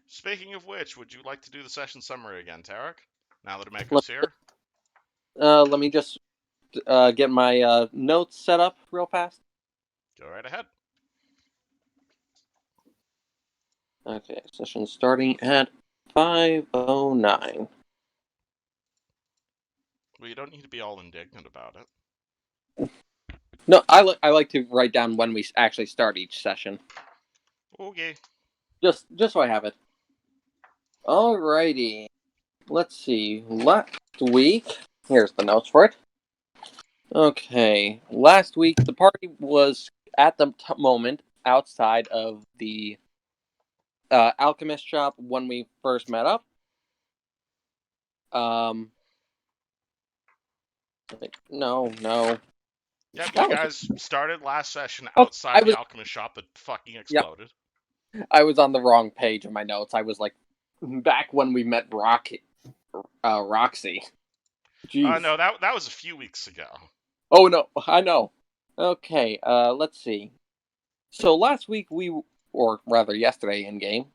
Speaking of which, would you like to do the session summary again, Tarek? Now that Let, Ameko's here? let me just get my notes set up real fast. Go right ahead. Okay, session starting at 5:09. Well, you don't need to be all indignant about it. No, I like to write down when we actually start each session. Okay. Just so I have it. Alrighty. Let's see. Last week, here's the notes for it. Okay, last week the party was at the moment outside of the alchemist shop when we first met up. No. Yep, you guys started last session Oh, outside the alchemist shop that fucking exploded. Yep. I was on the wrong page of my notes. I was like back when we met Roxy. Jeez. No, that was a few weeks ago. Oh no, I know. Okay, let's see. So last week or rather yesterday in game,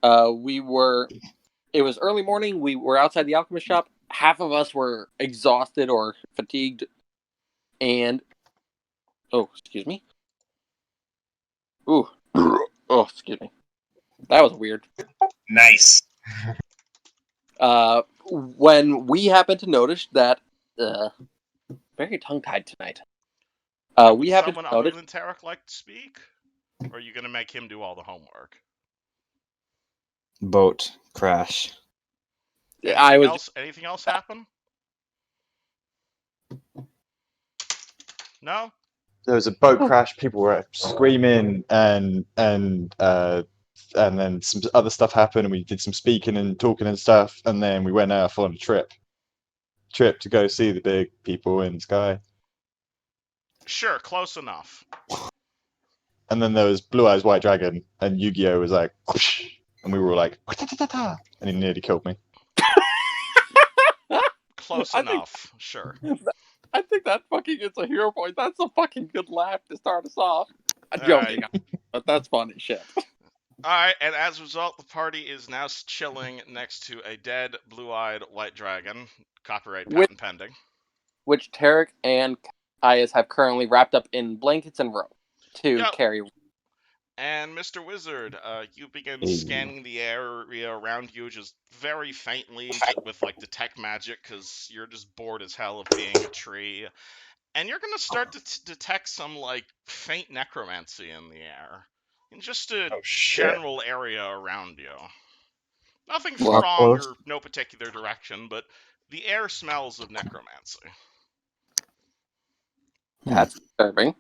it was early morning, we were outside the alchemist shop. Half of us were exhausted or fatigued, and excuse me. Ooh. Oh, excuse me. That was weird. Nice. When we happened to notice that very tongue-tied tonight. We happened someone to notice other than Tarek like to speak? Or are you gonna make him do all the homework? Boat crash. Anything else happen? No? There was a boat crash. People were screaming, and then some other stuff happened, and we did some speaking and talking and stuff, and then we went off on a trip to go see the big people in the sky. Sure, close enough. And then there was Blue Eyes White Dragon, and Yu-Gi-Oh was like, whoosh, and we were all like, and he nearly killed me. Close enough, sure. I think that fucking is a hero point. That's a fucking good laugh to start us off. I'm joking, but that's funny shit. Alright, and as a result, the party is now chilling next to a dead blue-eyed white dragon. Copyright patent pending. Which Tarek and Ayas have currently wrapped up in blankets and rope to carry. And Mr. Wizard, you begin scanning the area around you just very faintly with like detect magic because you're just bored as hell of being a tree. And you're going to start to detect some like faint necromancy in the air. In just a general area around you. Nothing strong or no particular direction, but the air smells of necromancy. That's disturbing.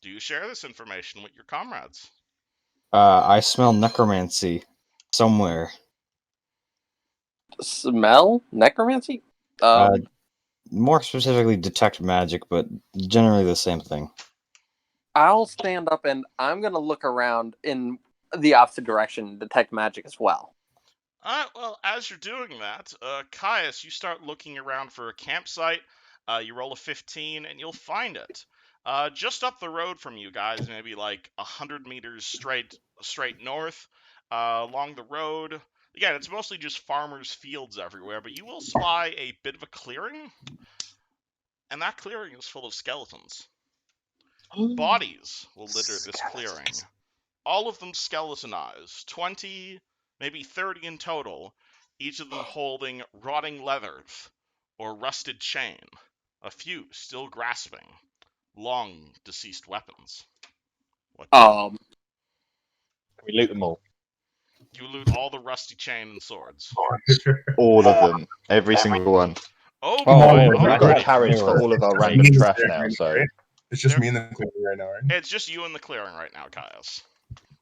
Do you share this information with your comrades? I smell necromancy somewhere. Smell necromancy? More specifically, detect magic, but generally the same thing. I'll stand up and I'm gonna look around in the opposite direction, detect magic as well. Well, as you're doing that, Caius, you start looking around for a campsite. You roll a 15, and you'll find it. Just up the road from you guys, maybe like 100 meters straight north, along the road. Again, it's mostly just farmers' fields everywhere, but you will spy a bit of a clearing, and that clearing is full of skeletons. Bodies will litter this clearing. All of them skeletonized, 20, maybe 30 in total, each of them holding rotting leathers or rusted chain, a few still grasping long deceased weapons. We loot them all. You loot all the rusty chain and swords. All of them. Every single one. Oh boy! We've got carriage for all of our random trash now, so... It's just me in the clearing right now, right? It's just you in the clearing right now, Caius.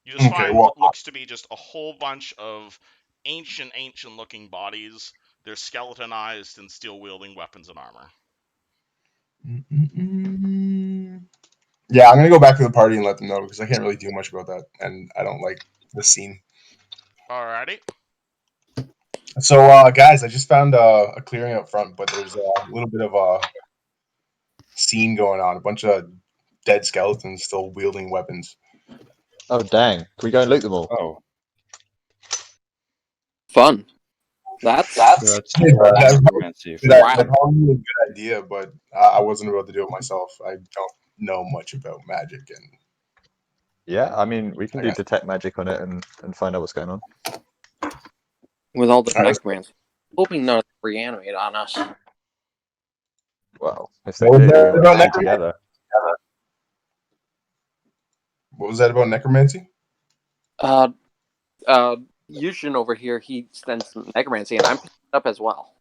You just find what looks to be just a whole bunch of ancient-looking bodies. They're skeletonized and steel-wielding weapons and armor. Yeah, I'm gonna go back to the party and let them know because I can't really do much about that, and I don't like the scene. Alrighty. So, guys, I just found a clearing up front, but there's a little bit of a scene going on. A bunch of dead skeletons still wielding weapons. Oh, dang. Can we go and loot them all? Oh. Fun. That's That's Yeah, that- necromancy for That, Wow. that probably a good idea, but I wasn't able to do it myself. I don't know much about magic, and Yeah, I mean, we can I do guess- detect magic on it and find out what's going on. with all the Alright. necromancy. Hoping none of them reanimate on us. Well, if they What was do, that we about might be necromancy? together. What was that about necromancy? Yushin over here, he sends some necromancy, and I'm picking it up as well.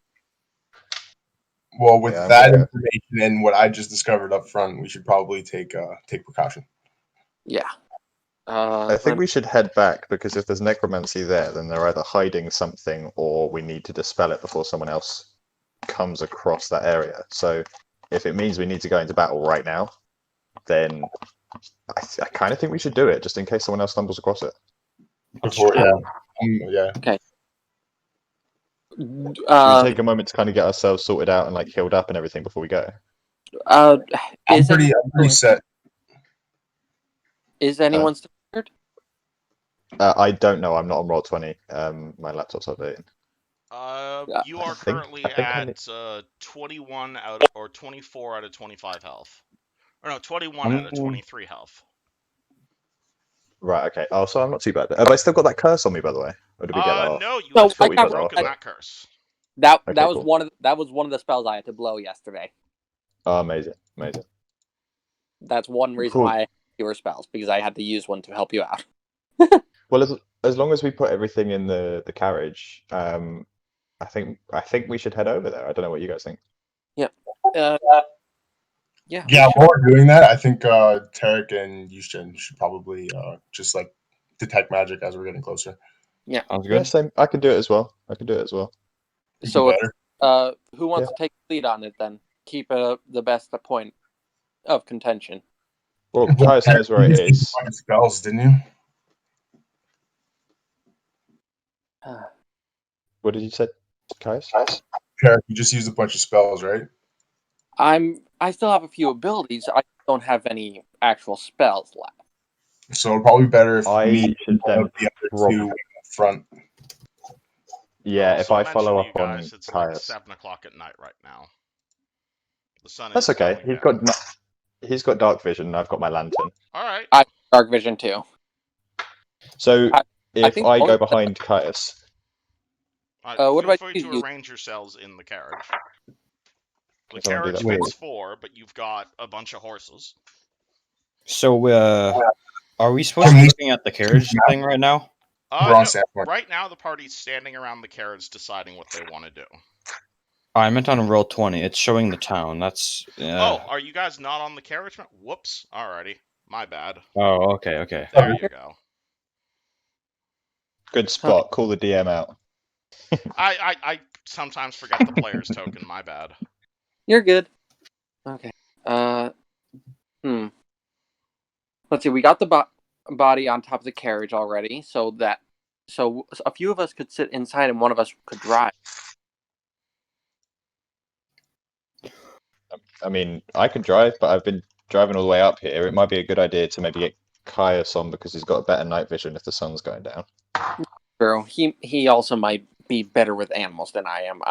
Well, with Yeah, I'm that gonna- information and what I just discovered up front, we should probably take precaution. Yeah. I think we should head back because if there's necromancy there, then they're either hiding something or we need to dispel it before someone else comes across that area. So if it means we need to go into battle right now, then I kind of think we should do it just in case someone else stumbles across it. Before, yeah, yeah. Should we take a moment to kind of get ourselves sorted out and like healed up and everything before we go? I'm Is pretty set. Is anyone scared? I don't know. I'm not on Roll20. My laptop's updating. You are currently I think I at 21 out or 24 out of 25 health. Or no, 21 out of 23 health. Right. Okay. Oh, so I'm not too bad. Have I still got that curse on me, by the way? Or did we get that off? No, you No, had I fully got that broken off. that curse. That Okay, was cool. one of the spells I had to blow yesterday. Oh, amazing, amazing. That's one reason Cool. why I had fewer spells, because I had to use one to help you out. Well, as long as we put everything in the carriage, I think we should head over there. I don't know what you guys think. Yeah. Yeah, while we're doing that, I think Tarek and Yushin should probably just like detect magic as we're getting closer. Sounds Yeah, good. same. I can do it as well. So, Better. who wants Yeah. to take the lead on it then? Keep the best point of contention. Well, Caius knows where You it just used is. a bunch of spells, didn't you? What did you say, Caius? Tarek, you just used a bunch of spells, right? I still have a few abilities. I don't have any actual spells left. So it'd probably be better if I me should and one then of the other prob- two went up front. Yeah, if Also I mention follow to up you on guys, it's like Caius. 7 o'clock at night right now. The sun That's is okay. going down. He's got dark vision, and I've got my lantern. All right. Dark vision too. So if think I both go of them- behind Caius, what Feel about free you? to arrange yourselves in the carriage. The Can someone do carriage that, fits please? 4, but you've got a bunch of horses. So, are we supposed to be looking at the carriage thing right now? We're on No, Sandpoint. right now the party's standing around the carriage deciding what they want to do. I meant on roll 20. It's showing the town. That's. Oh, are you guys not on the carriage? Whoops. Alrighty. My bad. Oh, okay. There you go. Good spot. Call the DM out. I sometimes forget the player's token. My bad. You're good. Okay. Let's see. We got the body on top of the carriage already, so a few of us could sit inside and one of us could drive. I mean, I could drive, but I've been driving all the way up here. It might be a good idea to maybe get Caius on because he's got a better night vision if the sun's going down. True. He also might be better with animals than I am.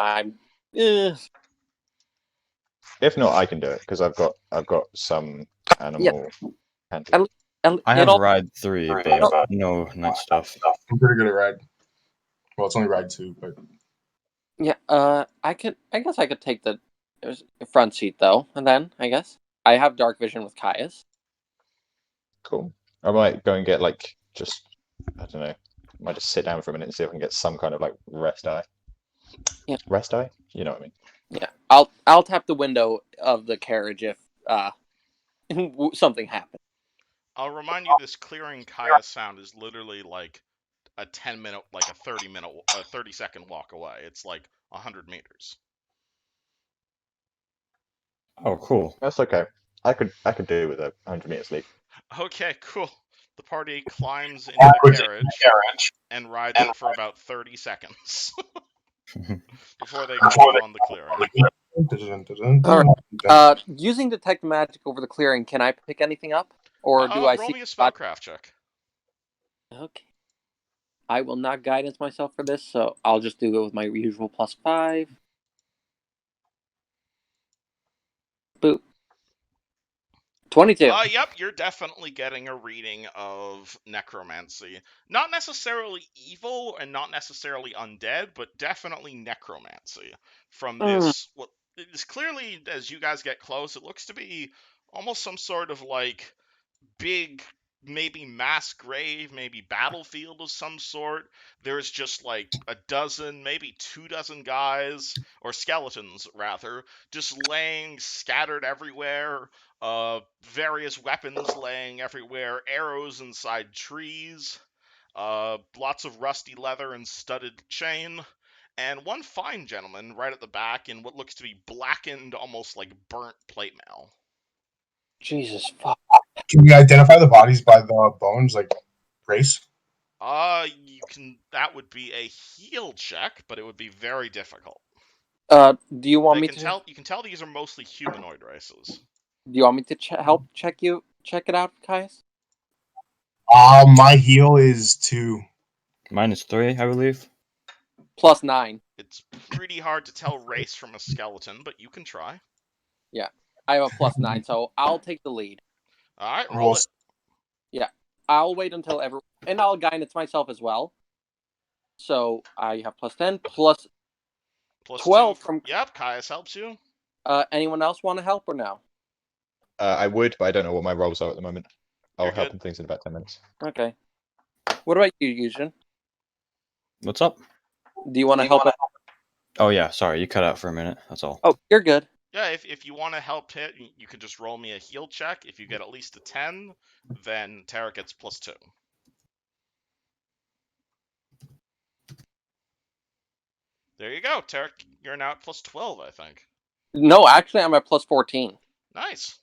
If not, I can do it because I've got some animal. At- I have it'll- ride 3, but no night stuff. I'm pretty good at ride. Well, it's only ride 2, but Yeah. I guess I could take the front seat though, and then I guess I have dark vision with Caius. Cool. I might go and get I don't know. I might just sit down for a minute and see if I can get some kind of rest eye. Yeah. Rest eye? You know what I mean? Yeah. I'll tap the window of the carriage if something happens. I'll remind you this clearing Kaya sound is literally like a 10-minute, like a 30-second walk away. It's like 100 meters. Oh, cool. That's okay. I could do with a 100-meter sleep. Okay, cool. The party climbs into the carriage and rides it for about 30 seconds before they go on the clearing. All right. Using detect magic over the clearing, can I pick anything up, or do I roll see? me a spellcraft check. Okay. I will not guidance myself for this, so I'll just do it with my usual +5. Boop. 22. Yep, you're definitely getting a reading of necromancy. Not necessarily evil and not necessarily undead, but definitely necromancy. From this, what it is clearly, as you guys get close, it looks to be almost some sort of like big, maybe mass grave, maybe battlefield of some sort. There's just like a dozen, maybe 2 dozen guys, or skeletons rather, just laying scattered everywhere. Various weapons laying everywhere, arrows inside trees, lots of rusty leather and studded chain, and one fine gentleman right at the back in what looks to be blackened, almost like burnt plate mail. Jesus fuck. Can you identify the bodies by the bones, like race? You can. That would be a heal check, but it would be very difficult. Do you want They me can to? tell. You can tell these are mostly humanoid races. Do you want me to help check it out, Caius? My heal is 2. Mine is 3, I believe. +9. It's pretty hard to tell race from a skeleton, but you can try. Yeah, I have a +9, so I'll take the lead. All right, Roll roll it. Yeah, I'll wait until and I'll guidance myself as well. So I have +10, Plus 12 2 from. Yep, Caius helps you. Anyone else want to help or no? I would, but I don't know what my roles are at the moment. I'll You're help good. on things in about 10 minutes. Okay. What about you, Yujin? What's up? Do you want to help? Oh yeah, sorry, you cut out for a minute. That's all. Oh, you're good. Yeah, if you want to help hit, you can just roll me a heal check. If you get at least a 10, then Tara gets +2. There you go, Tara. You're now at +12, I think. No, actually, I'm at +14 Nice.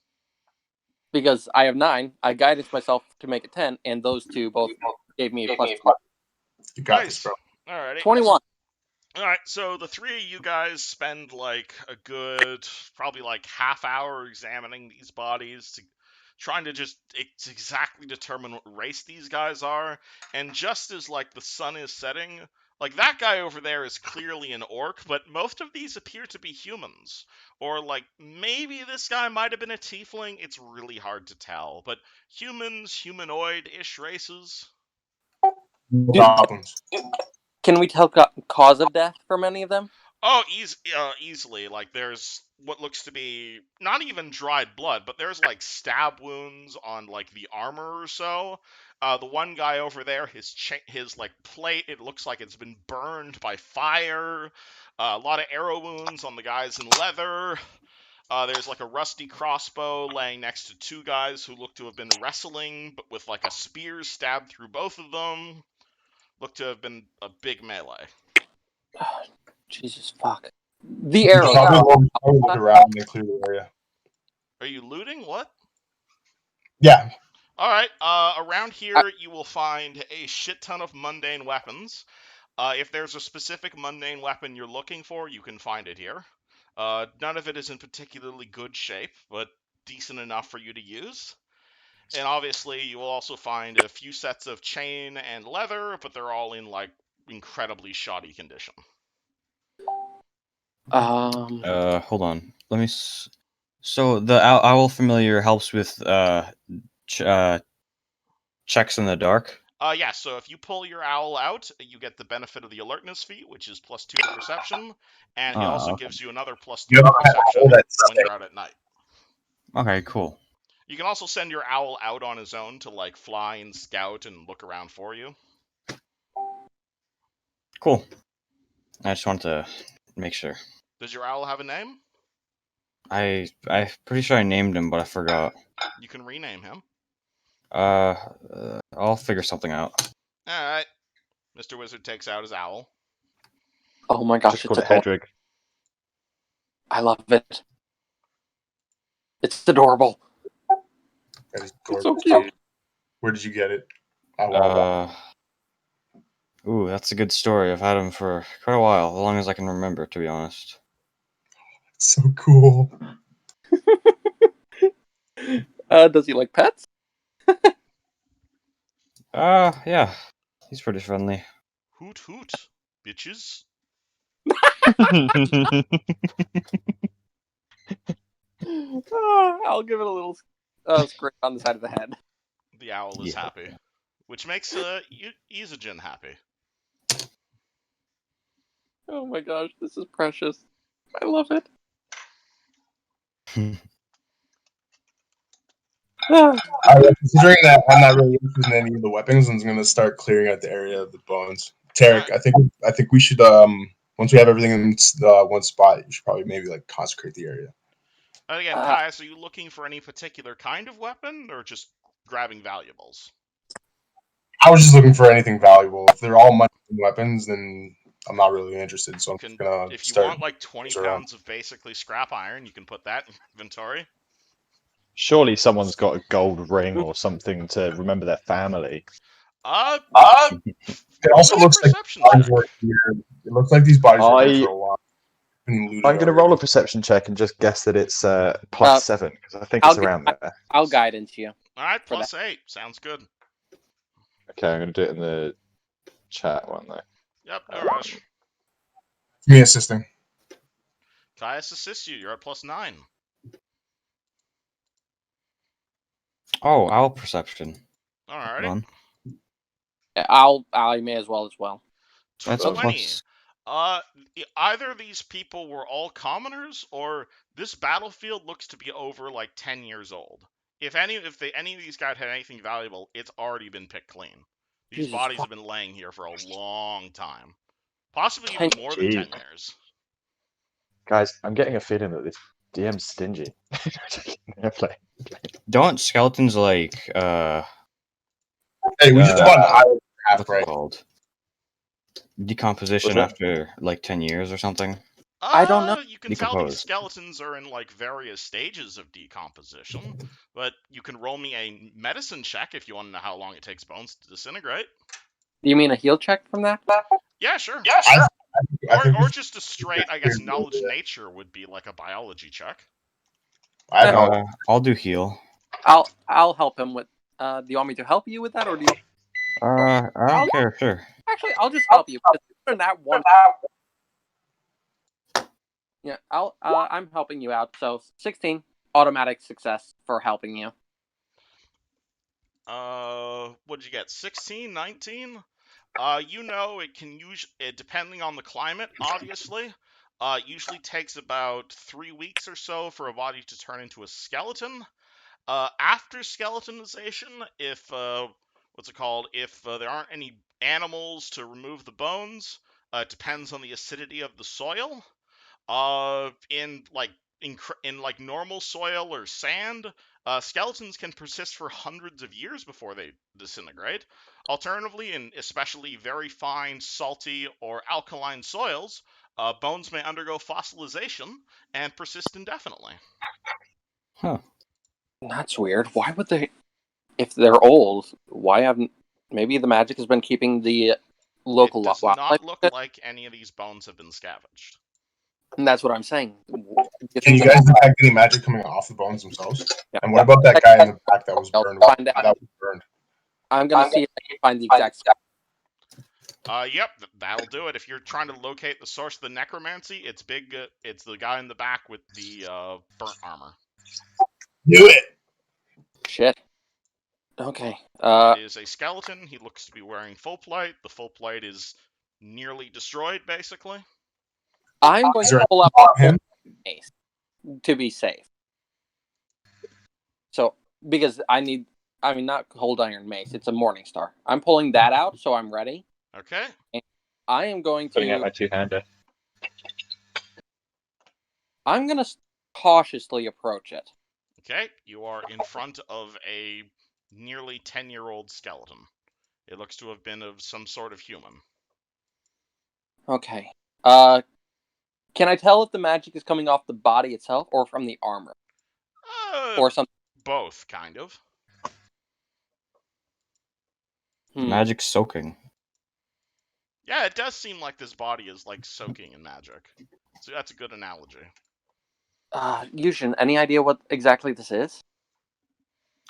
because I have 9. I guidance myself to make it 10, and those two both gave me a +12. You got Nice. this, bro. Alrighty. 21. Alright, so the three of you guys spend like a good, probably like half hour examining these bodies, trying to just exactly determine what race these guys are. And just as like the sun is setting, like that guy over there is clearly an orc, but most of these appear to be humans. Or like maybe this guy might have been a tiefling. It's really hard to tell. But humans, humanoid-ish races. No problems. Can we tell cause of death from any of them? Oh, easily. Like, there's what looks to be not even dried blood, but there's like stab wounds on like the armor or so. The one guy over there, his like plate, it looks like it's been burned by fire. A lot of arrow wounds on the guys in leather. There's like a rusty crossbow laying next to two guys who look to have been wrestling, but with like a spear stabbed through both of them. Look to have been a big melee. Jesus fuck. The arrows. Probably look around and clear the area. Are you looting? What? Yeah. Alright, around here you will find a shit ton of mundane weapons. If there's a specific mundane weapon you're looking for, you can find it here. None of it is in particularly good shape, but decent enough for you to use. And obviously, you will also find a few sets of chain and leather, but they're all in, like, incredibly shoddy condition. Hold on. Let me. So the owl familiar helps with checks in the dark. Yeah, so if you pull your owl out, you get the benefit of the alertness feat, which is +2 to perception, and he also Okay. gives you another +2 You to have an perception owl that's when you're out at night. Okay, cool. You can also send your owl out on his own to like fly and scout and look around for you. Cool. I just wanted to make sure. Does your owl have a name? I'm pretty sure I named him, but I forgot. You can rename him. I'll figure something out. Alright. Mr. Wizard takes out his owl. Oh my gosh, Just call it's it Hedrick. I love it. It's adorable. That is It's so gorgeous. cute. Where did you get it? Wow. Ooh, that's a good story. I've had him for quite a while, as long as I can remember, to be honest. It's so cool. Does he like pets? Yeah. He's pretty friendly. Hoot hoot, bitches. I'll give it a little scrape on the side of the head. The owl is Yeah. happy, which makes Isogen happy. Oh my gosh, this is precious. I love it. Considering that I'm not really interested in any of the weapons, I'm gonna start clearing out the area of the bones. Tarek, I think we should once we have everything in one spot, you should probably maybe like consecrate the area. And again, Caius, are you looking for any particular kind of weapon, or just grabbing valuables? I was just looking for anything valuable. If they're all money weapons, then I'm not really interested. So I'm just gonna If you start. want like 20 pounds of basically scrap iron, you can put that in your inventory. Surely someone's got a gold ring or something to remember their family. It also looks like perception bodies check. were here. It looks like these bodies were here for a while. I'm going to roll a perception check and just guess that it's +7 because I think it's around there. I'll guidance you. All right, +8 sounds good. Okay, I'm going to do it in the chat one though. Yep, no rush. Me assisting. Caius assists you. You're at +9. Oh, owl perception. Alrighty. I may as well. That's a 20. plus. Either these people were all commoners, or this battlefield looks to be over like 10 years old. If any of these guys had anything valuable, it's already been picked clean. These Jesus bodies fuck. have been laying here for a long time, possibly even more than 10 years. Guys, I'm getting a feeling that this DM's stingy. Don't skeletons like Hey, we just bought an island half, what's it right? called? Decomposition What's after like 10 years or something. I don't know. You can tell these Decompose. skeletons are in like various stages of decomposition, but you can roll me a medicine check if you want to know how long it takes bones to disintegrate. Do you mean a heal check from that? Yeah, sure. Or just a straight, I guess, knowledge nature would be like a biology check. I'll do heal. I'll help him with. Do you want me to help you with that, or do you? I don't care. Sure. Actually, I'll just help you. In that one. Yeah, I'm helping you out. So 16 automatic success for helping you. What'd you get? 16, 19? You know, it can depending on the climate, obviously. Usually takes about 3 weeks or so for a body to turn into a skeleton. After skeletonization, if there aren't any animals to remove the bones, it depends on the acidity of the soil. In normal soil or sand, skeletons can persist for hundreds of years before they disintegrate. Alternatively, in especially very fine, salty, or alkaline soils, bones may undergo fossilization and persist indefinitely. Huh. That's weird. Why would they? If they're old, why haven't? Maybe the magic has been keeping the local. It does not look like any of these bones have been scavenged. And that's what I'm saying. Can you guys detect any magic coming off the bones themselves? Yeah. And what about that guy in the back that was burned? I'm gonna see if I can find the exact. Yep, that'll do it. If you're trying to locate the source of the necromancy, it's big. It's the guy in the back with the burnt armor. Do it. Shit. Okay. It is a skeleton. He looks to be wearing full plate. The full plate is nearly destroyed, basically. I'm going to pull up him to be safe. So, because not cold iron mace. It's a morning star. I'm pulling that out, so I'm ready. Okay. And I am going to. Putting out my two-hander. I'm going to cautiously approach it. Okay, you are in front of a nearly 10-year-old skeleton. It looks to have been of some sort of human. Okay. Can I tell if the magic is coming off the body itself or from the armor? Or something? Both, kind of. Magic soaking. Yeah, it does seem like this body is like soaking in magic. So that's a good analogy. Yushin, any idea what exactly this is?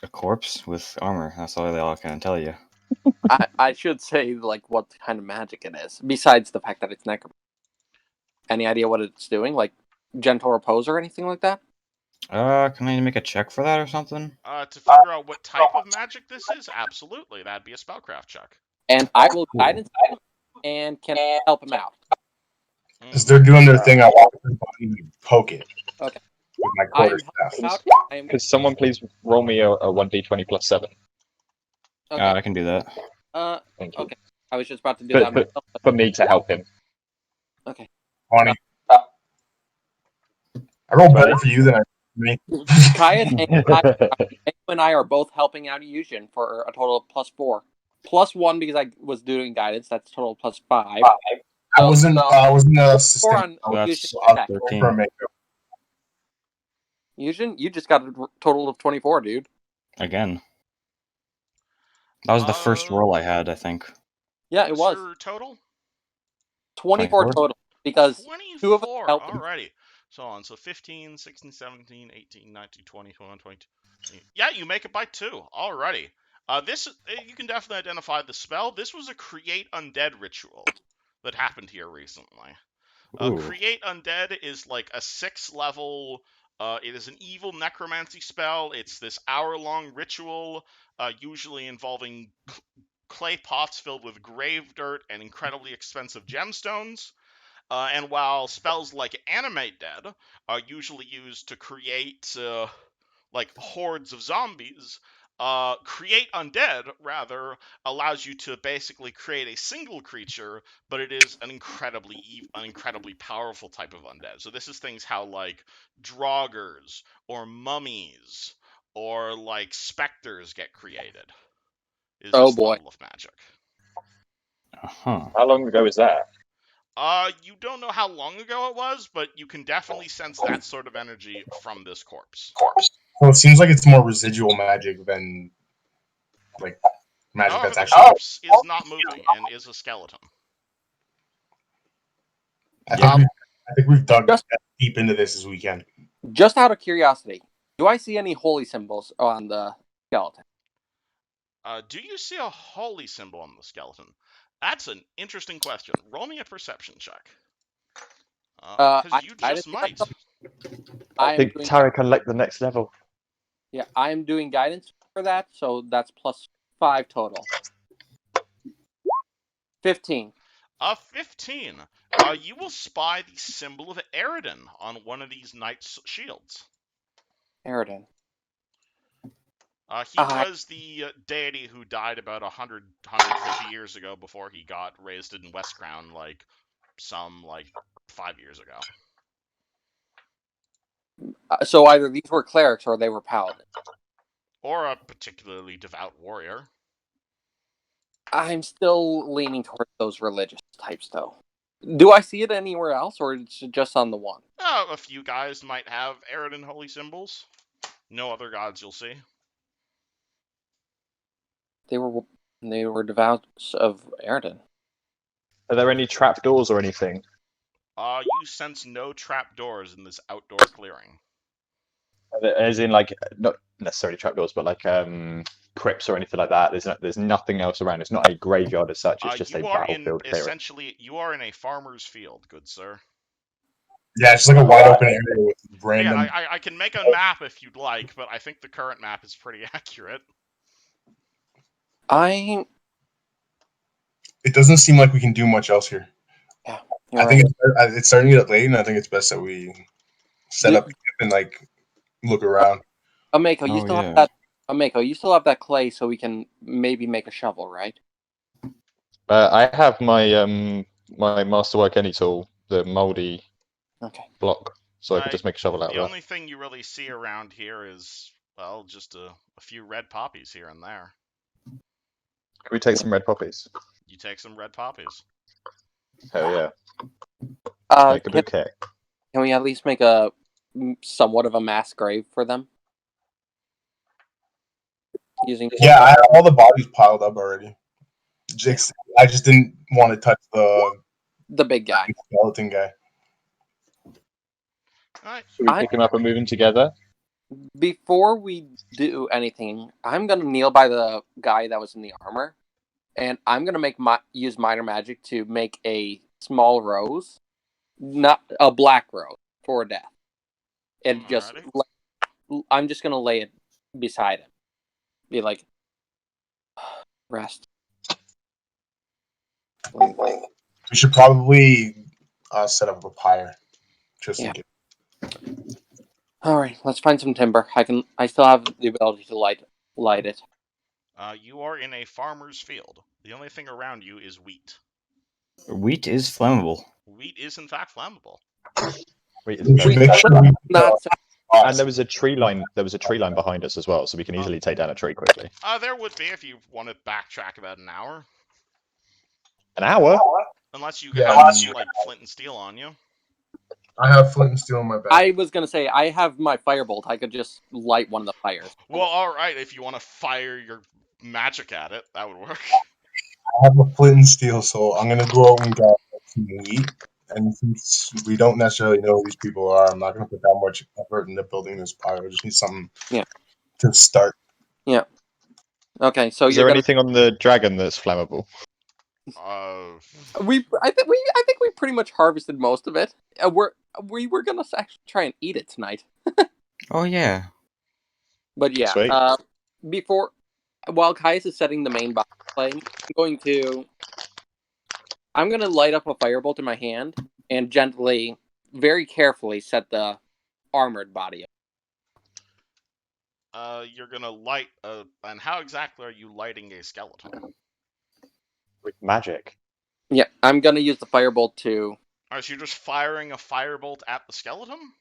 A corpse with armor. That's all they all can tell you. I should say like what kind of magic it is, besides the fact that it's necromancy. Any idea what it's doing? Like gentle repose or anything like that? Can I make a check for that or something? To figure out what type of magic this is, absolutely, that'd be a spellcraft check. And I will guidance him and can help him out. As they're doing their thing, I walk up to the body and poke it. Okay. With my I'm quarter helping staff. out. I am Could someone please roll me a 1d20 plus 7? okay. I can do that. Thank you. Okay. I was just about to do For, that for, myself. for me to help him. Okay. 20. I rolled better for you than I me. Caius and I are both helping out Eugen for a total of +4. +1 because I was doing guidance. That's total +5. I wasn't Four assistant. on That's Eugen. Okay. 13. For a makeup. Eugen, you just got a total of 24, dude. Again. That was the first roll I had, I think. Yeah, it was Your total? 24 total because 2 of us 24. helped. Alrighty. So on. So 15, 16, 17, 18, 19, 20, 21, 22. Yeah, you make it by 2. Alrighty. This you can definitely identify the spell. This was a create undead ritual that happened here recently. Create undead is like a 6th level. It is an evil necromancy spell. It's this hour-long ritual, usually involving clay pots filled with grave dirt and incredibly expensive gemstones. And while spells like Animate Dead are usually used to create like hordes of zombies, Create Undead rather allows you to basically create a single creature, but it is an incredibly powerful type of undead. So this is things how like draugrs or mummies or like specters get created. Is Oh this boy. level of magic? How long ago is that? You don't know how long ago it was, but you can definitely sense that sort of energy from this corpse. So it seems like it's more residual magic than like magic However, that's the actually. corpse is not moving and is a skeleton. I think we've dug as deep into this as we can. Just out of curiosity, do I see any holy symbols on the skeleton? Do you see a holy symbol on the skeleton? That's an interesting question. Roll me a perception check. Because you just might. I think Tarek unlocked the next level. Yeah, I am doing guidance for that, so that's +5 total. 15. 15. You will spy the symbol of Eridan on one of these knights' shields. Eridan. He was the deity who died about 150 years ago before he got raised in Westcrown, like 5 years ago. So either these were clerics or they were paladins. Or a particularly devout warrior. I'm still leaning towards those religious types, though. Do I see it anywhere else, or it's just on the one? A few guys might have Eridan holy symbols. No other gods you'll see. They were devout of Eridan. Are there any trapdoors or anything? You sense no trapdoors in this outdoor clearing. As in, like, not necessarily trapdoors, but like crypts or anything like that. There's nothing else around. It's not a graveyard as such. It's just a battlefield clearing. Essentially, you are in a farmer's field, good sir. Yeah, it's like a wide open area with random. Yeah, I can make a map if you'd like, but I think the current map is pretty accurate. It doesn't seem like we can do much else here. Yeah, I think it's starting to get late, and I think it's best that we set up and like look around. Ameko, you still have that. Ameko, you still have that clay, so we can maybe make a shovel, right? I have my my masterwork any tool, the moldy block, so I could just make a shovel out of that. The only thing you really see around here is, well, just a few red poppies here and there. Can we take some red poppies? You take some red poppies. Hell yeah. Make a bouquet. Can we at least make a somewhat of a mass grave for them? Yeah, I have all the bodies piled up already. I just didn't want to touch the big guy, skeleton guy. Alright. Should we pick him up and move him together? Before we do anything, I'm gonna kneel by the guy that was in the armor and I'm gonna use minor magic to make a small rose, not a black rose, for death, and just Alrighty. I'm just gonna lay it beside him, be like, rest. We should probably set up a pyre, just in case. All right, let's find some timber. I still have the ability to light it. You are in a farmer's field. The only thing around you is wheat. Wheat is flammable. Wheat is in fact flammable. Wheat is We should very make sure we Not And there was a tree line. There was a tree line behind us as well, so we can easily take down a tree quickly. There would be if you want to backtrack about an hour. An hour? Unless you Yeah, have like flint and steel on you. I have flint and steel in my bag. I was gonna say I have my firebolt. I could just light one of the fires. Well, all right. If you want to fire your magic at it, that would work. I have a flint and steel, so I'm gonna go out and grab some wheat. And since we don't necessarily know who these people are, I'm not gonna put that much effort into building this pyre. I just need something to start. Yeah. Okay, so Is there anything on the dragon that's flammable? I think we pretty much harvested most of it. We were gonna actually try and eat it tonight. Oh yeah. But yeah, Sweet. while Caius is setting the main body flame, I'm gonna light up a firebolt in my hand and gently, very carefully set the armored body up. You're gonna light and how exactly are you lighting a skeleton? With magic. Yeah, I'm gonna use the firebolt to. Alright, so you're just firing a firebolt at the skeleton?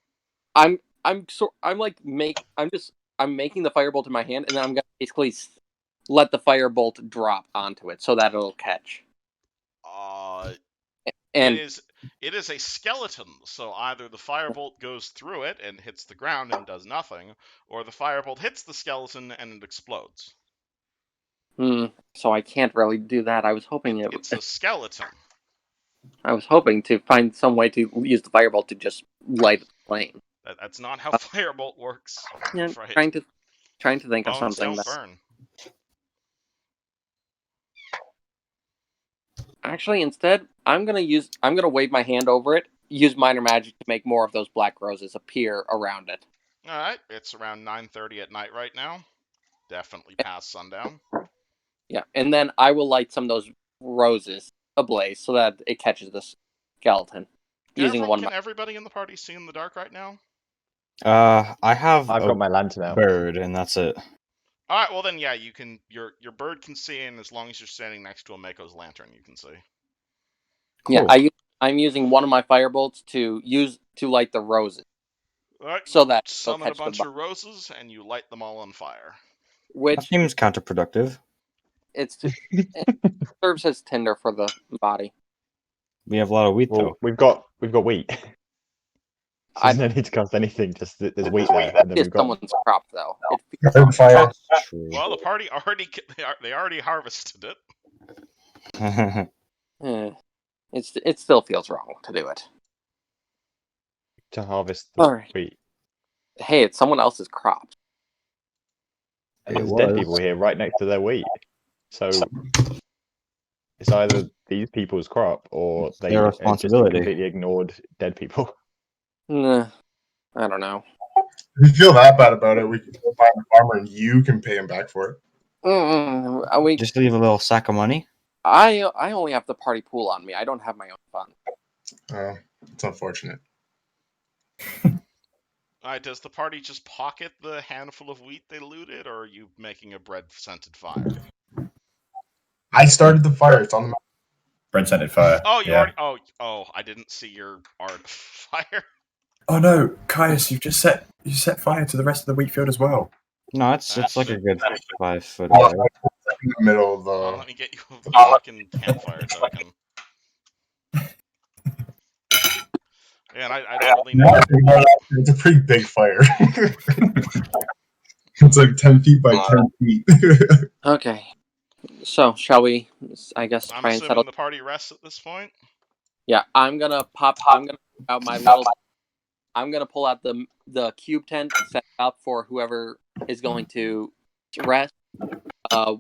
I'm making the firebolt in my hand, and then I'm gonna basically let the firebolt drop onto it so that it'll catch. And it is a skeleton, so either the firebolt goes through it and hits the ground and does nothing, or the firebolt hits the skeleton and it explodes. So I can't really do that. I was hoping it's a skeleton. I was hoping to find some way to use the firebolt to just light the flame. That's not how firebolt works. Yeah, Right. trying to think Bones of something. Don't burn. Actually, instead, I'm gonna wave my hand over it, use minor magic to make more of those black roses appear around it. Alright, it's around 9:30 at night right now. Definitely past sundown. Yeah, and then I will light some of those roses ablaze so that it catches the skeleton. Can everybody in the party see in the dark right now? I've got my lantern out. Bird, and that's it. Alright, well then yeah, you can your bird can see, and as long as you're standing next to a Mako's lantern, you can see. Cool. Yeah, I'm using one of my firebolts to light the roses. Alright, so that summon a bunch of roses and you light them all on fire. That seems counterproductive. It serves as tinder for the body. We have a lot of wheat though. We've got wheat. So there's no need to cost anything. Just there's wheat there, and then we've got someone's crop though. Fire. Well, the party already harvested it. It still feels wrong to do it. To harvest the wheat. Hey, it's someone else's crop. And there's dead people here right next to their wheat. So it's either these people's crop or they just completely ignored dead people. Nah, I don't know. If you feel that bad about it, we can go find a farmer and you can pay him back for it. Just leave a little sack of money? I only have the party pool on me. I don't have my own fund. Oh, it's unfortunate. Alright, does the party just pocket the handful of wheat they looted, or are you making a bread-scented fire? I started the fire. It's on the map. Bread-scented fire. Oh, you already... Oh, I didn't see your art fire. Oh no, Caius, you set fire to the rest of the wheat field as well. No, it's like a good 5 foot. In the middle of the... let me get you a fucking campfire token. Yeah, and I don't really know. It's a pretty big fire. It's like 10 feet by 10 feet. Okay. So, shall we, I guess, try and settle... the party rests at this point? Yeah, I'm gonna pull out the cube tent set up for whoever is going to rest.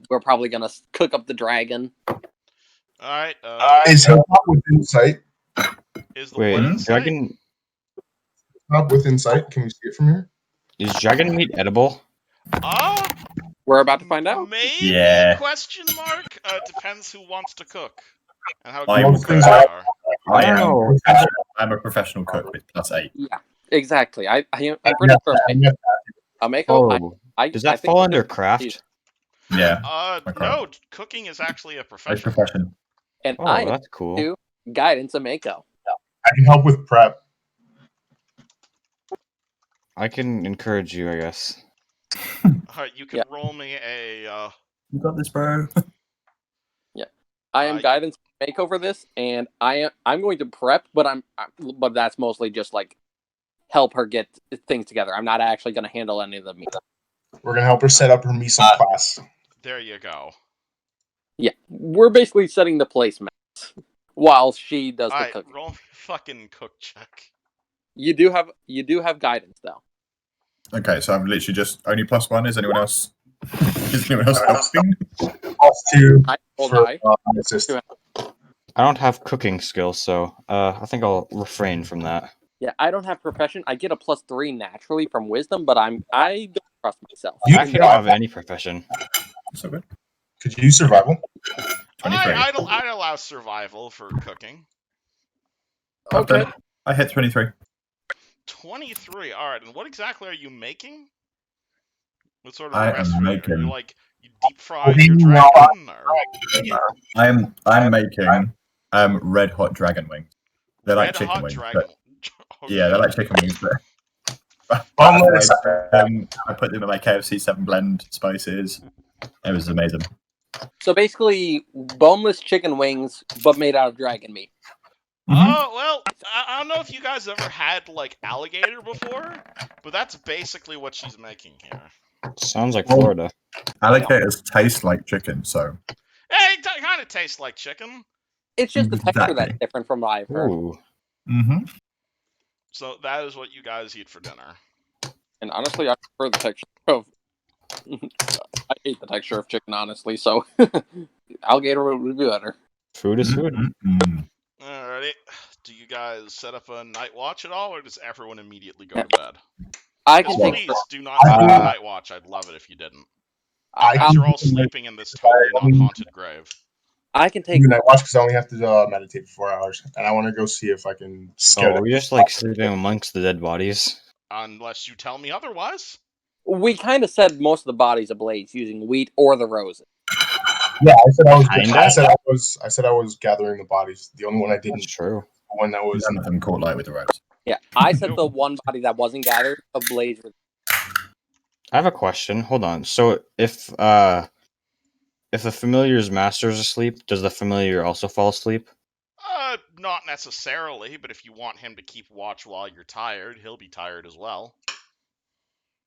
we're probably gonna cook up the dragon. All right. Is Hilltop within sight? Is the Wait, what in sight? dragon Not within sight. Can we see it from here? is dragon meat edible? We're about to find out. Maybe? Yeah. Question mark. Depends who wants to cook and how I good will the cook. cooks are. I don't know. I'm a professional cook with +8. Yeah, exactly. I'm pretty sure. Mako, Oh, does that fall under craft? Yeah. No, cooking is actually a It's profession. profession. and Oh, I that's cool. do guidance of Mako. I can help with prep. I can encourage you, I guess. All right, you can Yeah. roll me a. You got this, bro. I am guidance Mako for this, and I'm going to prep, but but that's mostly just like help her get things together. I'm not actually going to handle any of the meat. We're gonna help her set up her mise en place. There you go. Yeah, we're basically setting the placements while she does All the right, cooking. roll me a fucking cook check. You do have guidance though. Okay, so I've literally just only +1. Is anyone else? Is anyone else helping? +2 I will for die. assist. I don't have cooking skills, so I think I'll refrain from that. Yeah, I don't have profession. I get a +3 naturally from wisdom, but I don't trust myself. You I actually don't have any profession. So good. Could you use survival? 23. I'd allow survival for cooking. Okay. I hit 23. 23. All right, and what exactly are you making? What sort of I am restaurant? making- Are you like you deep fry your dragon? Or... I'm making red hot dragon wings. They're like Red chicken hot wings. dragon. But, yeah, they're like chicken wings. But Boneless. I put them in my KFC 7 blend spices. It was amazing. So basically, boneless chicken wings, but made out of dragon meat. Oh, well, I don't know if you guys ever had, like, alligator before, but that's basically what she's making here. Sounds like Florida. Alligators taste like chicken, so. Hey, it kind of tastes like chicken. It's just the texture Exactly. that's different from what I've heard. Ooh. Mm-hmm. So that is what you guys eat for dinner. And honestly, I prefer the texture of. I hate the texture of chicken, honestly. So alligator would be better. Food is food. Mm-hmm. Alrighty. Do you guys set up a night watch at all, or does everyone immediately go to bed? I can take. Please do not set up a night watch. I'd love it if you didn't. As you're all sleeping in this totally not haunted grave. I can take. Do night watch because I only have to meditate for 4 hours, and I want to go see if I can scare Oh, them. we just like sleeping amongst the dead bodies. Unless you tell me otherwise. We kind of set most of the bodies ablaze using wheat or the roses. Yeah, I said I was. Kinda. I said I was gathering the bodies. The only one I didn't. That's true. The one that was. None of them caught light with the ropes. Yeah, I set the one body that wasn't gathered ablaze. I have a question. Hold on. So if the familiar's master is asleep, does the familiar also fall asleep? Not necessarily, but if you want him to keep watch while you're tired, he'll be tired as well.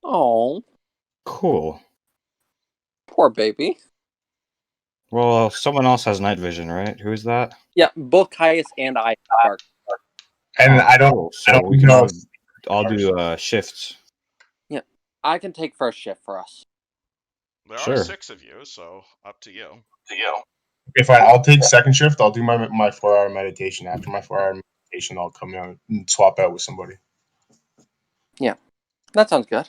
Oh, Cool. poor baby. Well, someone else has night vision, right? Who's that? Yeah, both Caius and I are. And I don't. Cool. So I don't we can know. all do shifts. I can take first shift for us. There Sure. are 6 of you, so up to you. Okay, fine. I'll take second shift. I'll do my 4-hour meditation. After my 4-hour meditation, I'll come out and swap out with somebody. That sounds good.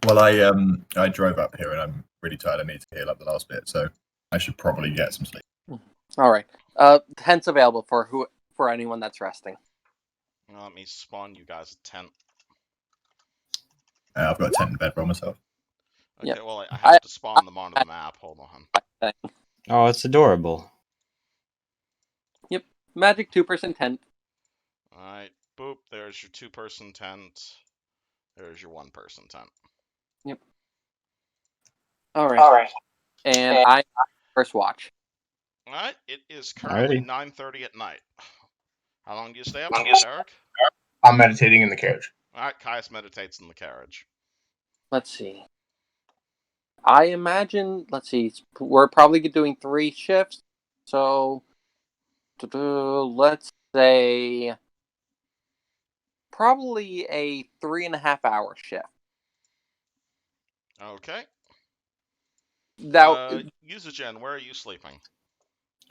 Well, I drove up here and I'm really tired. I need to heal up the last bit, so I should probably get some sleep. All right. Tents available for anyone that's resting. Well, let me spawn you guys a tent. I've got a tent in bed for myself. Okay, Yep. well, I have to spawn them onto the map. Hold on. Oh, it's adorable. Magic 2-person tent. Alright, boop, there's your 2-person tent. There's your 1-person tent. All right. And I first watch. Alright, it is currently Alrighty. 9:30 at night. How long do you stay up for, Eric? I'm meditating in the carriage. Alright, Caius meditates in the carriage. Let's see. I imagine. Let's see. We're probably doing 3 shifts. So, let's say probably a 3.5-hour shift. Okay. Use a gen. Where are you sleeping?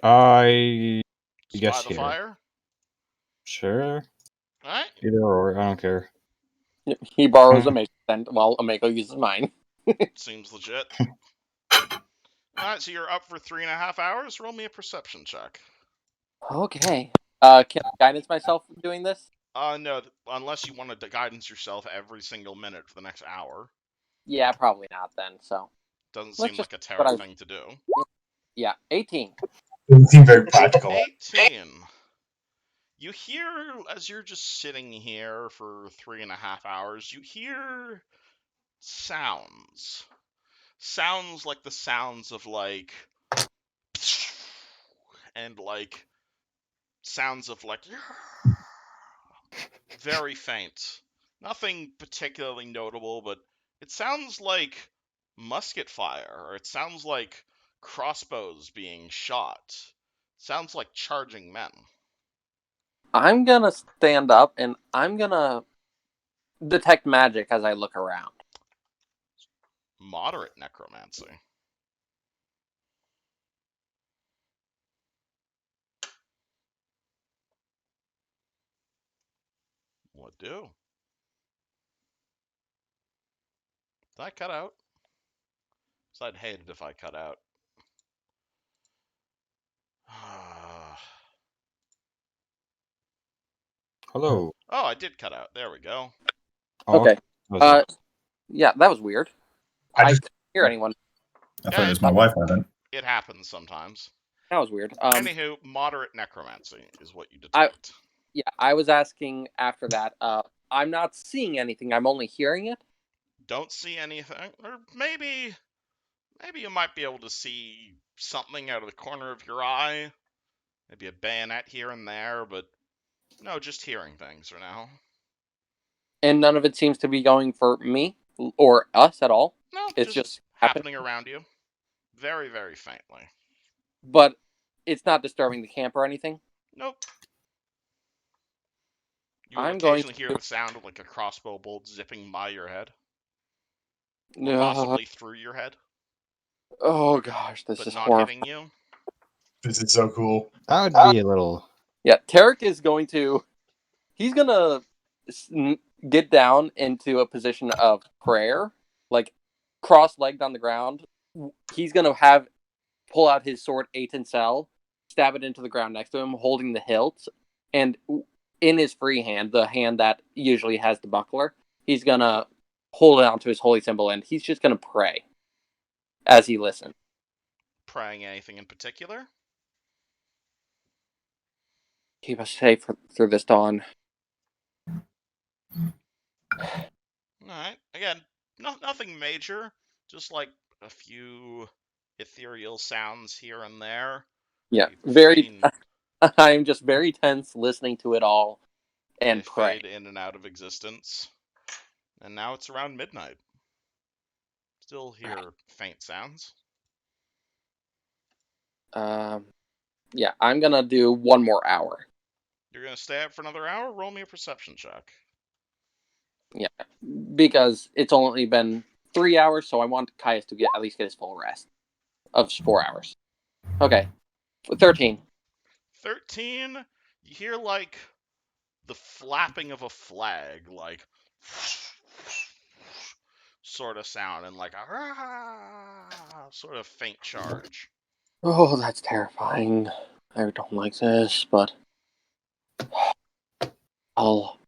I Just by guess the here. fire? Sure. Alright. Either or, I don't care. He borrows Ameko's tent while Ameko uses mine. Seems legit. Alright, so you're up for 3.5 hours? Roll me a perception check. Okay. Can I guidance myself doing this? No, unless you wanted to guidance yourself every single minute for the next hour. Yeah, probably not then. So Doesn't let's seem just. like a But Tarek thing to do. yeah, 18. Doesn't seem very practical. 18. You hear, as you're just sitting here for 3.5 hours, you hear sounds. Sounds like the sounds of, like, and, like, sounds of, like, very faint. Nothing particularly notable, but it sounds like musket fire, or it sounds like crossbows being shot. It sounds like charging men. I'm gonna stand up and I'm gonna detect magic as I look around. Moderate necromancy. What do? Did I cut out? So I'd hate it if I cut out. Hello. Oh, I did cut out. There we go. Oh, Okay. what was that? Yeah, that was weird. I I just couldn't hear anyone. I thought it was my Wi-Fi then. It happens sometimes. That was weird. Anywho, moderate necromancy is what you detect. Yeah, I was asking after that. I'm not seeing anything. I'm only hearing it. Don't see anything, or maybe you might be able to see something out of the corner of your eye. Maybe a bayonet here and there, but no, just hearing things for now. And none of it seems to be going for me or us at all. No, It's just just happening around you. Very, very faintly. But it's not disturbing the camp or anything. Nope. You will I'm going occasionally hear to. the sound of like a crossbow bolt zipping by your head. Or possibly through your head. Oh gosh, this but is not horrible. hitting you. This is so cool. That would be a little. Yeah, Tarek is going to. He's gonna get down into a position of prayer, like cross-legged on the ground. He's gonna pull out his sword, Aten Cell, stab it into the ground next to him, holding the hilt, and in his free hand, the hand that usually has the buckler, he's gonna hold it onto his holy symbol, and he's just gonna pray as he listens. Praying anything in particular? Keep us safe through this dawn. Alright. Again, nothing major. Just like a few ethereal sounds here and there. Yeah, They very. faint- I'm just very tense listening to it all and they pray. fade in and out of existence. And now it's around midnight. Still hear faint sounds. Yeah, I'm gonna do one more hour. You're gonna stay up for another hour? Roll me a perception check. Yeah, because it's only been 3 hours, so I want Caius to at least get his full rest of 4 hours. Okay, 13. 13, you hear like the flapping of a flag, like sort of sound, and like a sort of faint charge. Oh, that's terrifying. I don't like this, but I'll.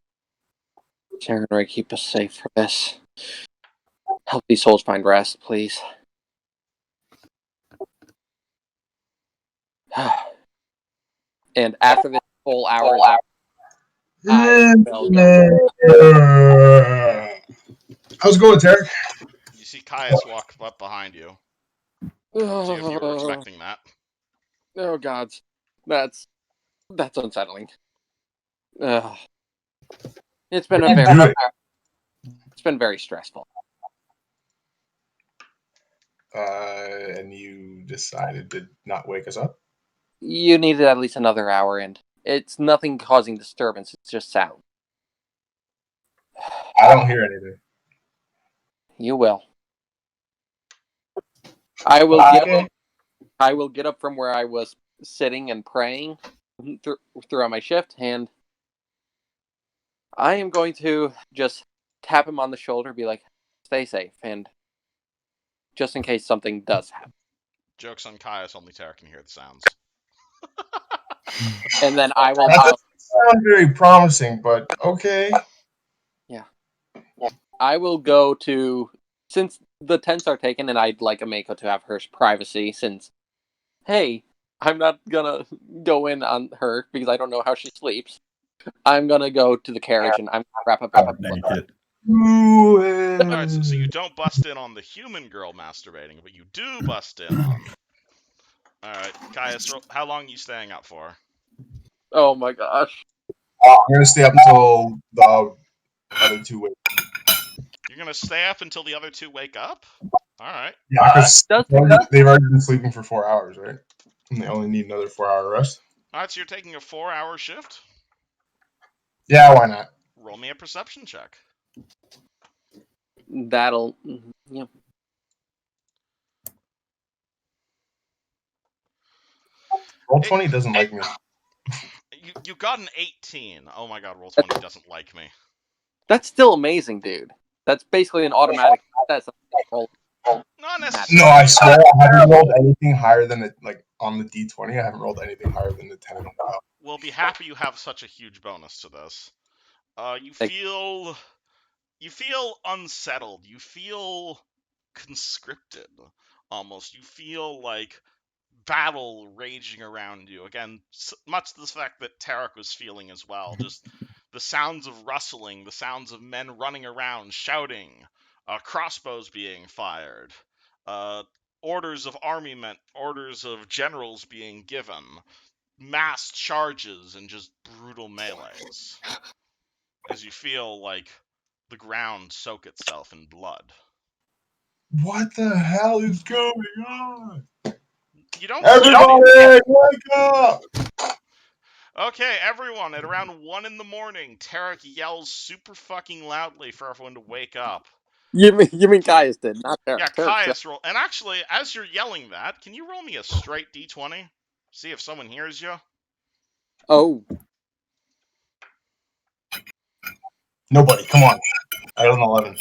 Sharon Ray, keep us safe for this. Help these souls find rest, please. And after this full hour is out, I will go. How's it going, Tarek? You see Caius walk up behind you. See if you were expecting that. Oh God, that's unsettling. It's been it's been very stressful. And you decided to not wake us up? You needed at least another hour, and it's nothing causing disturbance. It's just sound. I don't hear anything. You will. I will Okay. get up from where I was sitting and praying throughout my shift, and I am going to just tap him on the shoulder, be like, "Stay safe," and just in case something does happen. Joke's on Caius, only Tara can hear the sounds. And then I will. That doesn't sound very promising, but okay. I will go to, since the tents are taken, and I'd like Ameko to have her privacy. Since, hey, I'm not gonna go in on her because I don't know how she sleeps. I'm gonna go to the carriage and I'm gonna wrap up. Oh, naked. Alright, so you don't bust in on the human girl masturbating, but you do bust in on. Alright, Caius, how long are you staying up for? Oh my gosh! I'm gonna stay up until the other two wake. You're gonna stay up until the other two wake up? Alright. Yeah, because Does- they've already been sleeping for 4 hours, right? And they only need another 4-hour rest. Alright, so you're taking a 4-hour shift? Yeah, why not? Roll me a perception check. That'll. Yeah. Roll20 doesn't like me. You got an 18. Oh my god, Roll20 doesn't like me. That's still amazing, dude. That's basically an automatic. That's roll. Not necessarily. No, I swear I haven't rolled anything higher than on the D20. I haven't rolled anything higher than the 10 in a while. We'll be happy you have such a huge bonus to this. You feel unsettled. You feel conscripted, almost. You feel like battle raging around you. Again, much to the fact that Tarek was feeling as well. Just the sounds of rustling, the sounds of men running around, shouting, crossbows being fired, orders of orders of generals being given, mass charges, and just brutal melees. As you feel like the ground soak itself in blood. What the hell is going on? You don't Everybody, wake up! Okay, everyone, at around 1 in the morning, Tarek yells super fucking loudly for everyone to wake up. You mean Caius did, not Tarek. Yeah, Caius roll. And actually, as you're yelling that, can you roll me a straight D20? See if someone hears you. Oh. Nobody, come on. I got an 11.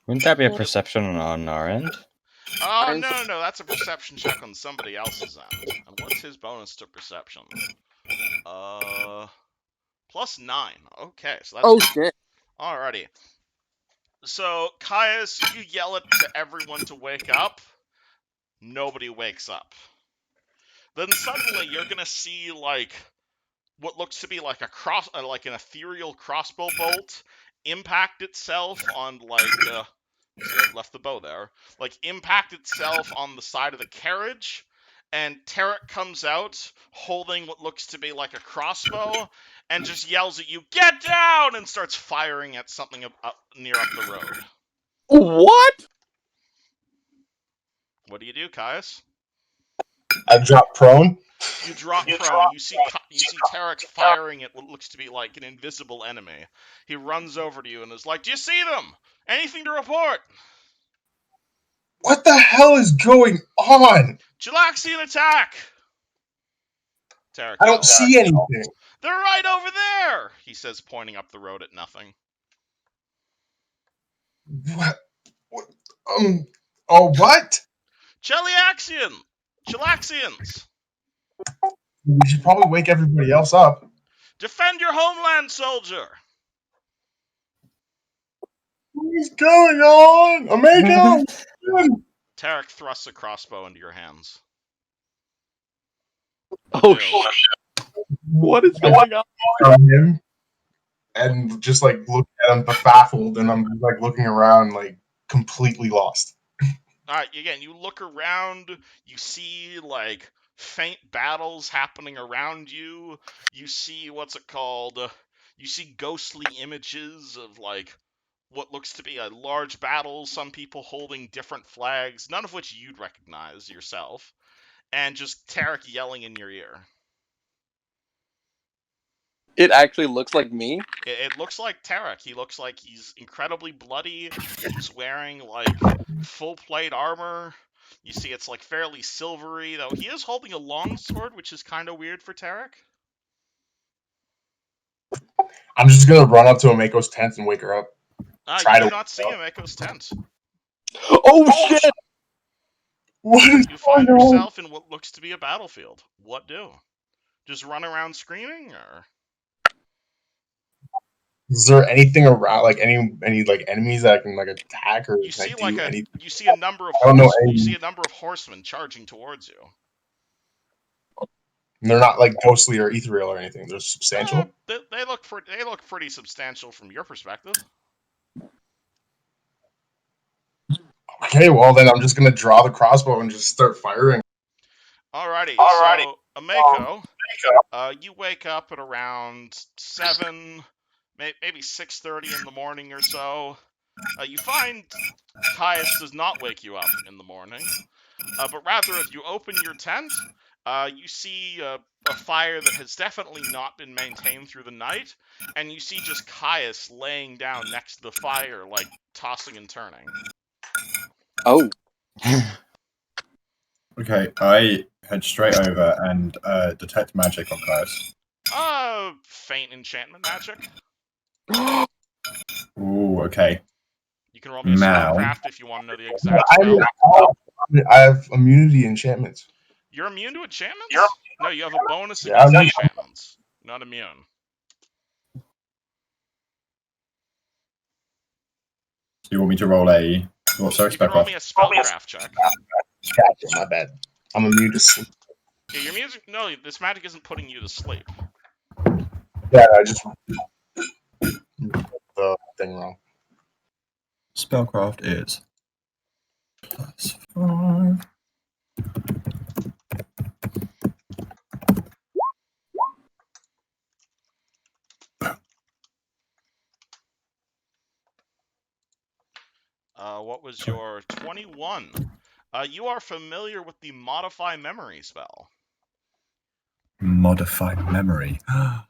Wouldn't that be a perception on our end? Oh, no, that's a perception check on somebody else's end. And what's his bonus to perception? +9. Okay, so that's... Oh, shit. Alrighty. So, Caius, you yell it to everyone to wake up. Nobody wakes up. Then suddenly you're gonna see, like, what looks to be like like an ethereal crossbow bolt impact itself on, like, see, I've left the bow there. Like, impact itself on the side of the carriage, and Tarek comes out holding what looks to be like a crossbow, and just yells at you, "Get down!" and starts firing at something near up the road. What? What do you do, Caius? I drop prone. You drop prone. You see Tarek firing at what looks to be like an invisible enemy. He runs over to you and is like, "Do you see them? Anything to report?" What the hell is going on? Chilaxian attack! Tarek I don't yells. see anything. "They're right over there!" he says, pointing up the road at nothing. What? Oh, what? Chilaxians! We should probably wake everybody else up. Defend your homeland, soldier! What is going on? Omega! Tarek thrusts a crossbow into your hands. Oh, shit. What is going on? From him and just like look at him baffled, and I'm just like looking around like completely lost. Alright, again, you look around, you see, like, faint battles happening around you. You see, you see ghostly images of, like, what looks to be a large battle, some people holding different flags, none of which you'd recognize yourself, and just Tarek yelling in your ear. It actually looks like me? It looks like Tarek. He looks like he's incredibly bloody. He's wearing, like, full plate armor. You see it's like fairly silvery, though he is holding a long sword, which is kind of weird for Tarek. I'm just gonna run up to Ameko's tent and wake her up. You do not see Ameko's tent. Oh shit! What is You find going on? yourself in what looks to be a battlefield. What do? Just run around screaming, or? Is there anything around, like any like enemies that I can like attack or You see like do anything? you see a number of I don't know you see any. a number of horsemen charging towards you. They're not like ghostly or ethereal or anything. They're substantial. They look pretty substantial from your perspective. Okay, well then I'm just gonna draw the crossbow and just start firing. Alrighty. So Ameko, you wake up at around 7, maybe 6:30 in the morning or so. You find Caius does not wake you up in the morning, but rather as you open your tent, you see a fire that has definitely not been maintained through the night, and you see just Caius laying down next to the fire, like tossing and turning. Oh. Okay, I head straight over and detect magic on Caius. Faint enchantment magic. Ooh, okay. You can roll me a Now. spellcraft if you want to know the exact spell. I have immunity enchantments. You're immune to enchantments? No, you have a bonus Yeah, against enchantments. Not immune. So you want me to roll a... What, sorry, You can roll me a spellcraft? spellcraft check. Gotcha, my bad. I'm immune to sleep. Yeah, your music. No, this magic isn't putting you to sleep. Yeah, I just the thing wrong. Spellcraft is +5. What was your 21? You are familiar with the modify memory spell. Modify memory.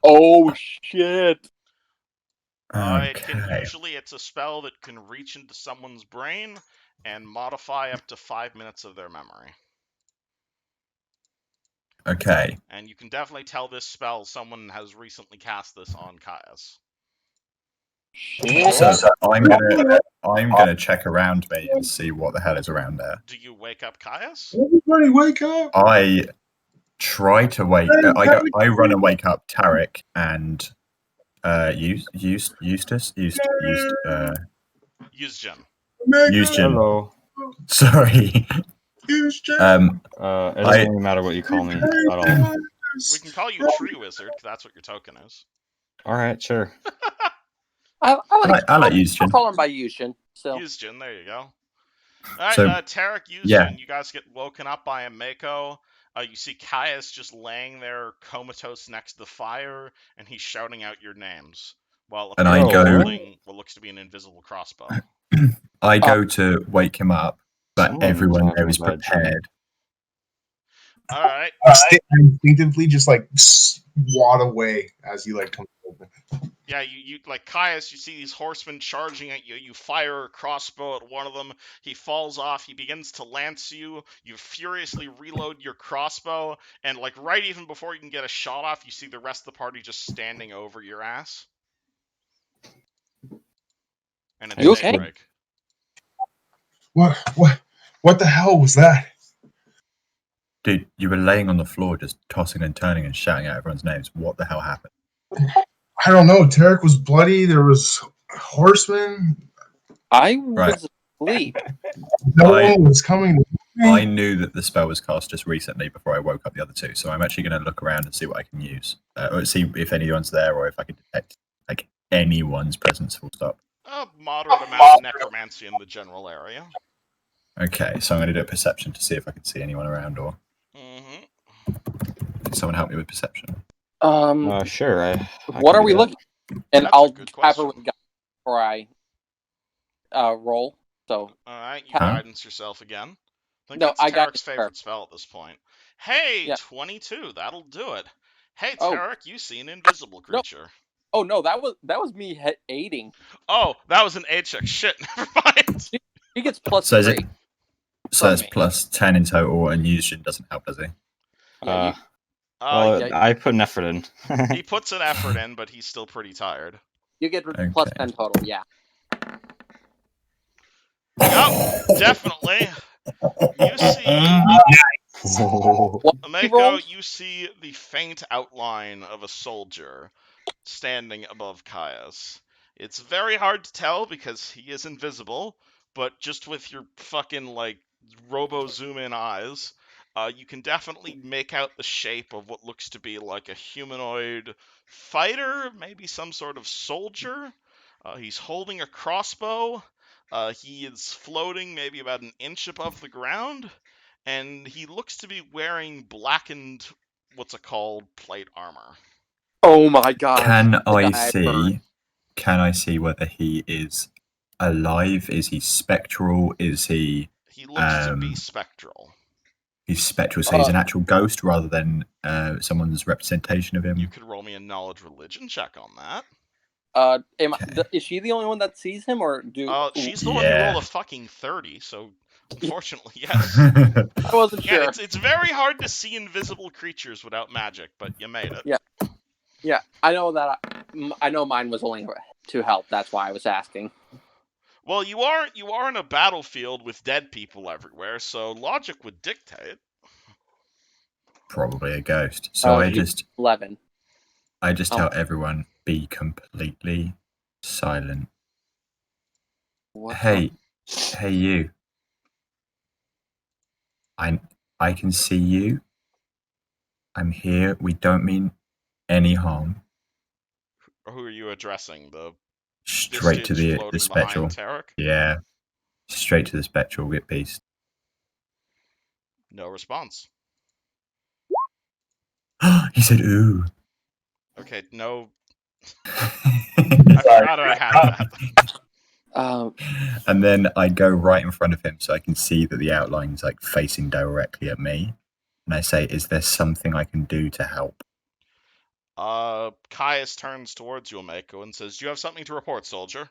Oh shit! Okay. It's a spell that can reach into someone's brain and modify up to 5 minutes of their memory. Okay. And you can definitely tell this spell someone has recently cast this on Caius. So I'm gonna check around me and see what the hell is around there. Do you wake up Caius? Everybody wake up! I try to wake. I run and wake up Tarek and Eustace. Yuzjin. Hello. Sorry. It doesn't really matter what you call me at all. We can call you Tree Wizard, because that's what your token is. Alright, sure. I like Yuzjin. I'll call him by Yuzjin. So. Yuzjin, there you go. Alright, So, Tarek, Yuzjin, yeah. You guys get woken up by Ameko. You see Caius just laying there comatose next to the fire, and he's shouting out your names, while holding what looks to be an invisible crossbow. I go to wake him up, but everyone there is prepared. Alright. I instinctively just like swat away as he like comes over. Yeah, you like Caius, you see these horsemen charging at you. You fire a crossbow at one of them. He falls off. He begins to lance you. You furiously reload your crossbow, and like right even before you can get a shot off, you see the rest of the party just standing over your ass. And it's okay? daybreak. What the hell was that? Dude, you were laying on the floor just tossing and turning and shouting out everyone's names. What the hell happened? I don't know. Tarek was bloody. There was horsemen. I was asleep. No one was coming. I knew that the spell was cast just recently before I woke up the other two, so I'm actually going to look around and see what I can use, or see if anyone's there, or if I can detect like anyone's presence. Full stop. A moderate amount of necromancy in the general area. Okay, so I'm going to do a perception to see if I can see anyone around, or can someone help me with perception? Sure. What are we looking? And That's I'll a good have her question. with guidance before I roll. So. All right, you guidance yourself again. I think No, that's I got Tarek's favorite spell at this point. Hey, Yeah. 22. That'll do it. Hey, Oh. Tarek, you see an invisible creature. Oh no, that was me aiding. Oh, that was an aid check. Shit, never mind. He gets plus So is 3. it So From that's me. plus 10 in total, and Yushin doesn't help, does he? Yeah, Well, yeah. I put an effort in. He puts an effort in, but he's still pretty tired. You get Okay. plus 10 total, yeah. Yep, definitely. You see, What he Mako, rolled? you see the faint outline of a soldier standing above Caius. It's very hard to tell because he is invisible, but just with your fucking, like, robo zoom in eyes, you can definitely make out the shape of what looks to be like a humanoid fighter, maybe some sort of soldier. He's holding a crossbow. He is floating maybe about an inch above the ground, and he looks to be wearing blackened, what's it called, plate armor. Oh my gosh. Can The I guy see? Can I see whether he is alive? Is he spectral? Is he? He looks to be spectral. He's spectral, so he's an actual ghost rather than someone's representation of him. You could roll me a knowledge religion check on that. Is she the only one that sees him, or do? She's the one who rolled a fucking 30, so unfortunately, yes. I wasn't sure. Yeah, it's very hard to see invisible creatures without magic, but you made it. Yeah. Yeah, I know that. I know mine was only to help. That's why I was asking. Well, you are in a battlefield with dead people everywhere, so logic would dictate. Probably a ghost. So I just 11. I just tell everyone, be completely silent. Hey you. I can see you. I'm here. We don't mean any harm. Who are you addressing? The Straight to the spectral. Tarek? Yeah. Straight to the spectral beast. No response. He said ooh. Okay, no. I forgot I had that. And then I go right in front of him so I can see that the outline's like facing directly at me. And I say, is there something I can do to help? Caius turns towards you, Mako, and says, do you have something to report, soldier?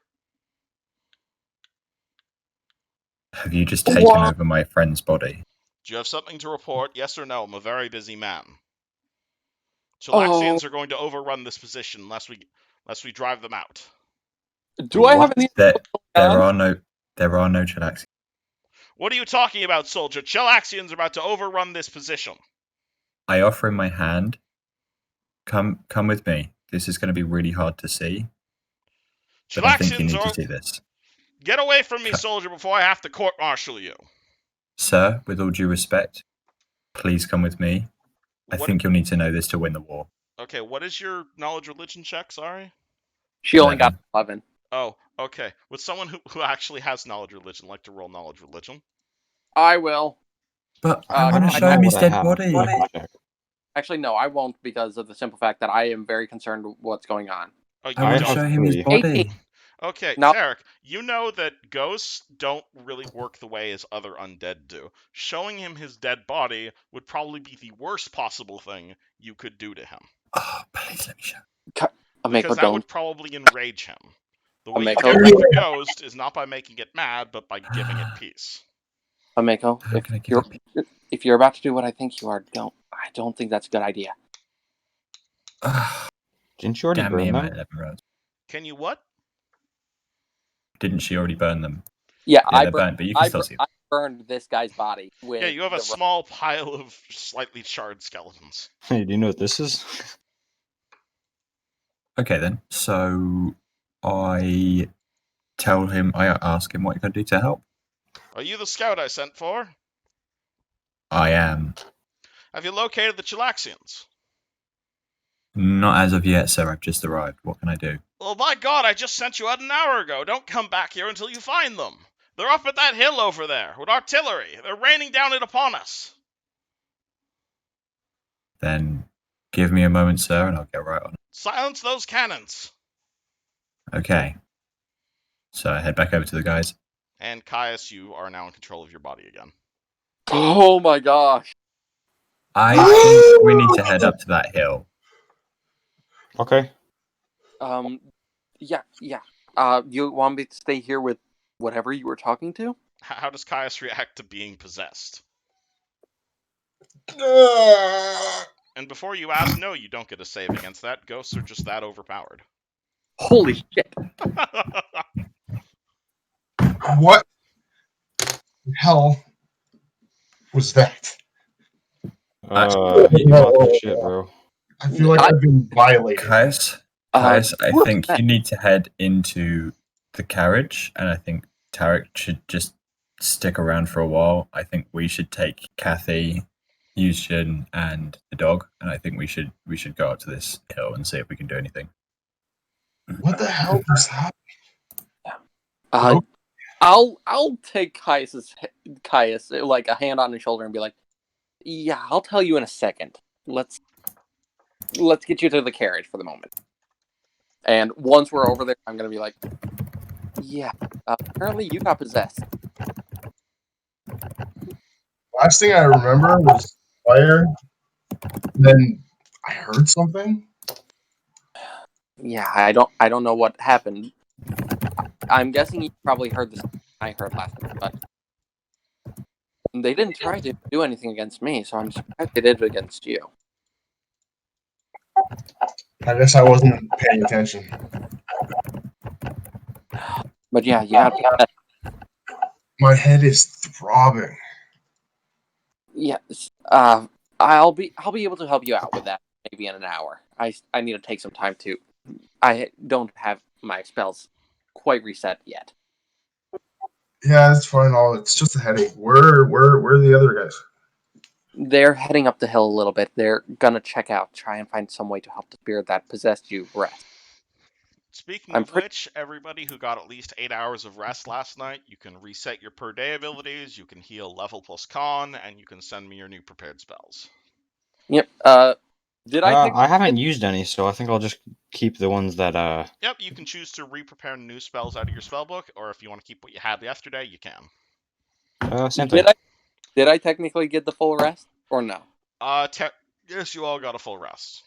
Have you just taken over my friend's body? Do you have something to report? Yes or no? I'm a very busy man. Chilaxians are going to overrun this position unless we drive them out. Do I have any? There are no Chilaxians. What are you talking about, soldier? Chilaxians are about to overrun this position. I offer him my hand. Come with me. This is going to be really hard to see. But I think you need to see this. Get away from me, soldier, before I have to court-martial you. Sir, with all due respect, please come with me. I think you'll need to know this to win the war. Okay, what is your knowledge religion check, sorry? She only got 11. Oh, okay. Would someone who actually has knowledge religion like to roll knowledge religion? I will. But I want to show him his dead body. Actually, no, I won't because of the simple fact that I am very concerned with what's going on. Oh, I want to show him his body. Okay, Tarek, you know that ghosts don't really work the way as other undead do. Showing him his dead body would probably be the worst possible thing you could do to him. Oh, please let me show. Because that would probably enrage him. The way you get rid of the ghost is not by making it mad, but by giving it peace. Ameko, if you're about to do what I think you are, I don't think that's a good idea. Didn't you already burn them? Can you what? Didn't she already burn them? Yeah, they're burnt, but you can still see them. I burned this guy's body with. Yeah, you have a small pile of slightly charred skeletons. Hey, do you know what this is? Okay then. So I ask him what he can do to help. Are you the scout I sent for? I am. Have you located the Chilaxians? Not as of yet, sir. I've just arrived. What can I do? Well, by God, I just sent you out an hour ago. Don't come back here until you find them. They're up at that hill over there with artillery. They're raining down it upon us. Then give me a moment, sir, and I'll get right on it. Silence those cannons. Okay. So I head back over to the guys. And Caius, you are now in control of your body again. Oh my gosh. I think we need to head up to that hill. Okay. Yeah. You want me to stay here with whatever you were talking to? How does Caius react to being possessed? And before you ask, no, you don't get a save against that. Ghosts are just that overpowered. Holy shit! What the hell was that? You lost your shit, bro. I feel like I've been violated. Caius, I think you need to head into the carriage, and I think Tarek should just stick around for a while. I think we should take Kathy, Yushin, and the dog, and I think we should go up to this hill and see if we can do anything. What the hell just happened? I'll take Caius, like a hand on his shoulder, and be like, "Yeah, I'll tell you in a second. Let's get you to the carriage for the moment." And once we're over there, I'm gonna be like, "Yeah, apparently you got possessed." Last thing I remember was fire. Then I heard something. Yeah, I don't know what happened. I'm guessing you probably heard this I heard last week, but they didn't try to do anything against me, so I'm surprised they did it against you. I guess I wasn't paying attention. But yeah, you got possessed. My head is throbbing. Yes. I'll be able to help you out with that maybe in an hour. I need to take some time to. I don't have my spells quite reset yet. Yeah, it's fine. It's just a headache. Where are the other guys? They're heading up the hill a little bit. They're gonna check out, try and find some way to help the spirit that possessed you rest. Speaking of which, everybody who got at least 8 hours of rest last night, you can reset your per day abilities, you can heal level plus con, and you can send me your new prepared spells. Yep. I haven't used any, so I think I'll just keep the ones that. Yep, you can choose to re-prepare new spells out of your spellbook, or if you want to keep what you had yesterday, you can. Same thing. Did I technically get the full rest or no? Yes, you all got a full rest.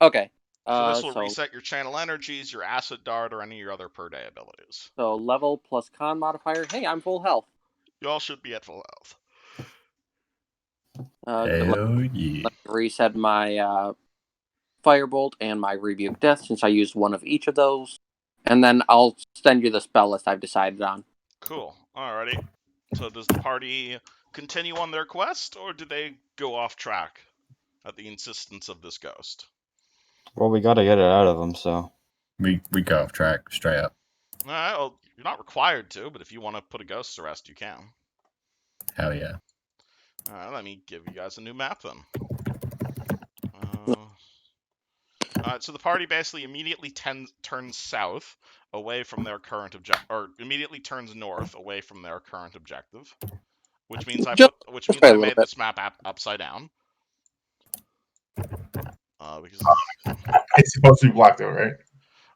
Okay. So this will reset your channel energies, your acid dart, or any of your other per day abilities. So level plus con modifier. Hey, I'm full health. You all should be at full health. Hell yeah. Let me reset my firebolt and my rebuke death since I used one of each of those, and then I'll send you the spell list I've decided on. Cool. Alrighty. So does the party continue on their quest, or do they go off track at the insistence of this ghost? Well, we gotta get it out of them, so. We go off track straight up. Alright, well, you're not required to, but if you want to put a ghost to rest, you can. Hell yeah. Alright, let me give you guys a new map then. So the party basically immediately turns south away from their current objective, or immediately turns north away from their current objective, which means I made this map upside down. Because it's supposed to be blocked out,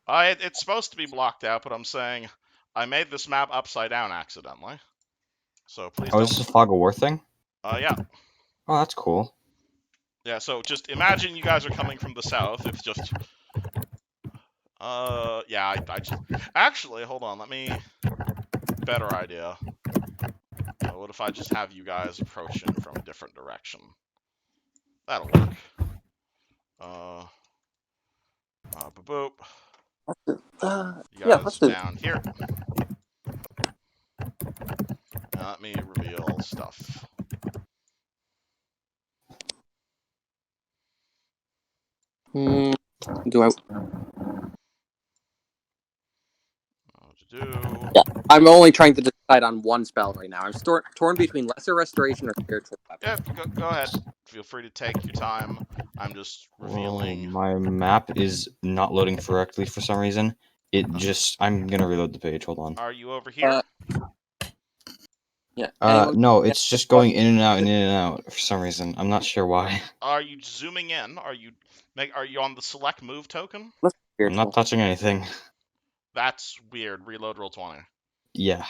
right? It's supposed to be blocked out, but I'm saying I made this map upside down accidentally. So please. Oh, is this a Fog of War thing? Yeah. Oh, that's cool. Yeah, so just imagine you guys are coming from the south. It's just yeah, I just actually hold on, let me better idea. What if I just have you guys approaching from a different direction? That'll work. Boop. You guys down here. Let me reveal stuff. Do I? Yeah, I'm only trying to decide on one spell right now. I'm torn between Lesser Restoration or Spiritual Weapon. Yeah, go ahead. Feel free to take your time. I'm just revealing. My map is not loading correctly for some reason. I'm gonna reload the page. Hold on. Are you over here? Yeah. No, it's just going in and out and in and out for some reason. I'm not sure why. Are you zooming in? Are you on the select move token? I'm not touching anything. That's weird. Reload roll 20. Yeah.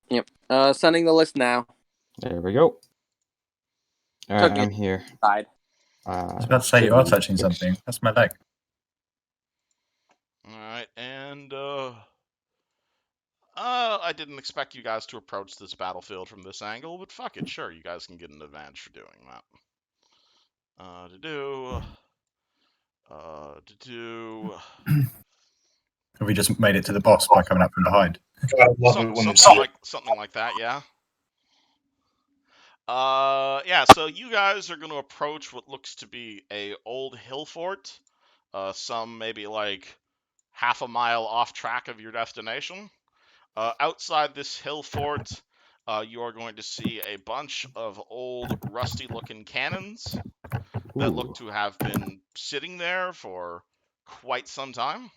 Yep. Sending the list now. There we go. Alright, I'm here. I was about to say you are touching something. That's my leg. Alright, and I I didn't expect you guys to approach this battlefield from this angle, but fuck it, sure, you guys can get an advantage for doing that. Have we just made it to the boss by coming up from behind? God, I love it when there's Something like that, yeah. Yeah, so you guys are going to approach what looks to be a old hill fort, some maybe like half a mile off track of your destination. Outside this hill fort, you are going to see a bunch of old, rusty-looking cannons that look to have been sitting there for quite some time,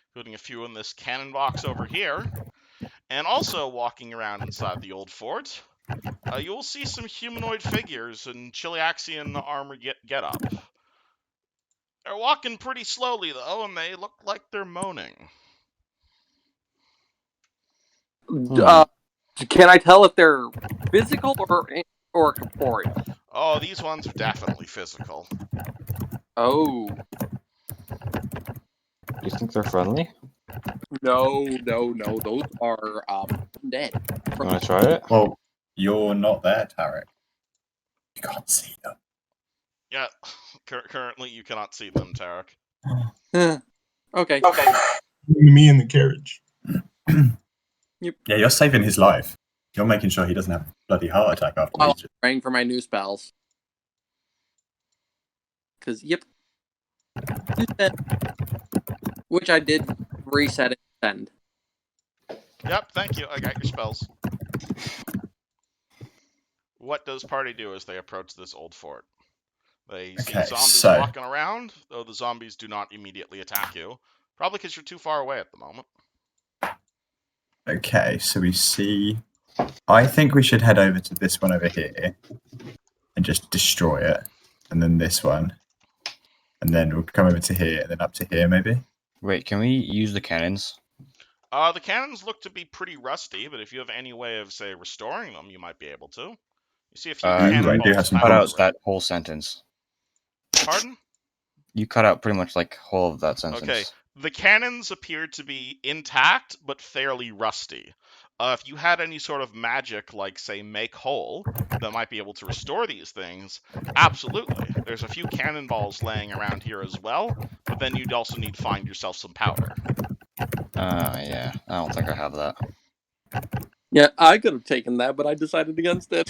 including a few in this cannon box over here. And also walking around inside the old fort, you will see some humanoid figures in Chiliaxian armor get-up. They're walking pretty slowly, though, and they look like they're moaning. Can I tell if they're physical or corporeal? Oh, these ones are definitely physical. Oh. You think they're friendly? No. Those are dead. You want to try it? Well, you're not there, Tarek. You can't see them. Yeah, currently you cannot see them, Tarek. Okay. Me in the carriage. Yep. Yeah, you're saving his life. You're making sure he doesn't have a bloody heart attack after I'm praying for my new spells. Because, yep. Which I did reset and send. Yep, thank you. I got your spells. What does party do as they approach this old fort? They see zombies walking around, though the zombies do not immediately attack you. Probably because you're too far away at the moment. Okay, so we see... I think we should head over to this one over here and just destroy it. And then this one. And then we'll come over to here and then up to here, maybe? Wait, can we use the cannons? The cannons look to be pretty rusty, but if you have any way of, say, restoring them, you might be able to. You see a few cannonballs. Cut out that whole sentence. Pardon? You cut out pretty much like whole of that sentence. Okay, the cannons appear to be intact, but fairly rusty. If you had any sort of magic, like, say, make whole, that might be able to restore these things, absolutely. There's a few cannonballs laying around here as well, but then you'd also need to find yourself some powder. Yeah, I don't think I have that. Yeah, I could have taken that, but I decided against it.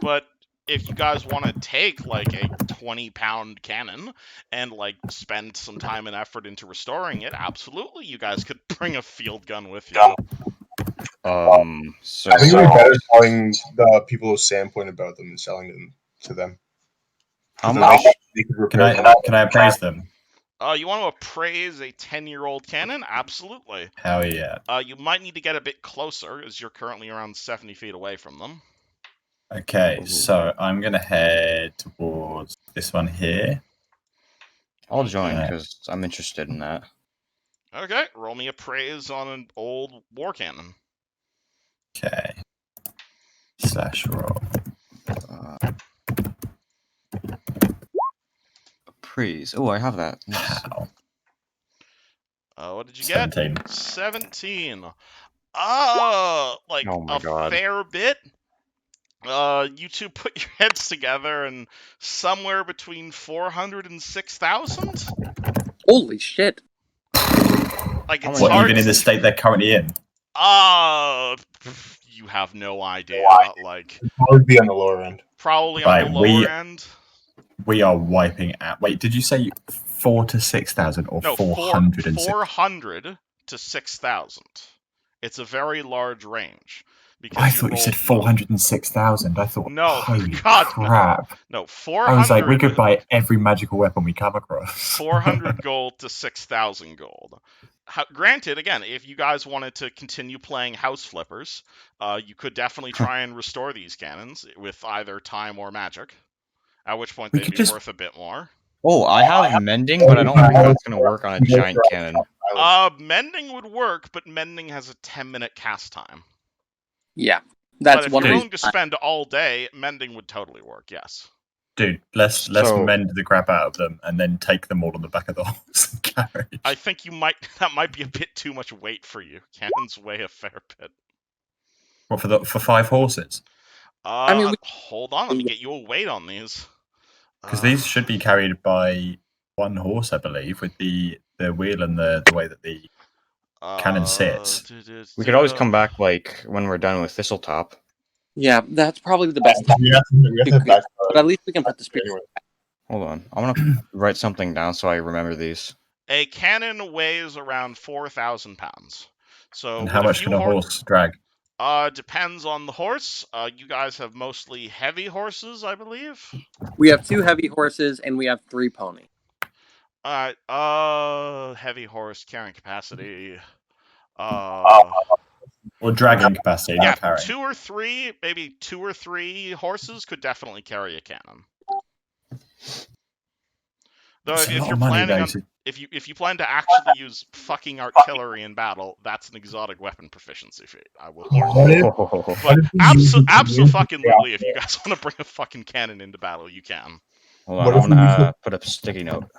But if you guys want to take, like, a 20-pound cannon and, like, spend some time and effort into restoring it, absolutely, you guys could bring a field gun with you. So I think it would be better telling the people of Sandpoint about them and selling them to them. How much? Can I appraise them? You want to appraise a 10-year-old cannon? Absolutely. Hell yeah. You might need to get a bit closer, as you're currently around 70 feet away from them. Okay, so I'm going to head towards this one here. I'll join, because I'm interested in that. Okay, roll me appraise on an old war cannon. Okay. /roll. Appraise. Oh, I have that. Nice. Wow. What did you 17. get? 17. Like Oh my a God. fair bit. You two put your heads together, and somewhere between 400 and 6,000? Holy shit. Like, it's What, hard even in the state they're currently in? You have no idea. Like, Probably be on the lower end. Probably on the lower end. We are wiping out. Wait, did you say 4 to 6,000 or No, 400 400 to 6,000. It's a very large range. I thought you said 406,000. I thought, no, holy God, crap. No, 400. I was like, we could buy every magical weapon we come across. 400 gold to 6,000 gold. Granted, again, if you guys wanted to continue playing House Flippers, you could definitely try and restore these cannons with either time or magic. At which point they'd be worth a bit more. Oh, I have mending, but I don't think that's going to work on a giant cannon. Mending would work, but mending has a 10-minute cast time. Yeah, that's but if you're willing to spend all day, mending would totally work, yes. Dude, let's So- mend the crap out of them and then take them all on the back of the horse and carriage. I think that might be a bit too much weight for you. Cannons weigh a fair bit. What for 5 horses? I mean, Hold on, let me get you a weight on these. Because these should be carried by 1 horse, I believe, with the wheel and the way that the cannon sits. We could always come back like when we're done with Thistletop. yeah, that's probably the best. We have to head back. But at least we can put the spear. Anyway. Hold on, I'm gonna write something down so I remember these. A cannon weighs around 4,000 pounds. So And how with a much few can a horse drag? Depends on the horse. You guys have mostly heavy horses, I believe. We have 2 heavy horses and we have 3 ponies. Heavy horse carrying capacity. Or dragging capacity, Yeah, not carrying. 2 or 3, maybe 2 or 3 horses could definitely carry a cannon. Though It's a if lot you're of money, planning though, on, to- if you plan to actually use fucking artillery in battle, that's an exotic weapon proficiency feat. I will warn you. But abso-fucking-lutely, if you guys want to bring a fucking cannon into battle, you can. Hold on, What I'm if we use gonna put a sticky note.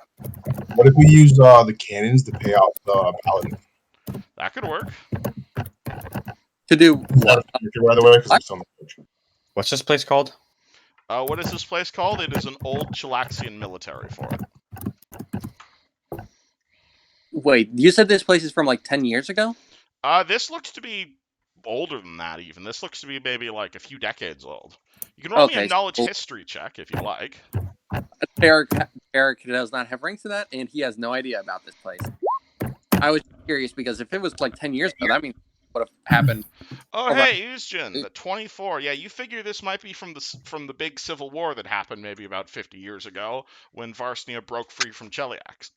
What if we use the cannons to pay off the paladin? That could work. To do Is that a character, by the way? Because it's on the page. What's this place called? What is this place called? It is an old Chilaxian military fort. Wait, you said this place is from like 10 years ago? This looks to be older than that, even. This looks to be maybe like a few decades old. You can roll me a knowledge history check if you like. Eric does not have ranks to that, and he has no idea about this place. I was curious because if it was like 10 years ago, that means what would have happened. Oh, hey, Uzjin, the 24. Yeah, you figure this might be from the big civil war that happened maybe about 50 years ago when Varsnia broke free from Cheliax.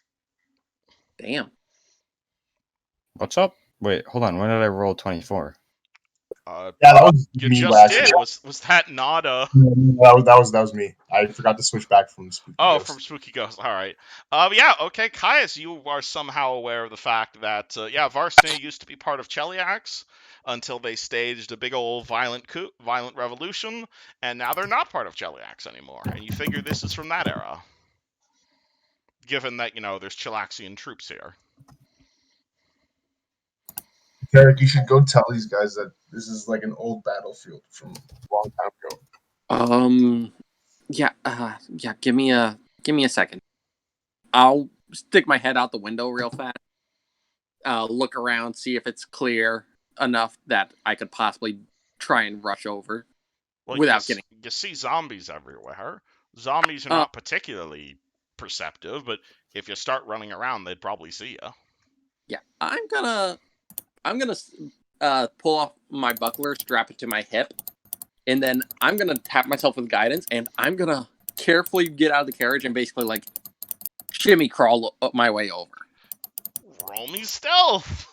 Damn. What's up? Wait, hold on. When did I roll 24? Yeah, that was You me just last did. year. Was that not a? That was me. I forgot to switch back from Spooky Ghost. From Spooky Ghost. All right. Yeah. Okay, Caius, you are somehow aware of the fact that Varsnia used to be part of Cheliax until they staged a big old violent revolution, and now they're not part of Cheliax anymore. And you figure this is from that era, given that there's Chelaxian troops here. Derek, you should go tell these guys that this is like an old battlefield from a long time ago. Yeah, give me a second. I'll stick my head out the window real fast. Look around, see if it's clear enough that I could possibly try and rush over without getting. You see zombies everywhere. Zombies are not particularly perceptive, but if you start running around, they'd probably see you. Yeah, I'm gonna pull off my buckler, strap it to my hip, and then I'm gonna tap myself with guidance, and I'm gonna carefully get out of the carriage and basically like shimmy crawl up my way over. Roll me stealth.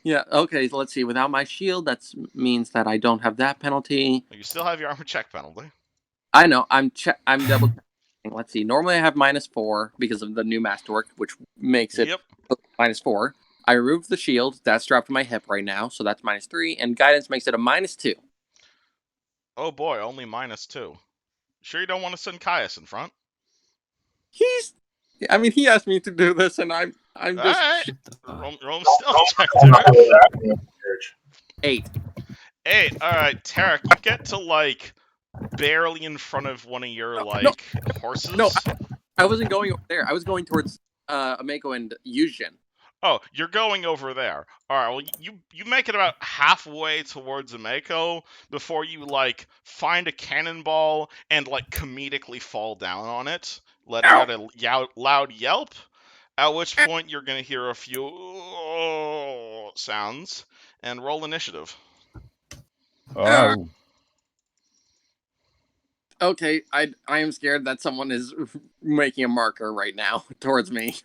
Yeah, okay, so let's see. Without my shield, that means that I don't have that penalty. You still have your armor check penalty. I know. I'm double checking. Let's see. Normally I have -4 because of the new masterwork, which makes it -4. I removed the shield. That's strapped to my hip right now, so that's -3. And guidance makes it a -2. Oh boy, only -2. Sure you don't want to send Caius in front? I mean, he asked me to do this, and I'm just... Right. Roll stealth check, Tarek. 8. 8. Alright, Tarek, you get to, like, barely in front of one of your, horses. No, I wasn't going over there. I was going towards Ameko and Yuzhin. Oh, you're going over there. Alright, well, you make it about halfway towards Ameko before you, find a cannonball and, comedically fall down on it, letting out a loud yelp, at which point you're going to hear a few sounds, and roll initiative. Oh. Okay, I am scared that someone is making a marker right now towards me.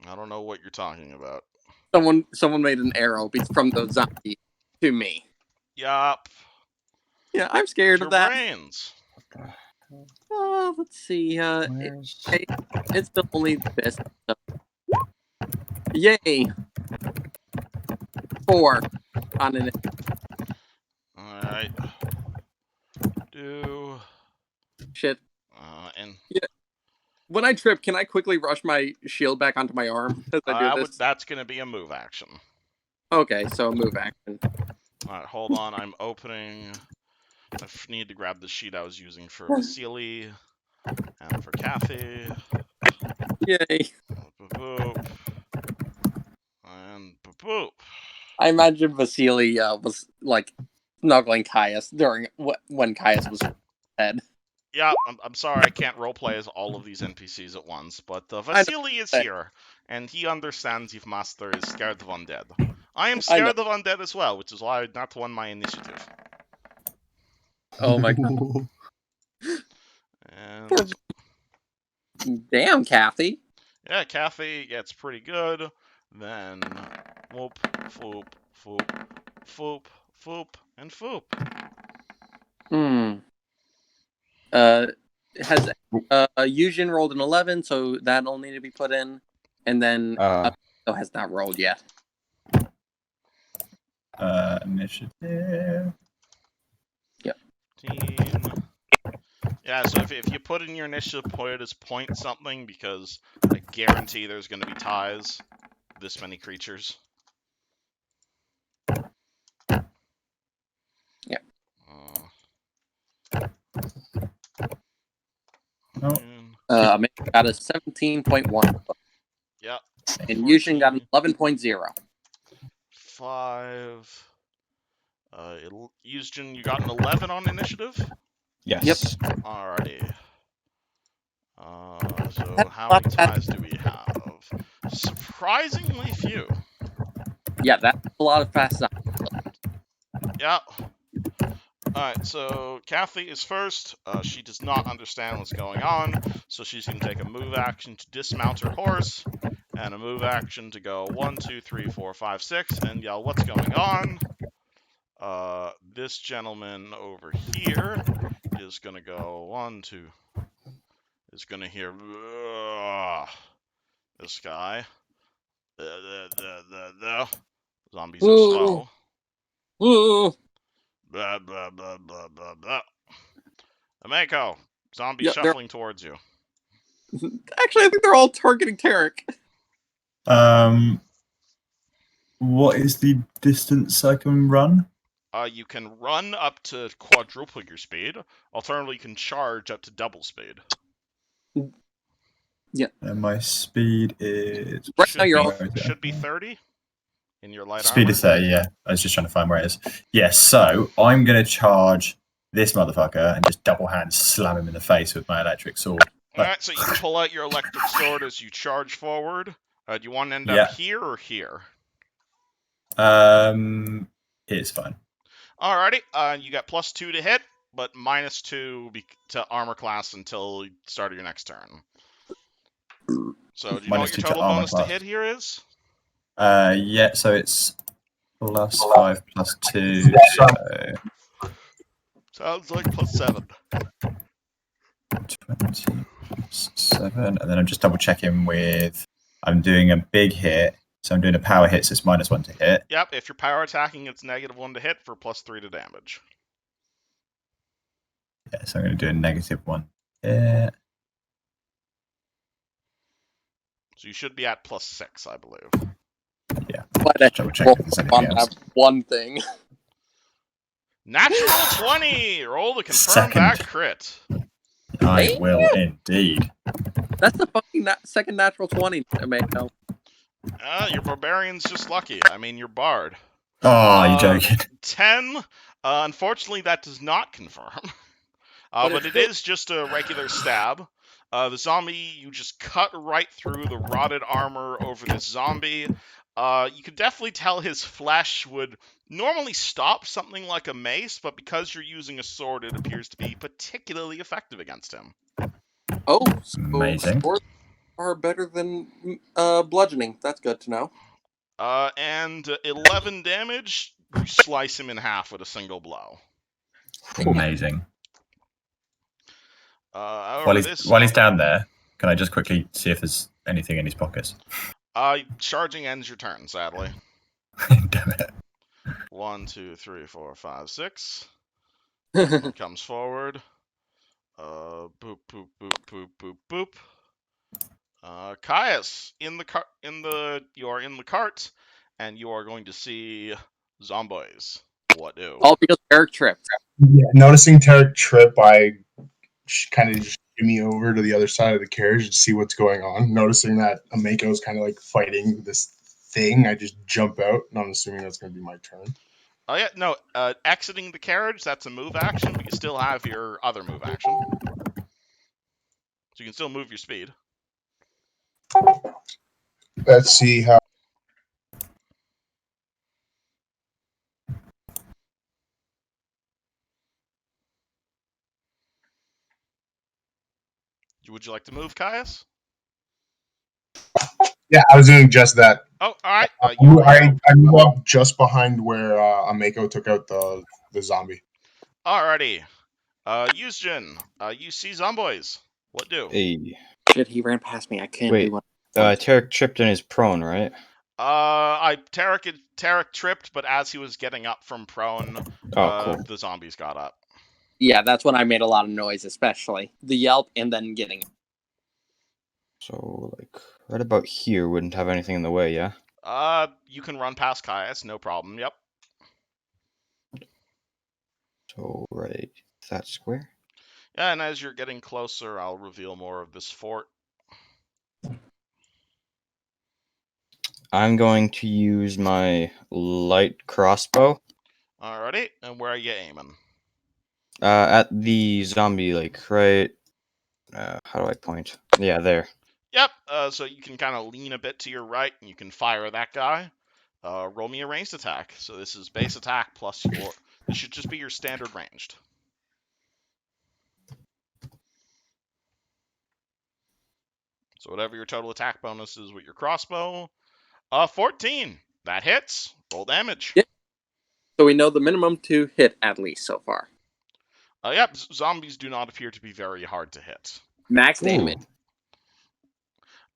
I don't know what you're talking about. Someone made an arrow from the zombie to me. Yup. Yeah, I'm scared of that. Brains. Let's see. It's the only this. Yay! 4 on an. Alright. Shit. And When I trip, can I quickly rush my shield back onto my arm as I do this? that's going to be a move action. Okay, so move action. All right, hold on. I'm opening. I need to grab the sheet I was using for Vasily and for Kathy. Yay. Boop. And boop. I imagine Vasily was like snuggling Caius during when Caius was dead. Yeah, I'm sorry I can't roleplay as all of these NPCs at once, but Vasily is here, and he understands if Master is scared of undead. I am scared of undead as well, which is why I not won my initiative. Oh my god. And damn, Kathy. yeah, Kathy gets pretty good. Then whoop, foop, foop, foop, foop, and foop. Has Yujin rolled an 11, so that'll need to be put in, and then has not rolled yet. Initiative. Yep. Team. Yeah, so if you put in your initiative point as point something, because I guarantee there's going to be ties. This many creatures. Yeah. Got a 17.1. Yep. And Yushin got an 11.0. 5. Yushin, you got an 11 on initiative? Yes. Yep. Alrighty. So how many ties do we have? Surprisingly few. Yeah, that's a lot of fast stuff. Yeah. Alright, so Kathy is first. She does not understand what's going on, so she's going to take a move action to dismount her horse, and a move action to go 1, 2, 3, 4, 5, 6, and yell, "What's going on?" This gentleman over here is going to go 1, 2, is going to hear this guy. Zombies are slow. Blah, blah, blah, blah, blah, blah. Ameko, zombie shuffling towards you. Actually, I think they're all targeting Tarek. What is the distance I can run? You can run up to quadruple your speed. Alternatively, you can charge up to double speed. Yeah. And my speed is... Should be 30 in your light speed armor. Is 30, yeah. I was just trying to find where it is. Yes, so I'm going to charge this motherfucker and just double hand slam him in the face with my electric sword. Alright, so you pull out your electric sword as you charge forward. Do you want to end up here or here? It's fine. Alrighty, you got +2 to hit, but -2 to armor class until the start of your next turn. So, do you know what your total bonus to hit here is? Yeah, so it's +5 +2. So... Sounds like +7. 27, and then I'm just double checking with. I'm doing a big hit, so I'm doing a power hit, so it's -1 to hit. Yep, if you're power attacking, it's -1 to hit for +3 to damage. Yeah, so I'm going to do a -1 hit. So you should be at +6, I believe. Yeah. Double check if there's anything else. One thing. Natural 20! Roll the confirm back crit. I will indeed. That's the fucking second natural 20 I made now. Your barbarian's just lucky. I mean, you're bard. Oh, you're joking. 10. Unfortunately, that does not confirm. But it is just a regular stab. The zombie, you just cut right through the rotted armor over this zombie. You could definitely tell his flesh would normally stop something like a mace, but because you're using a sword, it appears to be particularly effective against him. Oh, so amazing. Swords are better than bludgeoning. That's good to know. And 11 damage, you slice him in half with a single blow. Amazing. While he's down there, can I just quickly see if there's anything in his pockets? Charging ends your turn, sadly. Damn it. 1, 2, 3, 4, 5, 6. One comes forward. Boop, boop, boop, boop, boop, boop. Caius, you are in the cart, and you are going to see zombies. What do? All because Eric tripped. Yeah, noticing Tarek trip, I kind of just shimmy over to the other side of the carriage to see what's going on. Noticing that Amako's kind of like fighting this thing, I just jump out, and I'm assuming that's going to be my turn. Oh yeah, no. Exiting the carriage, that's a move action, but you still have your other move action, so you can still move your speed. Let's see how. Would you like to move, Caius? Yeah, I was doing just that. Oh, all right. I move up just behind where Amako took out the zombie. Alrighty. Yusjin, you see zomboys. What do? Hey. Shit, he ran past me. I can't Wait. do one. Tarek tripped and is prone, right? Tarek tripped, but as he was getting up from prone, cool. the zombies got up. Yeah, that's when I made a lot of noise, especially the yelp and then getting. So, like, right about here wouldn't have anything in the way, yeah? You can run past Caius, no problem. Yep. So, right, that square? Yeah, and as you're getting closer, I'll reveal more of this fort. I'm going to use my light crossbow. Alrighty, and where are you aiming? At the zombie, like, right... how do I point? Yeah, there. Yep, so you can kind of lean a bit to your right, and you can fire that guy. Roll me a ranged attack. So this is base attack plus your... This should just be your standard ranged. So whatever your total attack bonus is with your crossbow. 14. That hits. Roll damage. Yeah. So we know the minimum to hit at least so far. Yep, zombies do not appear to be very hard to hit. Max damage.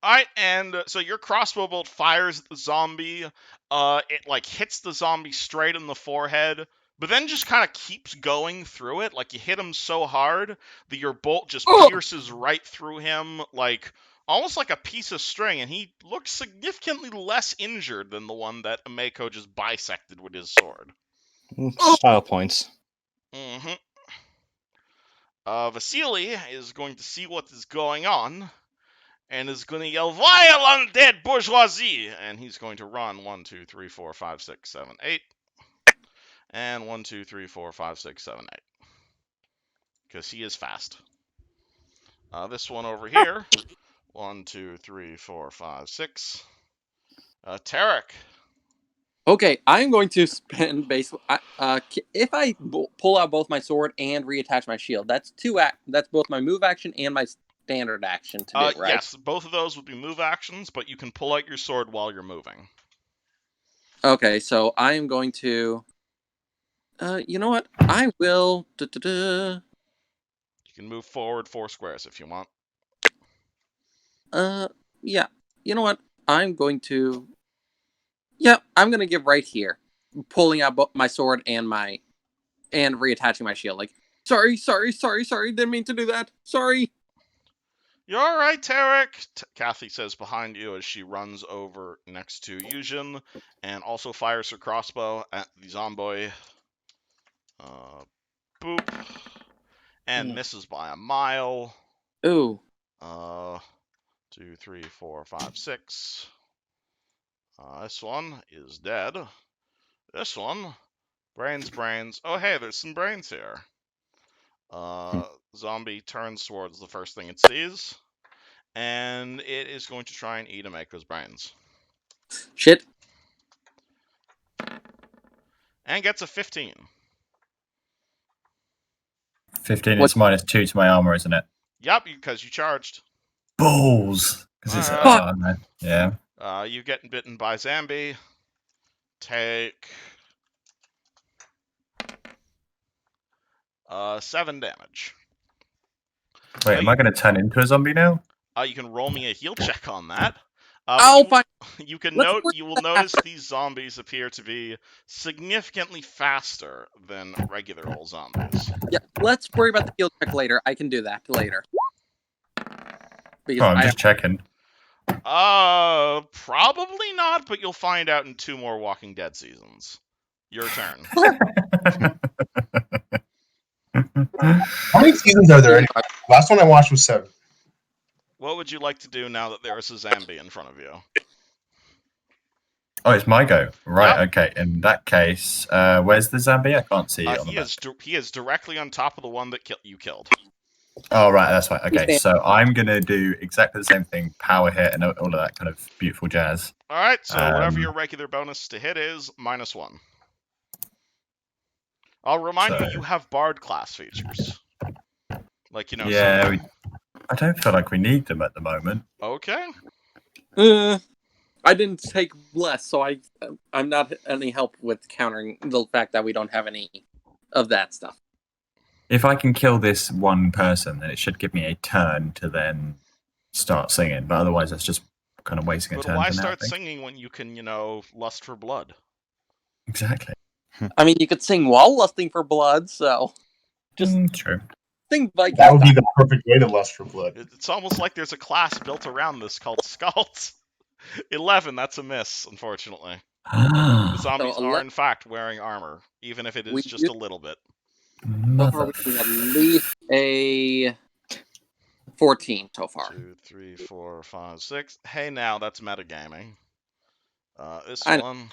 Alright, and so your crossbow bolt fires at the zombie. It like hits the zombie straight in the forehead, but then just kind of keeps going through it. Like you hit him so hard that your bolt just pierces right through him, like almost like a piece of string, and he looks significantly less injured than the one that Amako just bisected with his sword. Style points. Mm-hmm. Vasily is going to see what is going on, and is going to yell, "Vile undead bourgeoisie!" And he's going to run 1, 2, 3, 4, 5, 6, 7, 8. And 1, 2, 3, 4, 5, 6, 7, 8. Because he is fast. This one over here. 1, 2, 3, 4, 5, 6. Tarek. Okay, I'm going to spend basically. If I pull out both my sword and reattach my shield, that's that's both my move action and my standard action to do, right? Yes, both of those would be move actions, but you can pull out your sword while you're moving. Okay, so I am going to. You know what? I will. You can move forward 4 squares if you want. Yeah. You know what? I'm going to. Yeah, I'm gonna give right here, pulling out my sword and reattaching my shield. Like, sorry, didn't mean to do that. Sorry. You're all right, Tarek, Kathy says behind you as she runs over next to Yujin and also fires her crossbow at the zombie. Boop. And misses by a mile. Ooh. 2, 3, 4, 5, 6. This one is dead. This one, brains. Oh, hey, there's some brains here. Zombie turns towards the first thing it sees, and it is going to try and eat Amako's brains. Shit. And gets a 15. 15 is -2 to my armor, isn't it? Yep, because you charged. Balls! Because it's man. Yeah. You getting bitten by Zambi. Take 7 damage. Wait, am I going to turn into a zombie now? You can roll me a heal check on that. Oh, fine. You can Let's note. work You will that notice after. these zombies appear to be significantly faster than regular old zombies. Yeah, let's worry about the heal check later. I can do that later. Because Oh, I'm just checking. Probably not, but you'll find out in 2 more Walking Dead seasons. Your turn. How many seasons are there anyway? Last one I watched was 7. What would you like to do now that there is a zombie in front of you? Oh, it's my go. Right, Yep. okay. In that case, where's the zombie? I can't see it on the map. He is directly on top of the one that you killed. Oh, right, that's right. Okay, so I'm going to do exactly the same thing, power hit and all of that kind of beautiful jazz. All right, so whatever your regular bonus to hit is, -1. I'll remind you, you have Bard class features. Like, Yeah, summon. I don't feel like we need them at the moment. Okay. I didn't take bless, so I'm not any help with countering the fact that we don't have any of that stuff. If I can kill this one person, then it should give me a turn to then start singing. But otherwise, that's just kind of wasting a But turn. why for now, start singing when you can, lust for blood? Exactly. I mean, you could sing while lusting for blood, so just true. sing Viking. That would be the perfect way to lust for blood. It's almost like there's a class built around this called Skulls. 11, that's a miss, unfortunately. The zombies So, are, in fact, wearing armor, even if it is just a little bit. So far, we have at least a 14 so far. 2, 3, 4, 5, 6. Hey, now, that's metagaming. This I- one.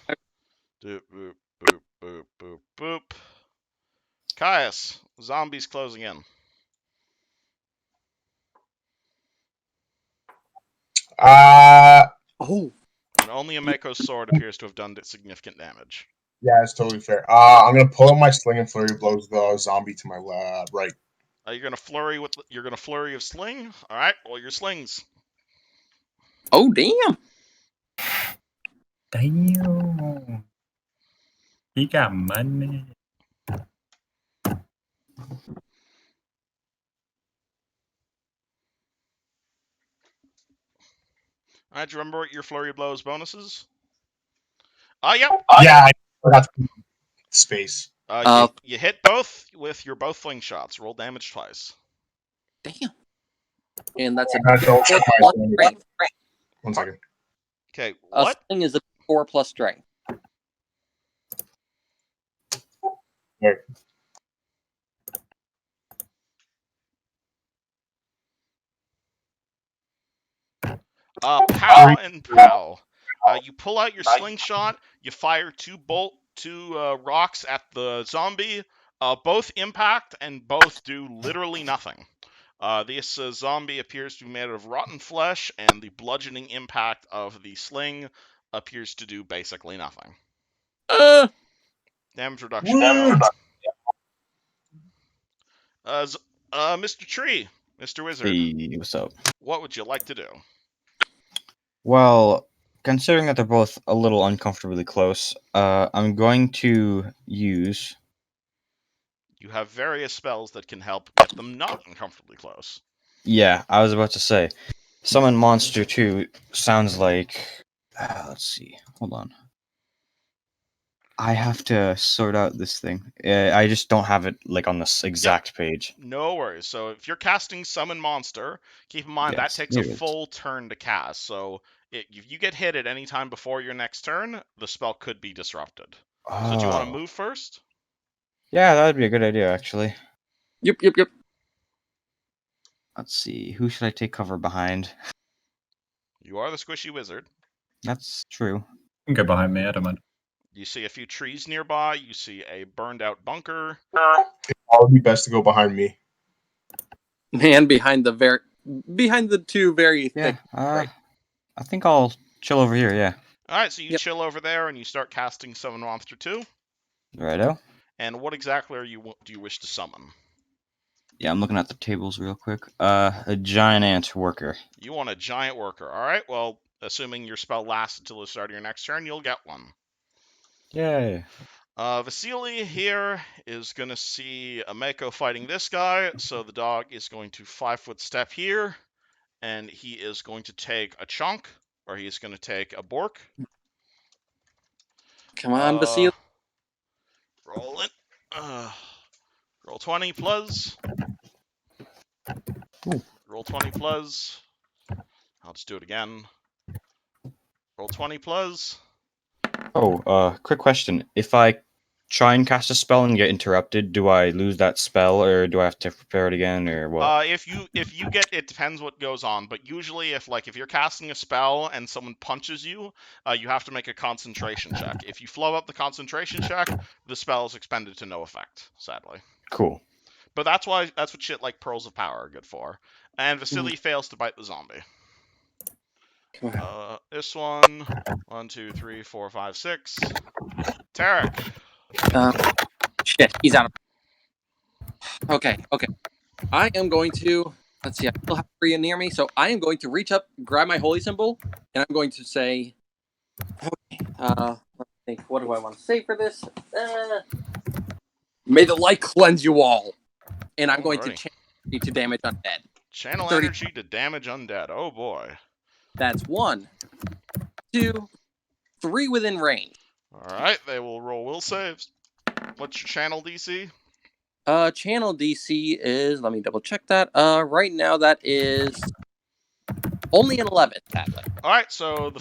Doop, boop, boop, boop, boop, boop. Caius, zombies closing in. Oh. And only a Mako's sword appears to have done significant damage. Yeah, it's totally fair. I'm gonna pull up my sling and flurry blows the zombie to my right. You're gonna flurry of sling. All right, well, your slings. Oh, damn! Damn. He got money. All right, do you remember what your flurry of blows bonuses? Yep. Yeah, I forgot to put space. You hit both with your both fling shots. Roll damage twice. Damn. And that's a I don't check my strength. 1 second. Okay, A what? sling is a 4 plus strength. There. Pow and pow. You pull out your slingshot. You fire two rocks at the zombie. Both impact and both do literally nothing. This zombie appears to be made of rotten flesh, and the bludgeoning impact of the sling appears to do basically nothing. Damage reduction. Mr. Tree, Mr. Wizard. Hey, what's up? What would you like to do? Well, considering that they're both a little uncomfortably close, I'm going to use... You have various spells that can help get them not uncomfortably close. Yeah, I was about to say. Summon Monster 2 sounds like... let's see. Hold on. I have to sort out this thing. I just don't have it on this exact page. No worries. So if you're casting Summon Monster, keep in mind that takes a full turn to cast. So if you get hit at any time before your next turn, the spell could be disrupted. Oh. So do you want to move first? Yeah, that would be a good idea, actually. Yep. Let's see. Who should I take cover behind? You are the squishy wizard. That's true. You can go behind me, I don't mind. You see a few trees nearby. You see a burned out bunker. It'd probably be best to go behind me. Man, behind the two very thick. I think I'll chill over here, yeah. Alright, so you chill over there and you start casting Summon Monster 2. Righto. And what exactly do you wish to summon? Yeah, I'm looking at the tables real quick. A giant ant worker. You want a giant worker. Alright, well, assuming your spell lasts until the start of your next turn, you'll get one. Yay. Vasily here is going to see a Mako fighting this guy, so the dog is going to 5-foot step here, and he is going to take a chunk. where he's going to take a Bork. Come on, Basile. Roll it. Roll 20 plus. Ooh. Roll 20 plus. I'll just do it again. Roll 20 plus. Oh, quick question. If I try and cast a spell and get interrupted, do I lose that spell, or do I have to prepare it again, or what? If you get, it depends what goes on, but usually if you're casting a spell and someone punches you, you have to make a concentration check. If you flow up the concentration check, the spell is expended to no effect, sadly. Cool. But that's what shit like Pearls of Power are good for. And Vasily fails to bite the zombie. This one, 1, 2, 3, 4, 5, 6. Tarek. Shit, he's out of. Okay. I am going to. Let's see. I still have Freya near me, so I am going to reach up, grab my holy symbol, and I'm going to say. Okay. Let's think. What do I want to say for this? May the light cleanse you all, and I'm going to Alrighty. channel to damage undead. Channel 30. energy to damage undead. Oh boy. That's 1, 2, 3 within range. Alright, they will roll will saves. What's your channel DC? Channel DC is. Let me double check that. Right now that is only an 11. Sadly. Alright, so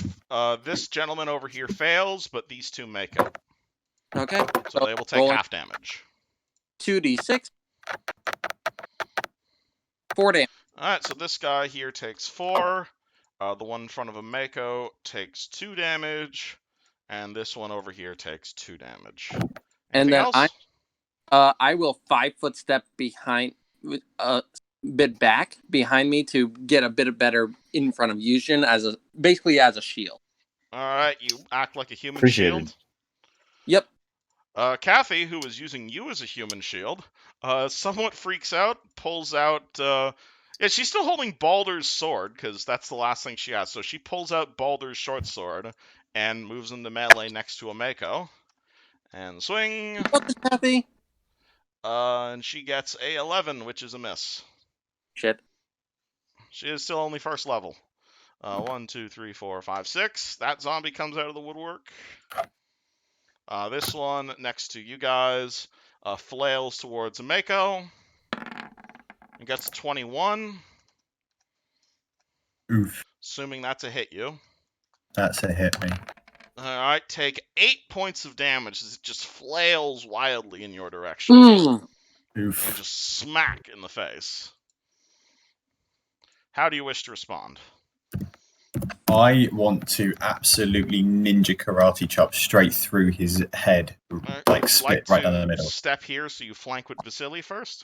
this gentleman over here fails, but these two make it. Okay. So they will take half damage. 2d6. 4 damage. Alright, so this guy here takes 4. The one in front of him, Mako, takes 2 damage. And this one over here takes 2 damage. Anything And then else? I will 5-foot step behind, bit back behind me to get a bit of better in front of Yushin basically as a shield. Alright, you act like a human Appreciated. shield. Yep. Kathy, who is using you as a human shield, somewhat freaks out, pulls out. Yeah, she's still holding Baldur's sword, because that's the last thing she has. So she pulls out Baldur's short sword and moves into melee next to a Mako. And swing. What is Kathy? And she gets a 11, which is a miss. Shit. She is still only first level. 1, 2, 3, 4, 5, 6. That zombie comes out of the woodwork. This one next to you guys flails towards a Mako. It gets 21. Oof. Assuming that's a hit you. That's a hit me. Alright, take 8 points of damage as it just flails wildly in your direction. And Oof. just smack in the face. How do you wish to respond? I want to absolutely ninja karate chop straight through his head, like split right down the middle. Step here so you flank with Vasily first?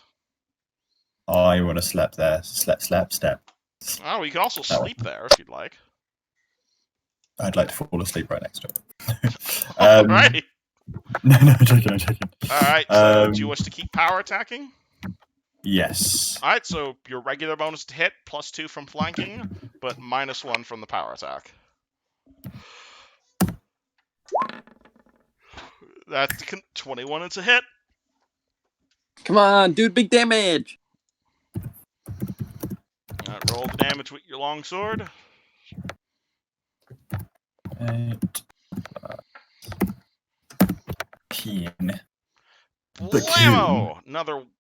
I want to slap there. Step. Oh, you can also sleep there if you'd like. I'd like to fall asleep right next to it. Alright. No, I'm joking. Alright, so do you wish to keep power attacking? Yes. Alright, so your regular bonus to hit, +2 from flanking, but -1 from the power attack. That's 21, it's a hit. Come on, dude, big damage. Roll the damage with your longsword. 8. Keen. Blammo!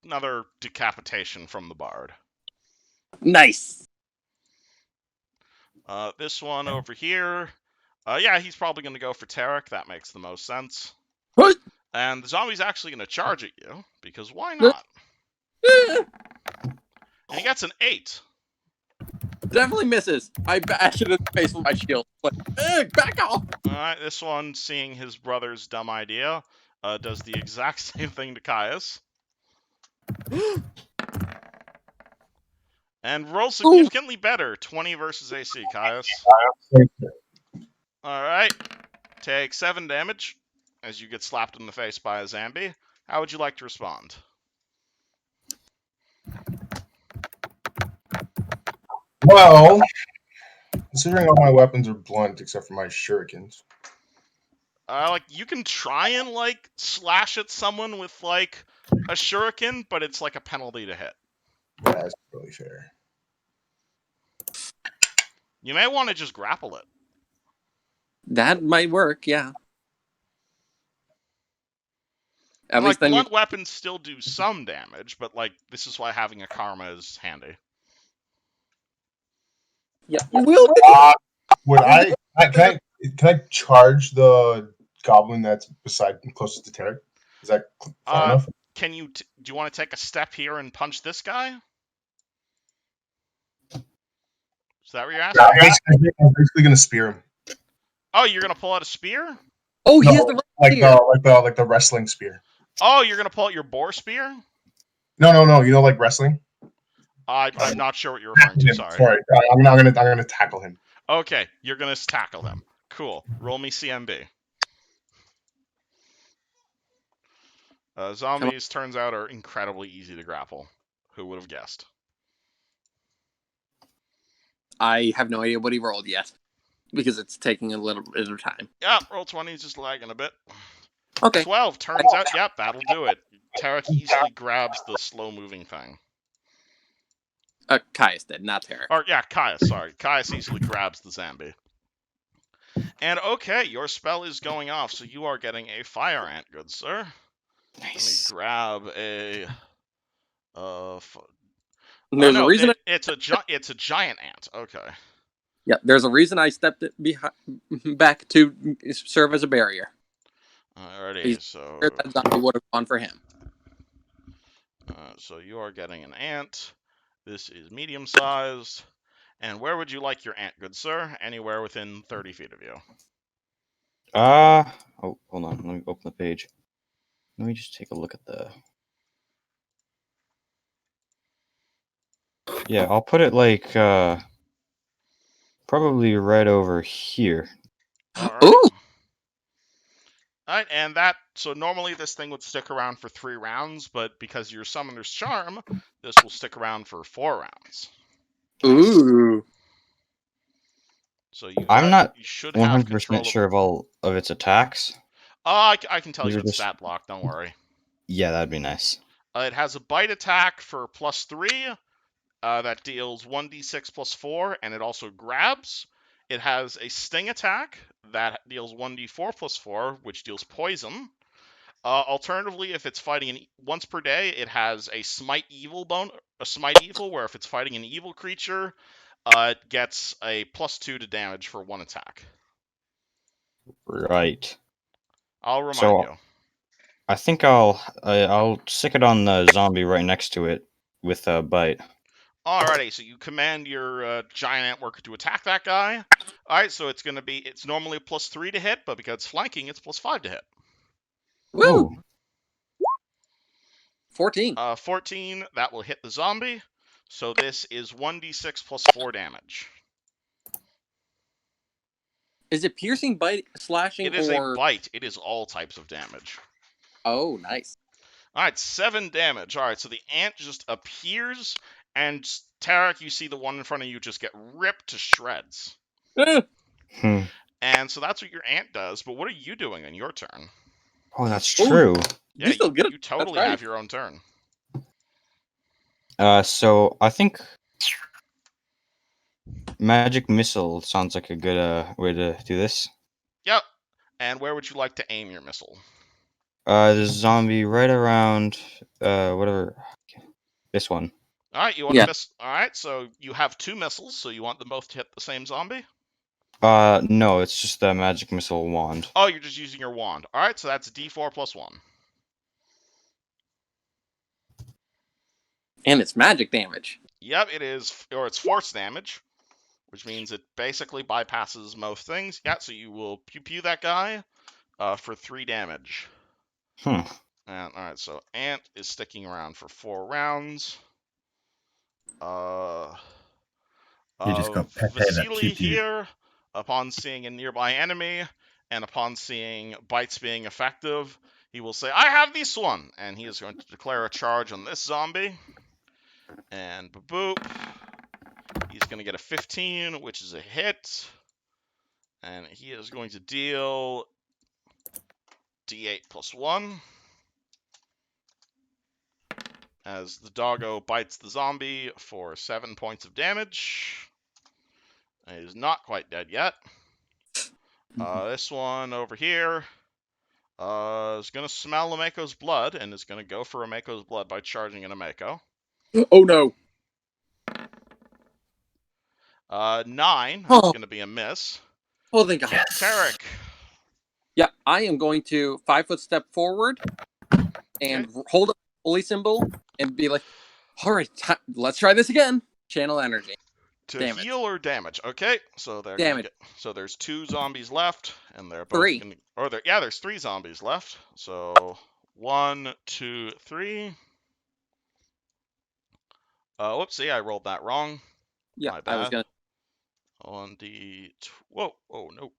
Another decapitation from the bard. Nice. This one over here. Yeah, he's probably going to go for Tarek. That makes the most sense. What? And the zombie's actually going to charge at you, because why not? And he gets an 8. Definitely misses. I bash it in the face with my shield. But, back off! Alright, this one, seeing his brother's dumb idea, does the exact same thing to Caius. And rolls significantly better. 20 versus AC, Caius. Alright. Take 7 damage as you get slapped in the face by a zombie. How would you like to respond? Well, considering all my weapons are blunt except for my shurikens. You can try and, slash at someone with, a shuriken, but it's, a penalty to hit. Yeah, that's really fair. You may want to just grapple it. That might work, yeah. At And, least then blunt weapons still do some damage, but, this is why having a karma is handy. Yeah. Will Would can I charge the goblin that's closest to Tarek? Is that far enough? Do you want to take a step here and punch this guy? Is that what you're asking? I'm basically gonna spear him. Oh, you're gonna pull out a spear? Oh, he has the right like the wrestling spear. Oh, you're gonna pull out your boar spear? No. You know, like wrestling. I'm not sure what you're referring to. Sorry. I'm gonna tackle him. Okay, you're gonna tackle him. Cool. Roll me CMB. Zombies, turns out, are incredibly easy to grapple. Who would have guessed? I have no idea what he rolled yet, because it's taking a little bit of time. Yeah, roll 20 is just lagging a bit. Okay. 12, turns out, yep, that'll do it. Tarek easily grabs the slow-moving thing. Caius did, not Tarek. Or, yeah, Caius, sorry. Caius easily grabs the zombie. And, okay, your spell is going off, so you are getting a fire ant, good sir. Nice. Let me grab a... There's a reason. It's a giant ant. Okay. Yeah, there's a reason I stepped it back to serve as a barrier. Alrighty, so... That zombie would have gone for him. So you are getting an ant. This is medium-sized. And where would you like your ant, good sir? Anywhere within 30 feet of you. Oh, hold on. Let me open the page. Let me just take a look at the... Yeah, I'll put it probably right over here. Alright. Ooh! Alright, and so normally this thing would stick around for 3 rounds, but because you're Summoner's Charm, this will stick around for 4 rounds. Ooh. So I'm not you should have control 100% sure of all of its attacks. I can tell These you are it's just- stat block, don't worry. Yeah, that'd be nice. It has a bite attack for +3. That deals 1d6 plus 4, and it also grabs. It has a sting attack that deals 1d4 plus 4, which deals poison. Alternatively, if it's fighting once per day, it has a smite evil where if it's fighting an evil creature, it gets a +2 to damage for 1 attack. Right. I'll remind you. I think I'll stick it on the zombie right next to it with a bite. Alrighty, so you command your giant ant worker to attack that guy. Alright, so it's normally a +3 to hit, but because it's flanking, it's +5 to hit. Woo! Ooh. 14. 14, that will hit the zombie. So this is 1d6 plus 4 damage. Is it piercing, bite, slashing, It is a bite. It is all types of damage. Oh, nice. Alright, 7 damage. Alright, so the ant just appears, and Tarek, you see the one in front of you just get ripped to shreds. And so that's what your ant does, but what are you doing on your turn? Oh, that's true. Yeah, you still get you totally right. have your own turn. So I think magic missile sounds like a good way to do this. Yep. And where would you like to aim your missile? The zombie right around whatever. This one. Alright, you want to miss. Alright, so you have 2 missiles, so you want them both to hit the same zombie? No, it's just the magic missile wand. Oh, you're just using your wand. Alright, so that's d4 plus 1. And it's magic damage. Yep, it is, or it's force damage, which means it basically bypasses most things. Yeah, so you will pew-pew that guy for 3 damage. And alright, so Ant is sticking around for 4 rounds. You just got Pepe that Vasily pew-pew. here, upon seeing a nearby enemy, and upon seeing bites being effective, he will say, I have this one! And he is going to declare a charge on this zombie. And boop. He's going to get a 15, which is a hit. And he is going to deal d8 plus 1. As the doggo bites the zombie for 7 points of damage. He is not quite dead yet. This one over here is going to smell Ameko's blood and is going to go for Ameko's blood by charging an Ameko. Oh no! 9, that's going to be a miss. Oh, thank God. Tarek. Yeah, I am going to 5-foot step forward and hold up the holy symbol and be like, all right, let's try this again. Channel energy. To Damage. heal or damage. Okay, so they're gonna get, so there's 2 zombies left, and they're both 3. gonna, or there, yeah, there's 3 zombies left. So 1, 2, 3. Whoopsie, I rolled that wrong. Yeah, My bad. I was gonna. 1d. Whoa, oh no.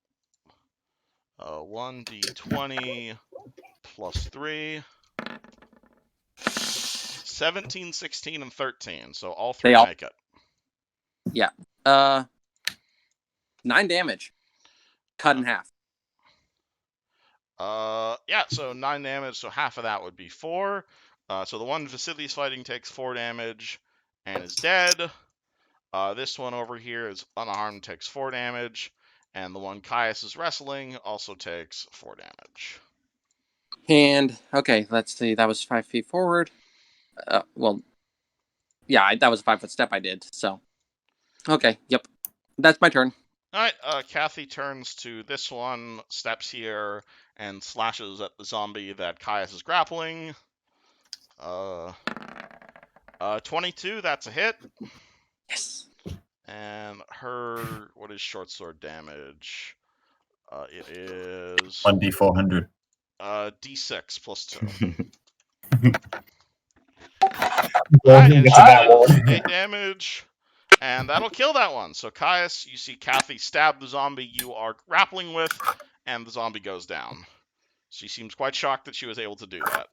1d20 plus 3. 17, 16, and 13. So all 3 make it. Yeah. 9 damage. Cut in half. Yeah, so 9 damage, so half of that would be 4. So the one Vasily's fighting takes 4 damage and is dead. This one over here is unharmed, takes 4 damage. And the one Caius is wrestling also takes 4 damage. And, okay, let's see. That was 5 feet forward. Well, yeah, that was a 5-foot step I did, so. Okay, yep. That's my turn. Alright, Kathy turns to this one, steps here, and slashes at the zombie that Caius is grappling. 22, that's a hit. Yes. And her, what is short sword damage? It is 1d400. D6 plus 2. It's a bad one. 8 damage, and that'll kill that one. So Caius, you see Kathy stab the zombie you are grappling with, and the zombie goes down. She seems quite shocked that she was able to do that.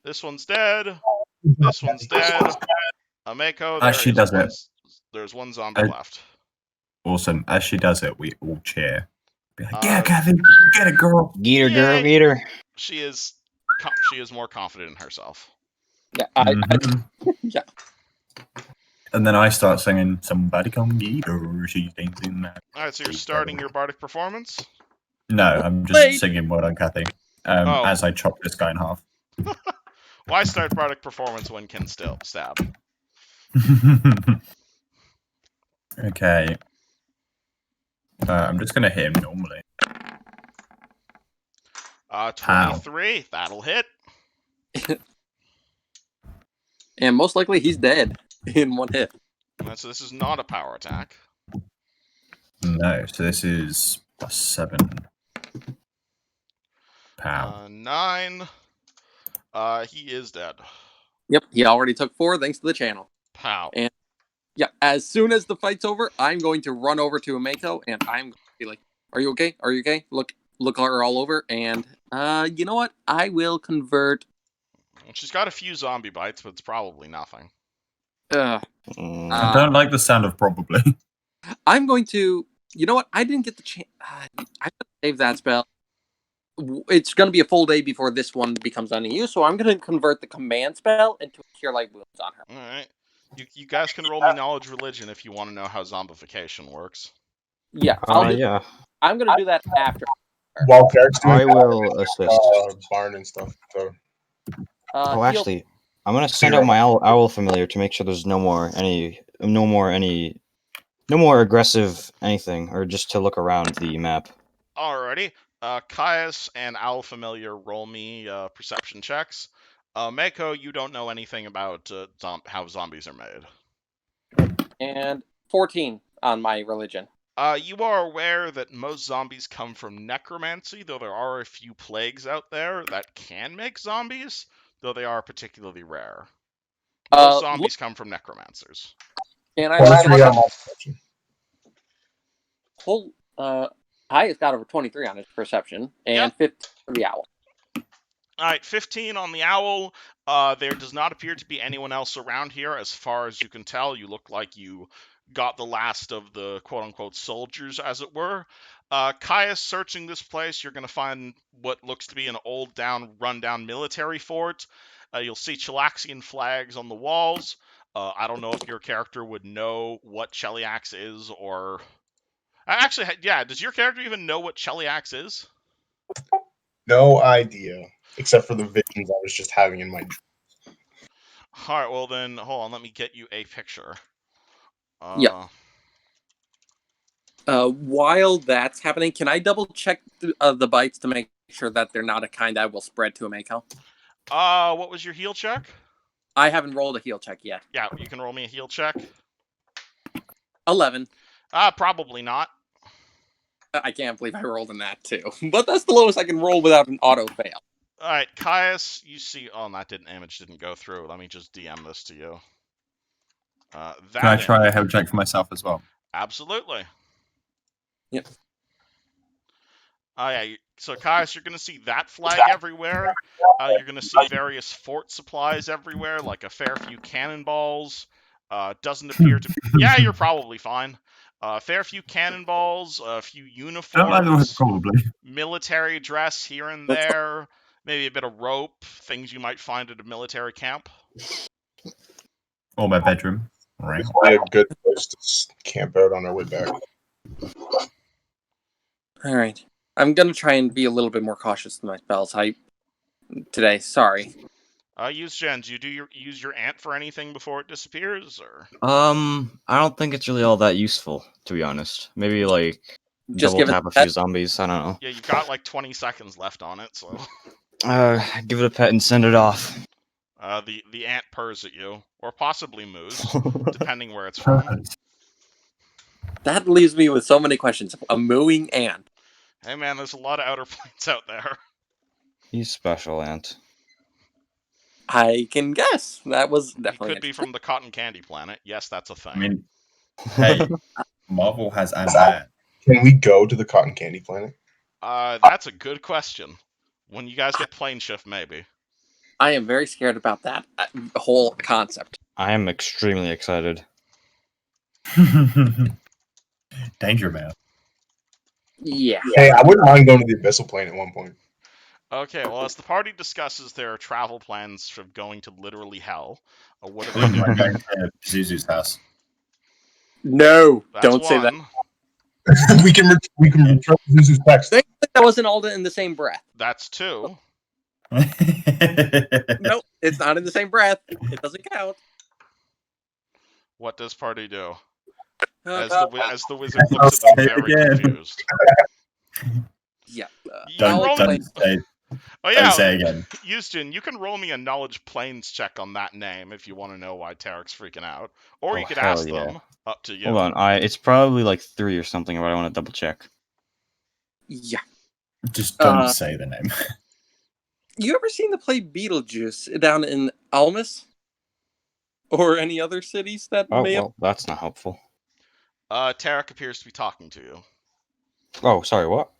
This one's dead. This one's dead. Ameko, As she does it, there's one zombie left. Awesome. As she does it, we all cheer. Be like, yeah, Kathy, get it, girl. Get her, girl, get her. She is more confident in herself. Yeah, yeah. And then I start singing, somebody come get her, she's dancing that. Alright, so you're starting your bardic performance? No, I'm just singing Well Done, Kathy, as I chop this guy in half. Why start bardic performance when can still stab? Okay. I'm just going to hit him normally. 23, that'll hit. And most likely he's dead in one hit. So this is not a power attack. No, so this is +7. Pow. 9. He is dead. Yep, he already took 4 thanks to the channel. Pow. And yeah, as soon as the fight's over, I'm going to run over to Ameko and I'm going to be like, "Are you okay? Are you okay? Look her all over." And you know what? I will convert. She's got a few zombie bites, but it's probably nothing. I don't like the sound of probably. I'm going to. You know what? I didn't get the chance. I gotta save that spell. It's going to be a full day before this one becomes any use, so I'm going to convert the command spell into a Cure Light Wounds on her. All right. You guys can roll me knowledge religion if you want to know how zombification works. Yeah, yeah. I'm going to do that after. While Tarek's doing I will assist. Barn and stuff. So. Actually, I'm gonna send out my owl familiar to make sure there's no more aggressive anything, or just to look around the map. Alrighty. Caius and Owl Familiar roll me perception checks. Mako, you don't know anything about how zombies are made. And 14 on my religion. You are aware that most zombies come from necromancy, though there are a few plagues out there that can make zombies, though they are particularly rare. Most zombies come from necromancers. And Highest got over 23 on his perception, and 15 for the owl. Alright, 15 on the owl. There does not appear to be anyone else around here. As far as you can tell, you look like you got the last of the quote-unquote soldiers, as it were. Caius, searching this place, you're going to find what looks to be an old, run-down military fort. You'll see Chilaxian flags on the walls. I don't know if your character would know what Cheliax is, or Actually, yeah. Does your character even know what Cheliax is? No idea, except for the visions I was just having in my. All right. Well, then hold on. Let me get you a picture. Yeah. While that's happening, can I double check the bites to make sure that they're not a kind that will spread to a Mako? What was your heal check? I haven't rolled a heal check yet. Yeah, you can roll me a heal check. 11. Probably not. I can't believe I rolled in that too. But that's the lowest I can roll without an auto fail. All right, Caius, you see. Oh, that image didn't go through. Let me just DM this to you. That Can I try a image- health check for myself as well? Absolutely. Yep. Oh yeah. So Caius, you're gonna see that flag everywhere. You're gonna see various fort supplies everywhere, like a fair few cannonballs. Doesn't appear to. Yeah, you're probably fine. Fair few cannonballs, a few uniforms, Probably. military dress here and there, maybe a bit of rope, things you might find at a military camp. Or my bedroom. Right. Probably a good place to camp out on our way back. All right. I'm going to try and be a little bit more cautious with my spells today. Sorry. Use Jen. Do you use your ant for anything before it disappears, or? I don't think it's really all that useful, to be honest. Maybe like Just double give tap it a few zombies. I don't know. Yeah, you've got like 20 seconds left on it, so. Give it a pet and send it off. The ant purrs at you, or possibly moos, depending where it's from. That leaves me with so many questions. A mooing ant. Hey man, there's a lot of outer planes out there. He's special, Ant. I can guess. That was He definitely. could be from the cotton candy planet. Yes, that's a thing. I mean, hey, Marvel has Ant-Man. Can we go to the cotton candy planet? That's a good question. When you guys get plane shift, maybe. I am very scared about that whole concept. I am extremely excited. Danger Man. Yeah. Hey, I wouldn't mind going to the abyssal plane at one point. Okay, well, as the party discusses their travel plans for going to literally hell, what are I they wouldn't mind doing? going to Zuzu's house. No, That's don't say that. one. we can return Zuzu's text. Thankfully, that wasn't all in the same breath. That's two. Nope, it's not in the same breath. It doesn't count. What does party do? Uh, As the wizard looks at them say it very again. confused. yeah. You can roll me- Oh yeah, say again. Houston, you can roll me a knowledge planes check on that name if you want to know why Tarek's freaking out, or Oh, you could hell ask yeah. them. Up to you. Hold on, it's probably like 3 or something, but I want to double check. Yeah. Just don't say the name. You ever seen the play Beetlejuice down in Almas? Or any other cities that Oh, may have... well, that's not helpful. Tarek appears to be talking to you. Oh, sorry, what?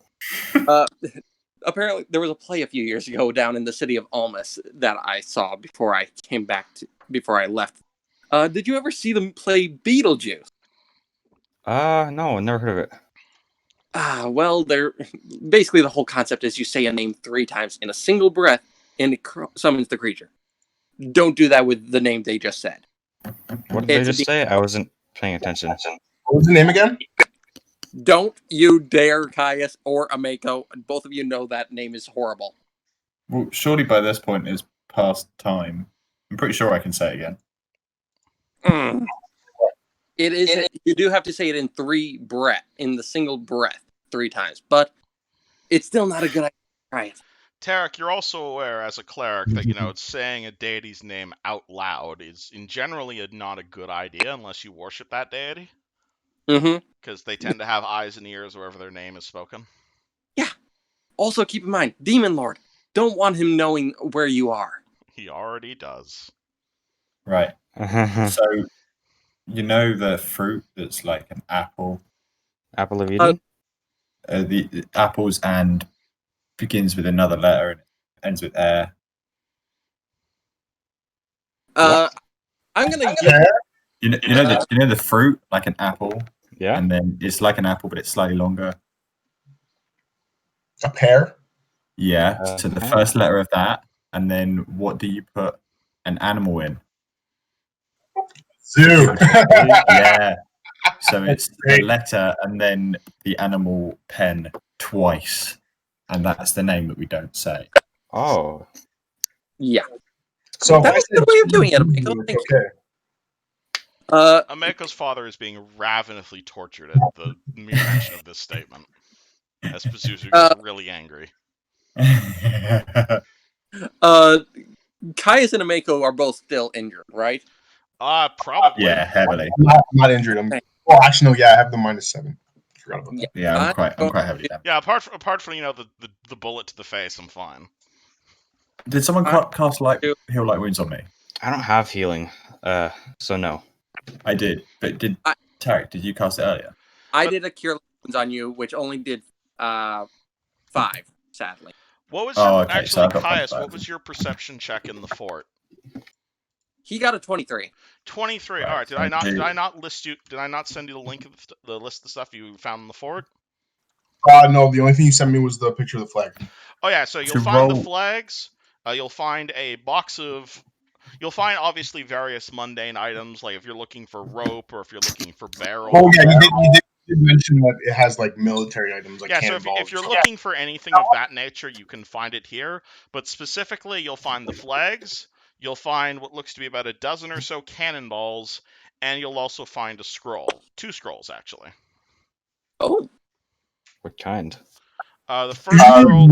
Apparently, there was a play a few years ago down in the city of Almas that I saw before I came back before I left. Did you ever see them play Beetlejuice? No, never heard of it. Well, they're basically the whole concept is you say a name 3 times in a single breath, and it summons the creature. Don't do that with the name they just said. What did they just say? I wasn't paying attention. What was the name again? Don't you dare, Caius or Ameko. Both of you know that name is horrible. Well, surely by this point is past time. I'm pretty sure I can say it again. It is. You do have to say it in the single breath 3 times, but it's still not a good idea. Right. Tarek, you're also aware as a cleric that, saying a deity's name out loud is generally not a good idea unless you worship that deity. Mm-hmm. Because they tend to have eyes and ears wherever their name is spoken. Yeah. Also, keep in mind, Demon Lord. Don't want him knowing where you are. He already does. Right. So, you know the fruit that's like an apple? Apple of Eden? The apples and begins with another letter and ends with air. I'm gonna. You know the fruit like an apple, Yeah. and then it's like an apple, but it's slightly longer. A pear? Yeah. So the first letter of that, and then what do you put an animal in? Zoo. Yeah. So it's the letter and then the animal pen twice, and that's the name that we don't say. Oh, Yeah. So if I That's a said good way of doing it, Juju, Amico. it's Thank you. okay. Ameko's father is being ravenously tortured at the mere mention of this statement. As Pazuzu gets really angry. Caius and Ameko are both still injured, right? Probably. Yeah, heavily. I'm not injured. Well, actually, no. Yeah, I have the -7. Forgot about that. Yeah, I'm quite heavily damaged. Yeah, apart from the bullet to the face, I'm fine. Did someone cast heal light wounds on me? I don't have healing, so no. I did, but Tarek, did you cast it earlier? I did a cure wounds on you, which only did 5, sadly. What was so I got Caius? 25. What was your perception check in the fort? He got a 23. 23. Right, All right. Did thank you. I not list you? Did I not send you the link of the list of stuff you found in the fort? No, the only thing you sent me was the picture of the flag. Oh yeah. So you'll find the flags. You'll find a box of. You'll find obviously various mundane items, like if you're looking for rope or if you're looking for barrels. Oh yeah, you did mention that it has like military items, like so if you're looking for anything of that nature, you can find it here. But specifically, you'll find the flags. You'll find what looks to be about a dozen or so cannonballs, and you'll also find a scroll. 2 scrolls, actually. Oh. What kind? The first scroll.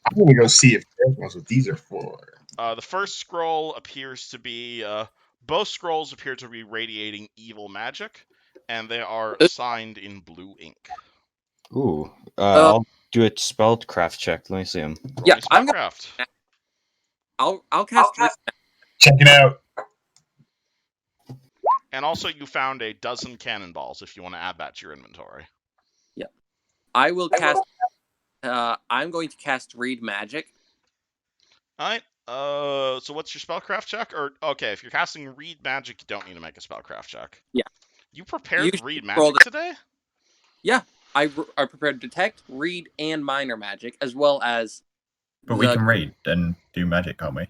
I'm gonna go see if Derek knows what these are for. The first scroll appears to be. Both scrolls appear to be radiating evil magic, and they are signed in blue ink. Ooh. I'll do a spellcraft check. Let me see them. Yeah, I'm gonna. I'll cast. Check it out. And also, you found a dozen cannonballs. If you want to add that to your inventory. Yeah, I will cast. I'm going to cast Read Magic. All right. So what's your spellcraft check? Or okay, if you're casting Read Magic, you don't need to make a spellcraft check. Yeah. You prepared Read Magic today? Yeah, I prepared Detect, Read, and Minor Magic, as well as. But we can read and do magic, can't we?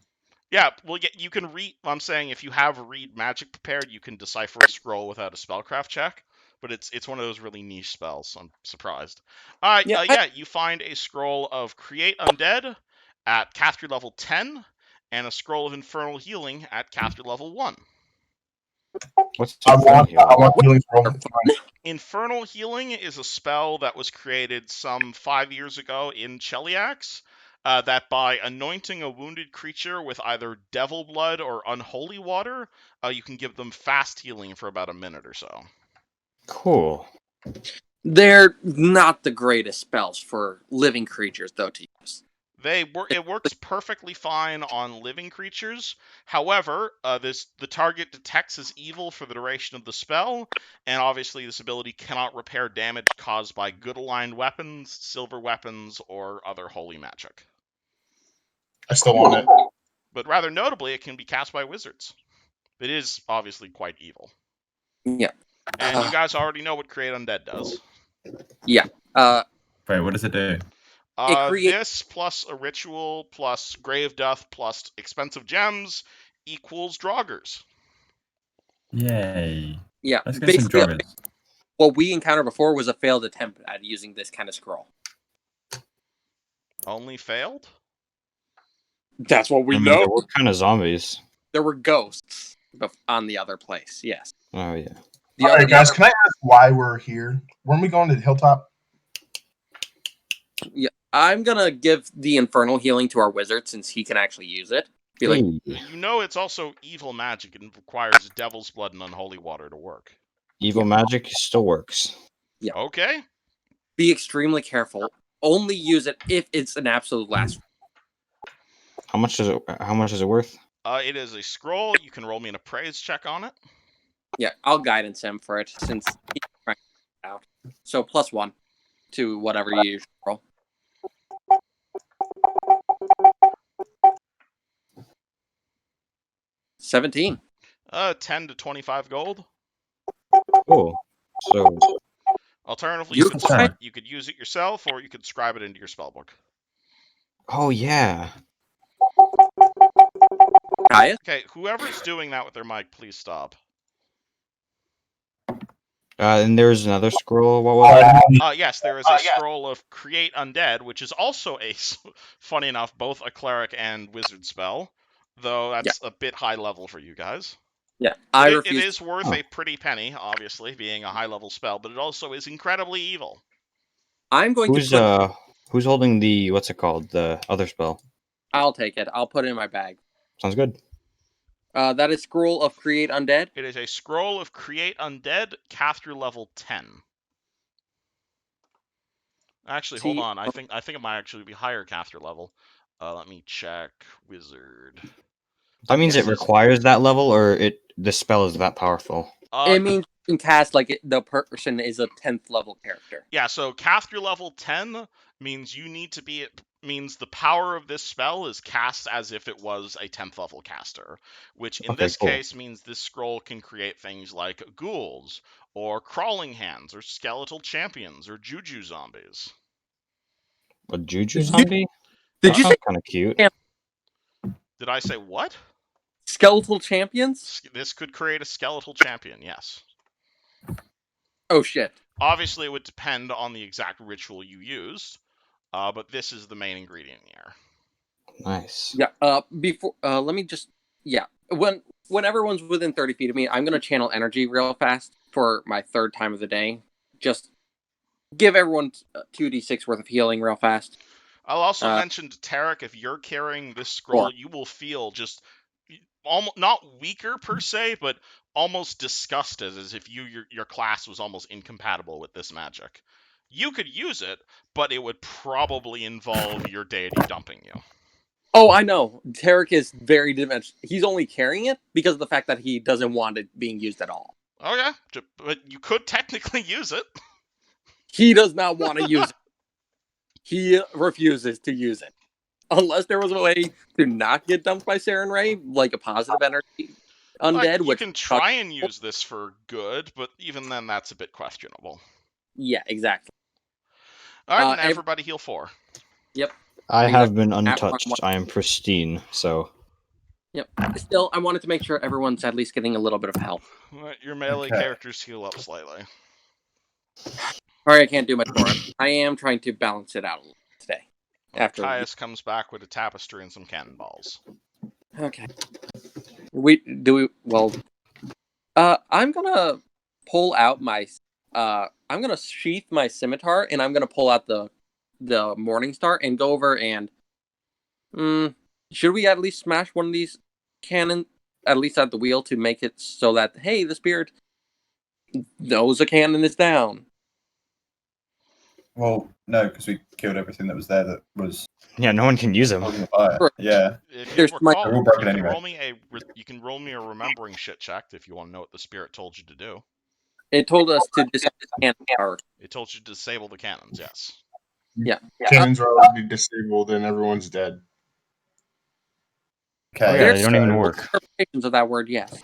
Yeah, well, you can read. I'm saying if you have Read Magic prepared, you can decipher a scroll without a spellcraft check. But it's one of those really niche spells. So I'm surprised. All right, you find a scroll of Create Undead at caster level 10, and a scroll of Infernal Healing at caster level 1. What's I want healing scroll. Infernal Healing is a spell that was created some 5 years ago in Cheliax. That by anointing a wounded creature with either devil blood or unholy water, you can give them fast healing for about a minute or so. Cool. They're not the greatest spells for living creatures, though, to use. It works perfectly fine on living creatures. However, the target detects as evil for the duration of the spell, and obviously this ability cannot repair damage caused by good aligned weapons, silver weapons, or other holy magic. I still want it. But rather notably, it can be cast by wizards. It is obviously quite evil. Yeah. And you guys already know what Create Undead does. Yeah. Wait, what does it do? This plus a ritual plus Grave Death plus expensive gems equals Draugrs. Yay. Yeah. Let's get some Draugrs. What we encountered before was a failed attempt at using this kind of scroll. Only failed? That's what we know. What kind of zombies? There were ghosts on the other place, yes. Oh, yeah. Alright, guys, can I ask why we're here? Weren't we going to the hilltop? Yeah, I'm going to give the Infernal Healing to our wizard since he can actually use it. Be like, you know it's also evil magic and requires devil's blood and unholy water to work. Evil magic still works. Yeah. Okay. Be extremely careful. Only use it if it's an absolute last. How much is it worth? It is a scroll. You can roll me an appraise check on it. Yeah, I'll guidance him for it since he's trying it out. So +1 to whatever you usually roll. $17. 10 to 25 gold. Cool. So alternatively, you could use it yourself, or you could scribe it into your spellbook. Oh yeah. Caius? Okay, whoever's doing that with their mic, please stop. And there's another scroll. What was it? Yes, there is a scroll of Create Undead, which is also funny enough, both a cleric and wizard spell, though that's a bit high level for you guys. Yeah, It is worth Oh. a pretty penny, obviously, being a high level spell, but it also is incredibly evil. I'm going Who's to put. who's holding the what's it called? The other spell. I'll take it. I'll put it in my bag. Sounds good. That is Scroll of Create Undead. It is a scroll of Create Undead, caster level 10. Actually, hold on. I think it might actually be higher caster level. Let me check. Wizard. That means it requires that level, or the spell is that powerful. It means you can cast like the person is a 10th level character. Yeah, so caster level 10 means you need to be means the power of this spell is cast as if it was a 10th level caster, which in this case means this scroll can create things like ghouls or crawling hands or skeletal champions or juju zombies. A juju zombie? Did you say kind of cute? Did I say what? Skeletal champions? This could create a skeletal champion, yes. Oh shit. Obviously, it would depend on the exact ritual you used, but this is the main ingredient here. Nice. Yeah. Before, let me just. Yeah. When everyone's within 30 feet of me, I'm gonna channel energy real fast for my third time of the day. Just give everyone 2d6 worth of healing real fast. I'll also mention to Tarek, if you're carrying this scroll, you will feel just almost not weaker per se, but almost disgusted, as if your class was almost incompatible with this magic. You could use it, but it would probably involve your deity dumping you. Oh, I know. Tarek is very dimensional. He's only carrying it because of the fact that he doesn't want it being used at all. Oh yeah, but you could technically use it. He does not want to use it. He refuses to use it. Unless there was a way to not get dumped by Saren Ray, like a positive energy undead. You can try and use this for good, but even then, that's a bit questionable. Yeah, exactly. All right, then everybody heal 4. Yep. I have been untouched. I am pristine, so. Yep. Still, I wanted to make sure everyone's at least getting a little bit of help. Your melee characters heal up slightly. Sorry, I can't do much more. I am trying to balance it out a little today. After Caius comes back with a tapestry and some cannonballs. Okay. I'm gonna pull out my. I'm gonna sheath my scimitar, and I'm gonna pull out the Morning Star and go over and. Should we at least smash one of these cannons, at least at the wheel, to make it so that hey, the spirit knows a cannon is down? Well, no, because we killed everything that was there that was. Yeah, no one can use them. Yeah. If you recall, you can roll me a remembering shit check if you want to know what the spirit told you to do. It told us to disable the cannon power. It told you to disable the cannons, yes. Yeah. Cannons are already disabled and everyone's dead. Okay. Oh, yeah, they don't even work. Interpretations of that word, yes.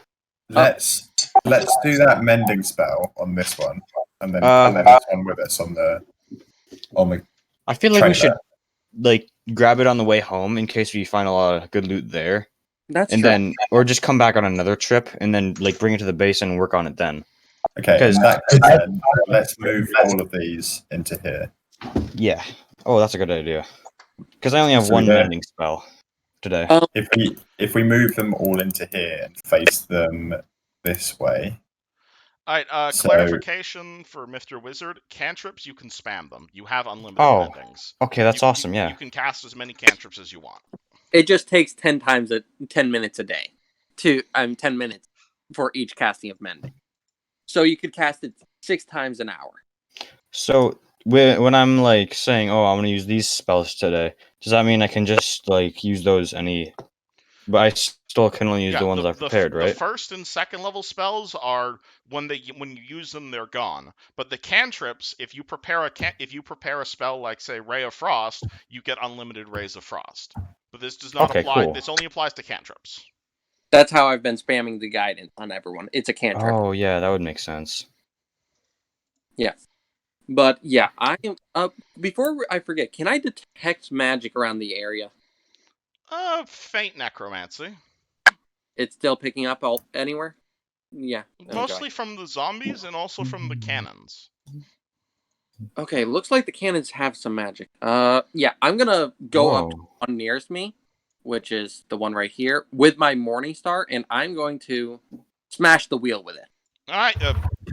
Let's do that mending spell on this one, and then this one with us on the. I feel like we should grab it on the way home in case we find a lot of good loot there. That's and true. then or just come back on another trip and then bring it to the base and work on it then. Okay, let's move all of these into here. Yeah. Oh, that's a good idea. Because I only have one mending spell today. If we move them all into here and face them this way. Alright, clarification for Mr. Wizard. Cantrips, you can spam them. You have unlimited mendings. Okay, that's awesome, yeah. You can cast as many cantrips as you want. It just takes 10 minutes a day. 10 minutes for each casting of mending. So you could cast it 6 times an hour. So when I'm saying, oh, I'm going to use these spells today, does that mean I can just use those but I still can only use the ones I've prepared, right? The first and second level spells are when you use them, they're gone. But the cantrips, if you prepare a spell like say Ray of Frost, you get unlimited Rays of Frost. But this does not apply. Cool. This only applies to cantrips. That's how I've been spamming the guidance on everyone. It's a cantrip. Oh yeah, that would make sense. Yeah. But yeah, I am before I forget, can I detect magic around the area? Faint necromancy. It's still picking up anywhere? Yeah. Mostly from the zombies and also from the cannons. Okay, looks like the cannons have some magic. Yeah, I'm gonna go up to Whoa. the one nearest me, which is the one right here, with my Morning Star, and I'm going to smash the wheel with it. All right,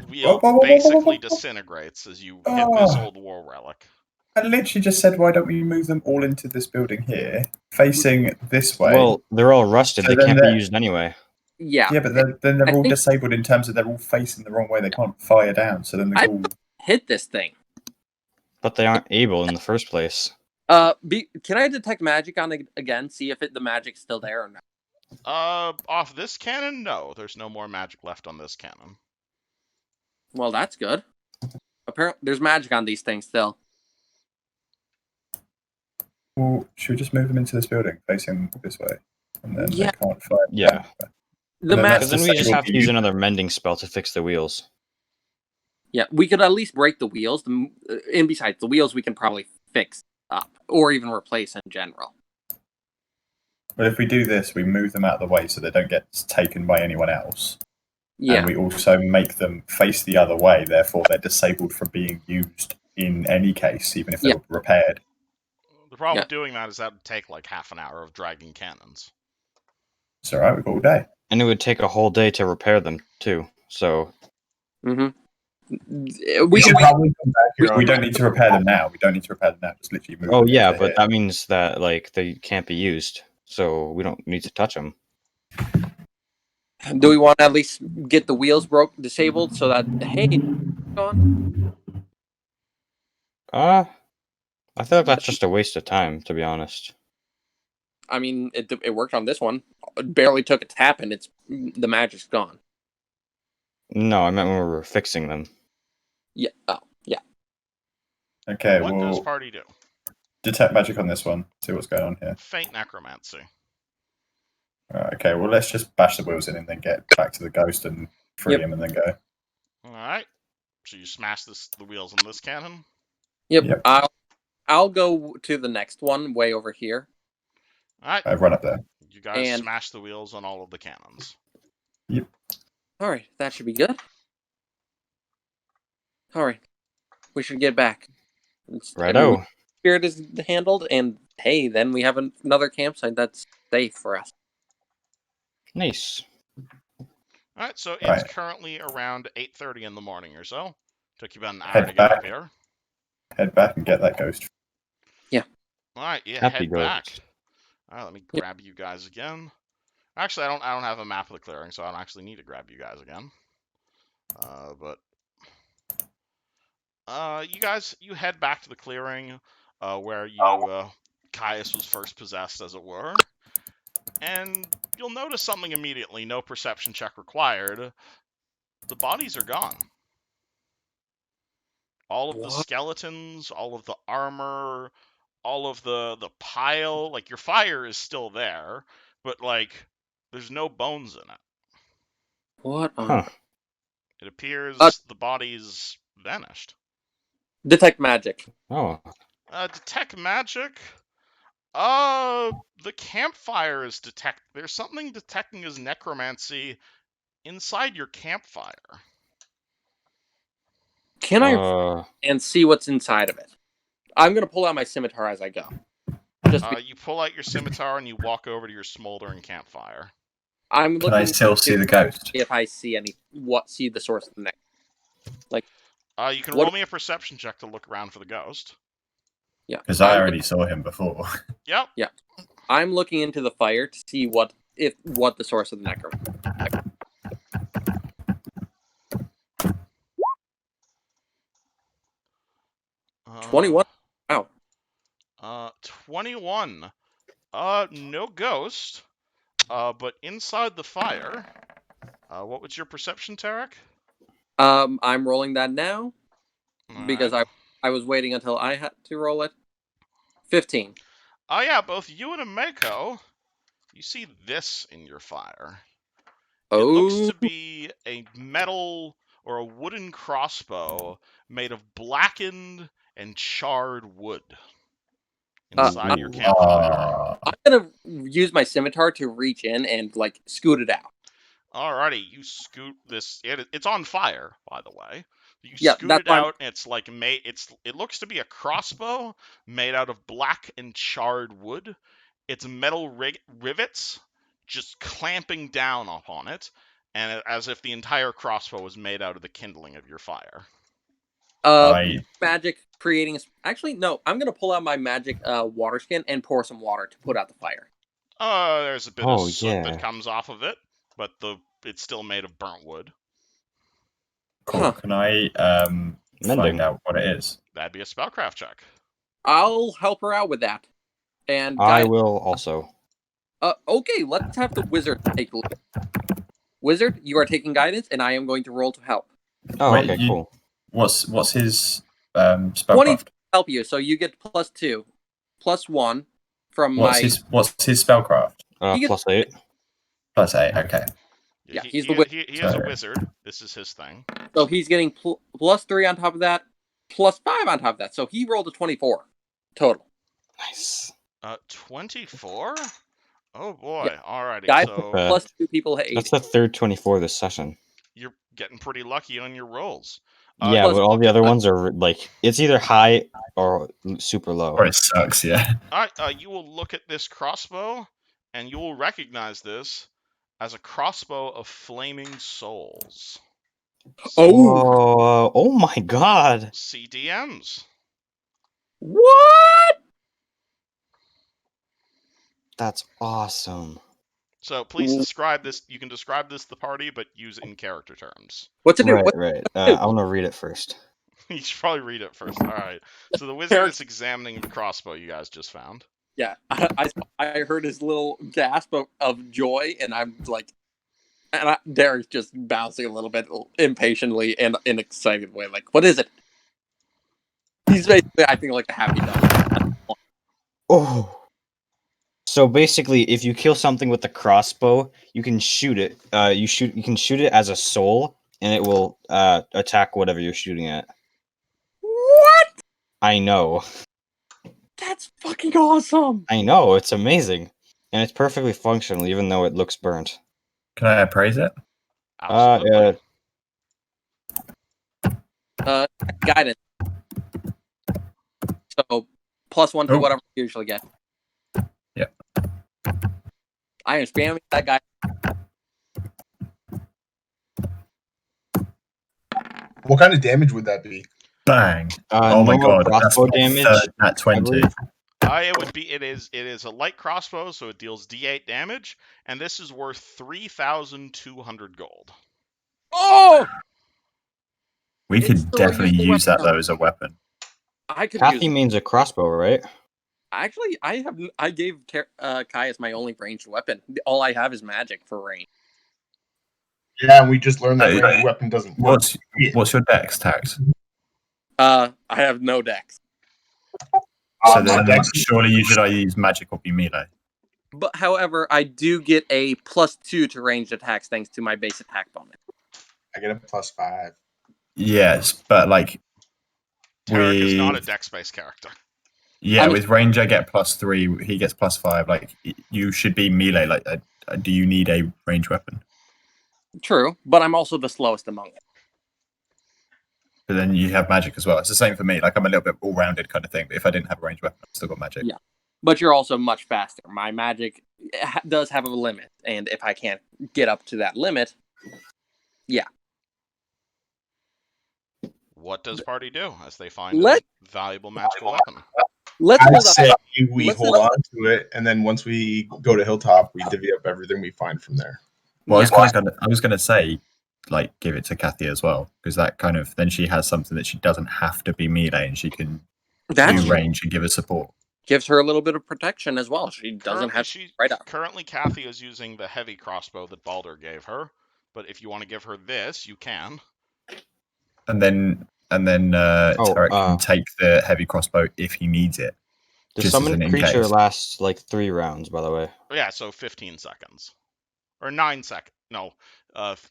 wheel Whoa, whoa, whoa, whoa, basically whoa, whoa. disintegrates as you hit this old war relic. I literally just said, why don't we move them all into this building here, facing this way? Well, they're all rusted. So They then can't be they're- used anyway. Yeah. Yeah, but then I they're all think- disabled in terms of they're all facing the wrong way. They can't fire down. So then I- they're all. Hit this thing. But they aren't able in the first place. Can I detect magic on it again? See if the magic's still there or not. Off this cannon, no. There's no more magic left on this cannon. Well, that's good. Apparently, there's magic on these things still. Well, should we just move them into this building facing this way, and then Yeah. they can't fire? Yeah. down? The then magic. Because then we just disabled have to you. use another mending spell to fix the wheels. Yeah, we could at least break the wheels. And besides, the wheels we can probably fix up or even replace in general. But if we do this, we move them out of the way so they don't get taken by anyone else. Yeah. And we also make them face the other way. Therefore, they're disabled from being used in any case, even if they're repaired. The problem Yeah. with doing that is that would take like half an hour of dragging cannons. It's all right. We've got all day. And it would take a whole day to repair them, too. So, Mm-hmm. We should probably come back here. We don't need to repair them now. We don't need to repair them now. Just literally move oh them yeah, into but here. that means that, like, they can't be used. So we don't need to touch them. Do we want to at least get the wheels disabled so that gone? I feel like that's just a waste of time, to be honest. I mean, it worked on this one. It barely took a tap and the magic's gone. No, I meant when we were fixing them. Yeah. Oh, yeah. Okay, What does we'll party do? detect magic on this one. See what's going on here. Faint necromancy. Alright, okay, well, let's just bash the wheels in and then get back to the ghost and free Yep. him and then go. All right. So you smash the wheels on this cannon. Yep. I'll go to the next one way over here. All right. Run up there. You guys And- smash the wheels on all of the cannons. All right, that should be good. All right, we should get back. Righto. Spirit is handled, and hey, then we have another campsite that's safe for us. Nice. All right. So it's Right. currently around 8:30 in the morning or so. Took you about an hour Head to get up back. here. Head back and get that ghost. All right. Yeah. Happy Head back. ghost. All right. Let me Yep. grab you guys again. Actually, I don't have a map of the clearing, so I don't actually need to grab you guys again. But you head back to the clearing, where Caius was first possessed, as it were, and you'll notice something immediately. No perception check required. The bodies are gone. All of the What? skeletons, all of the armor, all of the pile. Like, your fire is still there, but like, there's no bones in it. What? Huh. It appears the bodies vanished. Detect magic. Oh. Detect magic. The campfire is detect. There's something detecting as necromancy inside your campfire. Can I and see what's inside of it? I'm gonna pull out my scimitar as I go. You pull out your scimitar and you walk over to your smoldering campfire. I'm Can looking. I still see the ghost? If I see see the source of the neck. You can roll me a perception check to look around for the ghost. Yeah. Because I already saw him before. Yep. Yeah. I'm looking into the fire to see what the source of the necromancy. 21. Wow. 21. No ghost. But inside the fire. What was your perception, Tarek? I'm rolling that now because Alright. I was waiting until I had to roll it. 15. Oh yeah, both you and Ameko, you see this in your fire. It looks to be a metal or a wooden crossbow made of blackened and charred wood inside your campfire. I'm gonna use my scimitar to reach in and like scoot it out. Alrighty, you scoot this. It's on fire, by the way. You Yeah, scoot that's it why. out, and it's like made. It looks to be a crossbow made out of black and charred wood. It's metal rivets just clamping down upon it, and as if the entire crossbow was made out of the kindling of your fire. I Magic creating. Actually, no. I'm gonna pull out my magic water skin and pour some water to put out the fire. There's a bit of Oh, soot that yeah. comes off of it, but it's still made of burnt wood. cool. Huh. Can I Mending. find out what it is? That'd be a spellcraft check. I'll help her out with that. And I will also. okay, let's have the wizard take a look. Wizard, you are taking guidance, and I am going to roll to help. Oh, Wait, okay, cool. What's his 20 spellcraft? to help you, so you get +2, +1 from What's his spellcraft? He gets- +8. +8. Okay. Yeah, he, he's he, the he, he is a Sorry. wizard. This is his thing. So he's getting +3 on top of that, +5 on top of that. So he rolled a 24 total. Nice. 24? Oh boy. Yeah. Alrighty. Guys, So +2 people hit 80. That's the third 24 this session. you're getting pretty lucky on your rolls. Yeah, plus- but all the other ones are like it's either high or super low. Or it sucks. Yeah. Alright, you will look at this crossbow, and you will recognize this as a crossbow of flaming souls. Oh my god. CDMs. What? That's awesome. So please describe this. You can describe this to the party, but use it in character terms. What's it do? Right. I want to read it first. You should probably read it first. All right. So the wizard is examining the crossbow you guys just found. Yeah, I heard his little gasp of joy, and I'm like, Derek's just bouncing a little bit impatiently and in an excited way. Like, what is it? He's basically acting like a happy dog. Oh. So basically, if you kill something with the crossbow, you can shoot it. You can shoot it as a soul, and it will attack whatever you're shooting at. What? I know. That's fucking awesome. I know. It's amazing, and it's perfectly functional, even though it looks burnt. Can I appraise it? Absolutely. Guidance. So +1 to Oh. whatever you usually get. Yep. I am spamming that guy. What kind of damage would that be? Bang! Oh my normal god, that's crossbow my damage. third at 20. It is a light crossbow, so it deals D8 damage, and this is worth 3,200 gold. Oh! We It's could still a definitely useful use that weapon. though as a weapon. I could Kathy use. means a crossbow, right? Actually, I gave Caius my only ranged weapon. All I have is magic for range. Yeah, and we just learned that Hey, ranged weapon doesn't work. What's your dex, Tax? I have no dex. So My then dex- surely you should either use magic or be melee. But however, I do get a +2 to ranged attacks thanks to my base attack bonus. I get a +5. Yes, but like Tarek is not a with dex-based character. yeah, I mean- with range I get +3. He gets +5. Like you should be melee. Like, do you need a range weapon? True, but I'm also the slowest among them. But then you have magic as well. It's the same for me. Like I'm a little bit all-rounded kind of thing. But if I didn't have a range weapon, I've still got magic. Yeah. But you're also much faster. My magic does have a limit, and if I can't get up to that limit, What does party do as they find Let- a valuable magical weapon? let's I hold say on. we Listen hold up. on to it, and then once we go to Hilltop, we divvy up everything we find from there. Well, Yeah. I was gonna say, like, give it to Kathy as well, because that kind of then she has something that she doesn't have to be melee, and she can That do range and give us support. gives her a little bit of protection as well. She doesn't have right up. Currently, Kathy is using the heavy crossbow that Baldur gave her. But if you want to give her this, you can. And then Tarek can take the heavy crossbow if he needs it. The Just as summoned an in creature case. lasts like 3 rounds, by the way. Yeah, so 15 seconds. Or 9 seconds. No,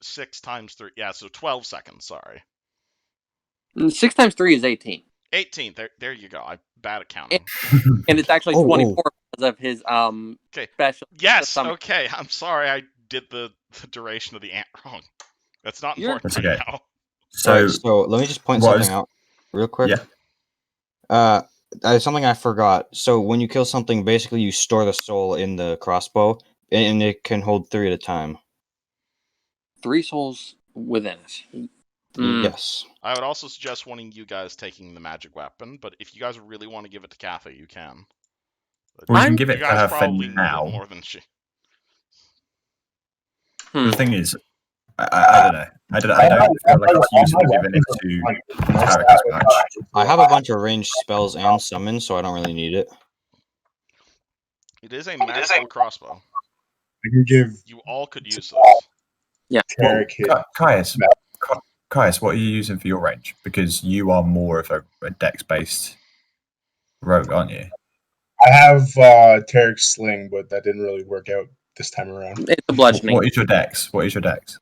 6 times 3. Yeah, so 12 seconds, sorry. 6 times 3 is 18. 18. There you go. I'm bad at counting. And it's actually Oh, 24 because of his Okay. special. Yes, summon. okay. I'm sorry I did the the duration of the ant wrong. That's not You're- important That's right okay. now. So, Alright, so let me just point what something is- out real quick. Yeah. Something I forgot. So when you kill something, basically you store the soul in the crossbow, and it can hold 3 at a time. 3 souls within it. Mm. Yes. I would also suggest one of you guys taking the magic weapon, but if you guys really want to give it to Kathy, you can. But we can I'm- give it you to guys her for probably need now. it more than she. The thing is, I don't know. I don't feel like it's useful giving it to Tarek as much. I have a bunch of ranged spells and summons, so I don't really need it. It is a magical crossbow. I can give You all could use those. Tarek his. Caius, what are you using for your range? Because you are more of a dex-based rogue, aren't you? I have Tarek's sling, but that didn't really work out this time around. It's a bludgeoning. What is your dex? What is your dex?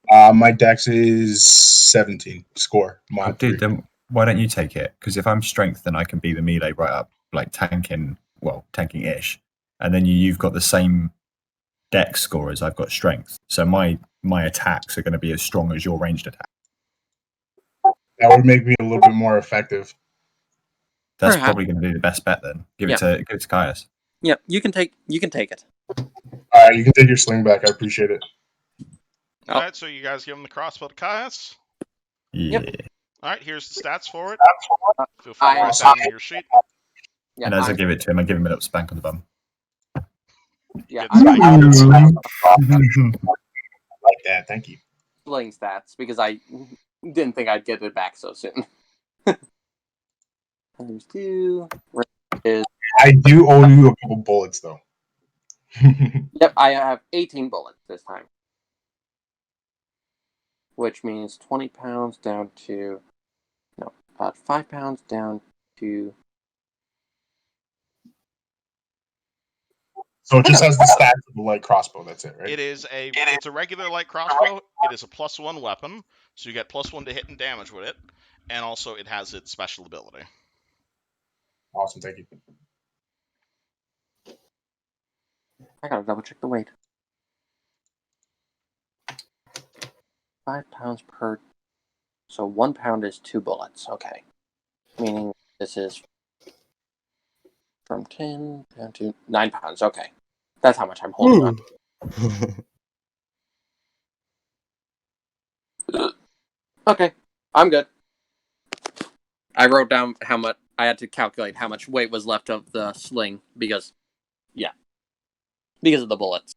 My dex is 17 score. Oh, dude, then why don't you take it? Because if I'm strength, then I can be the melee right up, like tanking-ish. And then you've got the same dex score as I've got strength. So my attacks are going to be as strong as your ranged attack. That would make me a little bit more effective. That's Perhaps. probably going to be the best bet then. Give it to Caius. Yeah, you can take it. All right, you can take your sling back. I appreciate it. Oh. Alright, so you guys give him the crossbow to Caius. Yeah. Alright, here's the stats for it. Uh, Feel free to write down in your sheet. Yeah, And as I give it to him, I give him a little spank on the bum. yeah, Get I'm spanked. Like that, thank you. sling stats because I didn't think I'd get it back so soon. Times 2 is I do owe you a couple bullets, though. yep. I have 18 bullets this time, which means 20 pounds down to about 5 pounds down to. So it just has the stats of the light crossbow. That's it, right? It's a regular light crossbow. It is a +1 weapon, so you get +1 to hit and damage with it, and also it has its special ability. Awesome, thank you. I gotta double check the weight. 5 pounds per. So 1 pound is 2 bullets. Okay, meaning this is from 10 down to 9 pounds. Okay, that's how much I'm holding on. Okay, I'm good. I wrote down how much I had to calculate how much weight was left of the sling because of the bullets.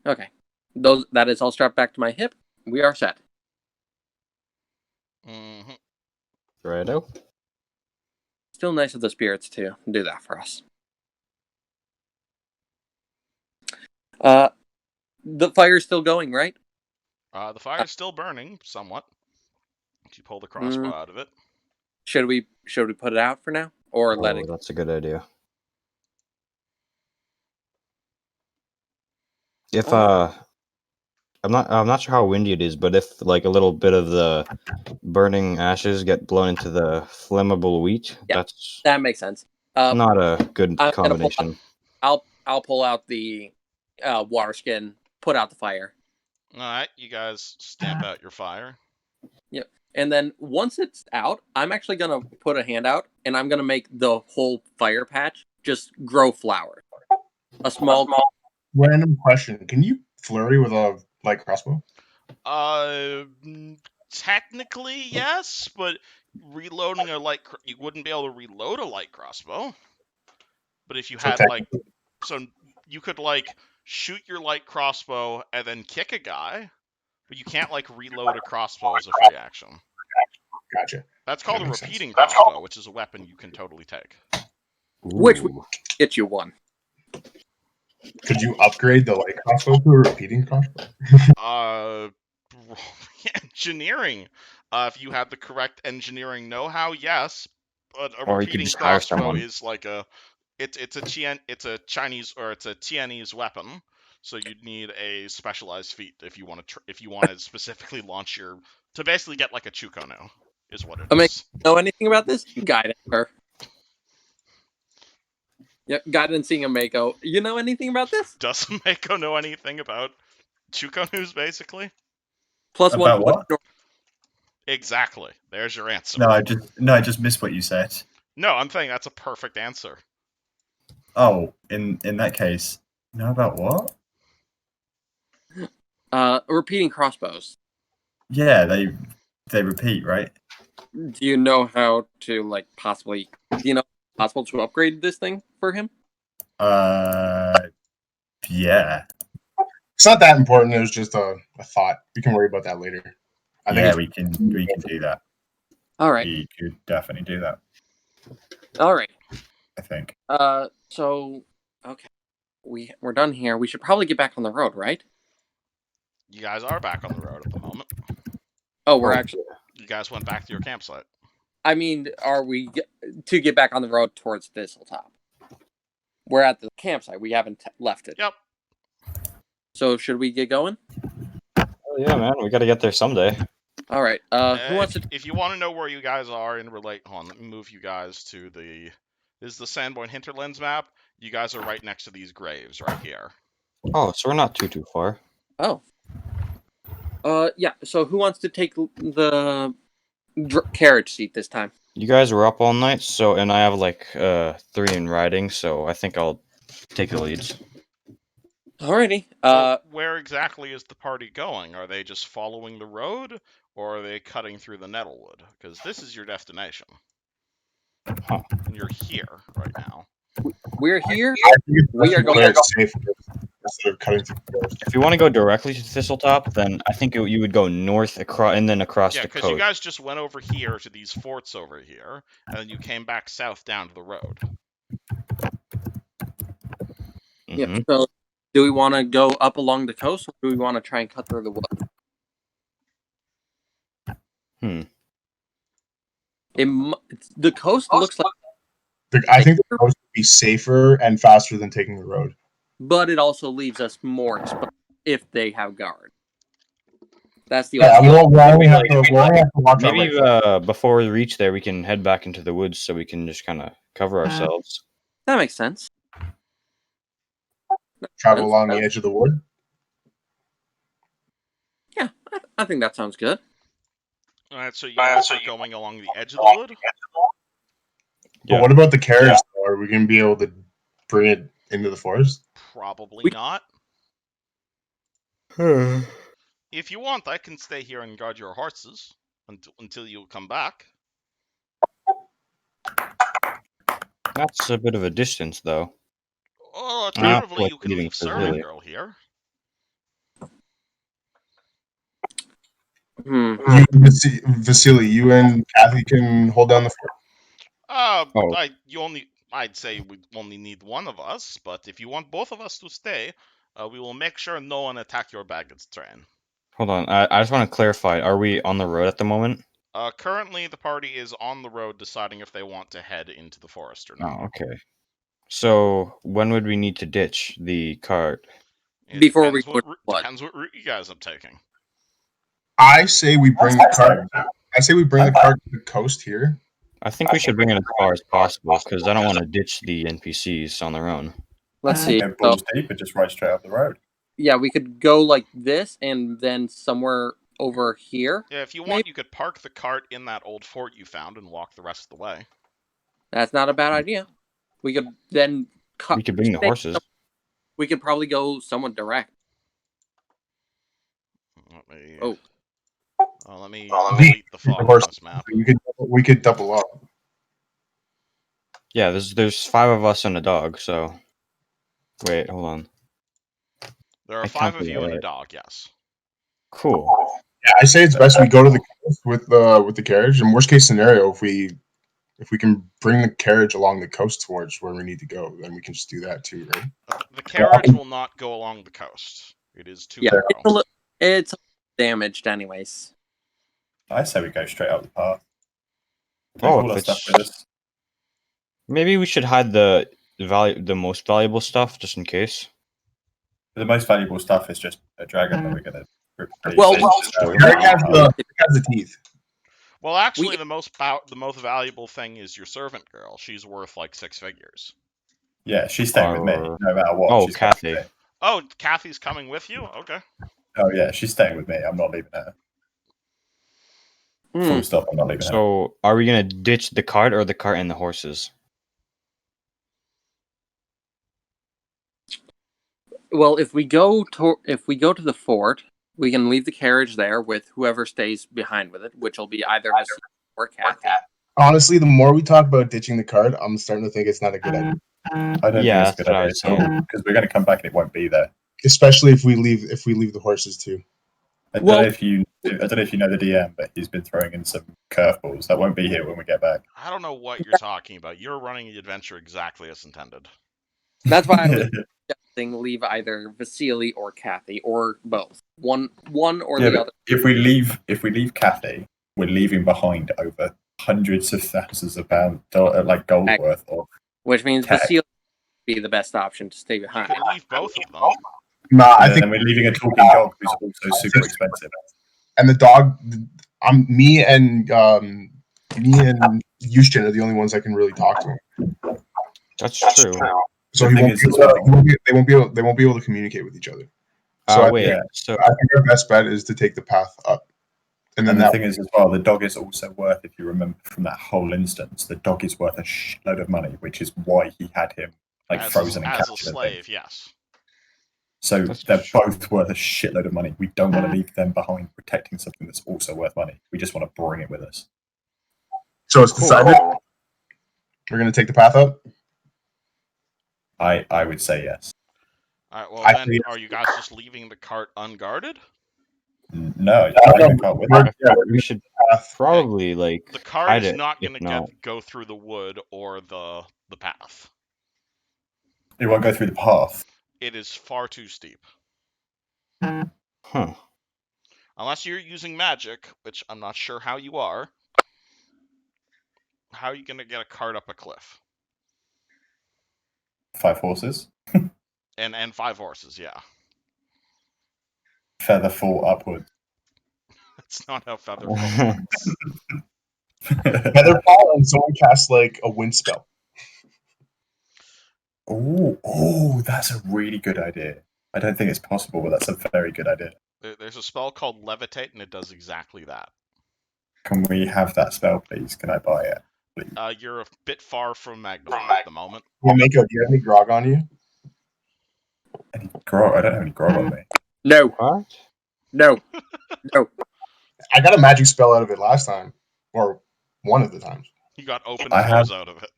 Okay, that is all strapped back to my hip. We are set. Mm-hmm. Righto. Still nice of the spirits to do that for us. The fire's still going, right? The fire is still burning somewhat. You pull the crossbow out of it. Should we put it out for now or let Oh, it? that's a good idea. If I'm not sure how windy it is, but if like a little bit of the burning ashes get blown into the flammable wheat, Yeah, that's that makes sense. not a good I'm gonna combination. I'll pull out the water skin, put out the fire. Alright, you guys stamp out your fire. Yep. And then once it's out, I'm actually gonna put a hand out and I'm gonna make the whole fire patch just grow flowers. A small. Random question: can you flurry with a light crossbow? Technically yes, but reloading you wouldn't be able to reload a light crossbow. But if you So had so you could shoot your light crossbow and then kick a guy, but you can't reload a crossbow as a free action. Gotcha. That's called That a makes repeating sense. crossbow, which is a weapon you can totally take. Which would Ooh. get you one. Could you upgrade the light crossbow to a repeating crossbow? Engineering. If you have the correct engineering know-how, yes. But a Or you could repeating just hire crossbow someone. is it's a Chinese or it's a Tianese weapon. So you'd need a specialized feat if you want to specifically launch to basically get like a Chukono is what it is. Know anything about this? Guidance her. Yep, guidancing a Mako. You know anything about this? Does Mako know anything about Chuko news, basically. Plus About what? Exactly. There's your answer. No, I just missed what you said. No, I'm saying that's a perfect answer. Oh, in that case, know about what? Repeating crossbows. Yeah, they repeat, right? Do you know how to possibly? Do you know possible to upgrade this thing for him? Yeah. It's not that important. It was just a thought. We can worry about that later. I think Yeah, it's we can do that. All right. We could definitely do that, All right. I think. So okay, we're done here. We should probably get back on the road, right? You guys are back on the road at the moment. Oh, we're Oh, actually. You guys went back to your campsite. I mean, are we to get back on the road towards Thistletop? We're at the campsite. We haven't left it. Yep. So should we get going? Oh, yeah, man. We gotta get there someday. All right. Who wants to? If you want to know where you guys are in relate, hold on, let me move you guys to the. This is the Sandbourne Hinterlands map. You guys are right next to these graves right here. Oh, so we're not too far. Oh. Yeah. So who wants to take the carriage seat this time? You guys were up all night, so and I have like 3 in riding, so I think I'll take the leads. Alrighty. So where exactly is the party going? Are they just following the road, or are they cutting through the Nettlewood? Because this is your destination. Huh. And you're here right now. We're here. I think it's We best are to play going. it safe instead of cutting through the forest. If you want to go directly to Thistletop, then I think you would go north across and then across Yeah, the because coast. you guys just went over here to these forts over here, and then you came back south down to the road. Yeah. Mhm. So, do we want to go up along the coast, or do we want to try and cut through the woods? The coast looks like, I think the coast would be safer and faster than taking the road. but it also leaves us more exposed if they have guard. That's the Yeah, only. we'll only have to watch our Maybe right foot. before we reach there, we can head back into the woods so we can just kind of cover ourselves. That makes sense. Travel along the edge of the wood. Yeah, I think that sounds good. Alright, so you guys are going along the edge of the wood? But what about the carriage? Though? Are we going to be able to bring it into the forest? Probably not. If you want, I can stay here and guard your horses until you come back. That's a bit of a distance, though. Oh, I don't alternatively, feel like you can leaving leave for Servant really. Girl here. Vasily, you and Kathy can hold down the fort. Oh. I'd say we only need one of us, but if you want both of us to stay, we will make sure no one attack your baggage train. Hold on, I just want to clarify. Are we on the road at the moment? Currently, the party is on the road deciding if they want to head into the forest or not. Oh, okay. So when would we need to ditch the cart? Before we go depends what route you guys are taking. I say we bring the cart. I say we bring the cart to the coast here. I think we should bring it as far as possible because I don't want to ditch the NPCs on their own. Let's see. Go balls deep and just ride straight up the road. Yeah, we could go like this and then somewhere over here. Yeah, if you want, you could park the cart in that old fort you found and walk the rest of the way. That's not a bad idea. We could then cut. We could bring the horses. We could probably go somewhat direct. Let me delete the fog on this map. We could double up. Yeah, there's 5 of us and a dog. So wait, hold on. There are 5 of you and a dog. Yes. Cool. Yeah, I say it's best we go to the coast with the carriage. In worst case scenario, if we can bring the carriage along the coast towards where we need to go, then we can just do that too, right? The carriage will not go along the coast. It is too narrow. It's damaged anyways. I say we go straight up the path. Maybe we should hide the most valuable stuff just in case. The most valuable stuff is just a dragon that we're gonna. Eric has the teeth. Well, actually, the most valuable thing is your servant girl. She's worth like 6 figures. Yeah, she's staying with me no matter what. Oh, Kathy. Oh, Kathy's coming with you? Okay. Oh yeah, she's staying with me. I'm not leaving her. Full stop. I'm not leaving her. So, are we gonna ditch the cart or the cart and the horses? Well, if we go to the fort, we can leave the carriage there with whoever stays behind with it, which will be either Vasily or Kathy. Honestly, the more we talk about ditching the cart, I'm starting to think it's not a good idea. I don't Yeah, think it's a good that's what idea I at all because we're going to come back and it won't be there. Especially if we leave the horses too. I don't know if you know the DM, but he's been throwing in some curveballs that won't be here when we get back. I don't know what you're talking about. You're running the adventure exactly as intended. That's why I was suggesting leave either Vasily or Kathy or both. One or the other. If we leave Kathy, we're leaving behind over hundreds of thousands of pounds, like gold worth of. Which means tech. Vasily would be the best option to stay behind. You could leave both of them. Nah, I think we're leaving a talking dog who's also super expensive. And the dog, me and Houston are the only ones that can really talk to him. That's true. So they won't be able to communicate with each other. So I think our best bet is to take the path up. And then the thing is as well, the dog is also worth, if you remember from that whole instance, the dog is worth a shitload of money, which is why he had him frozen and captured. As a slave, yes. So they're both worth a shitload of money. We don't want to leave them behind protecting something that's also worth money. We just want to bring it with us. So it's decided. We're going to take the path up? I would say yes. All right, well, then, are you guys just leaving the cart unguarded? No, we should probably the cart is not going to go through the wood or the path. It won't go through the path. It is far too steep. Huh. Unless you're using magic, which I'm not sure how you are. How are you going to get a cart up a cliff? 5 horses. and 5 horses, yeah. Feather fall upwards. That's not how feather fall works. Feather fall and someone casts like a wind spell. Oh, that's a really good idea. I don't think it's possible, but that's a very good idea. There's a spell called Levitate, and it does exactly that. Can we have that spell, please? Can I buy it, please? You're a bit far from Magnum at the moment. Well, Mako, do you have any grog on you? Any grog? I don't have any grog on me. No. What? No. I got a magic spell out of it last time, or one of the times. You got open ears out of it.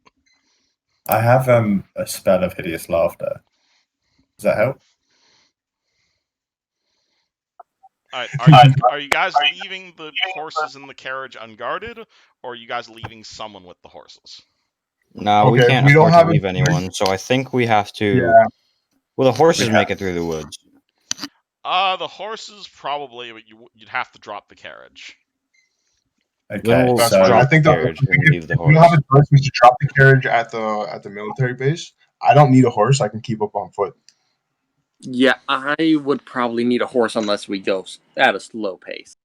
I have a spell of hideous laughter. Does that help? Alright, are you guys leaving the horses in the carriage unguarded, or are you guys leaving someone with the horses? No, we can't afford to leave anyone, so I think we have to... Yeah. Will the horses make it through the woods? The horses probably, but you'd have to drop the carriage. Okay, so I think leave the horse. We don't have a choice. We should drop the carriage at the military base. I don't need a horse. I can keep up on foot. Yeah, I would probably need a horse unless we go at a slow pace.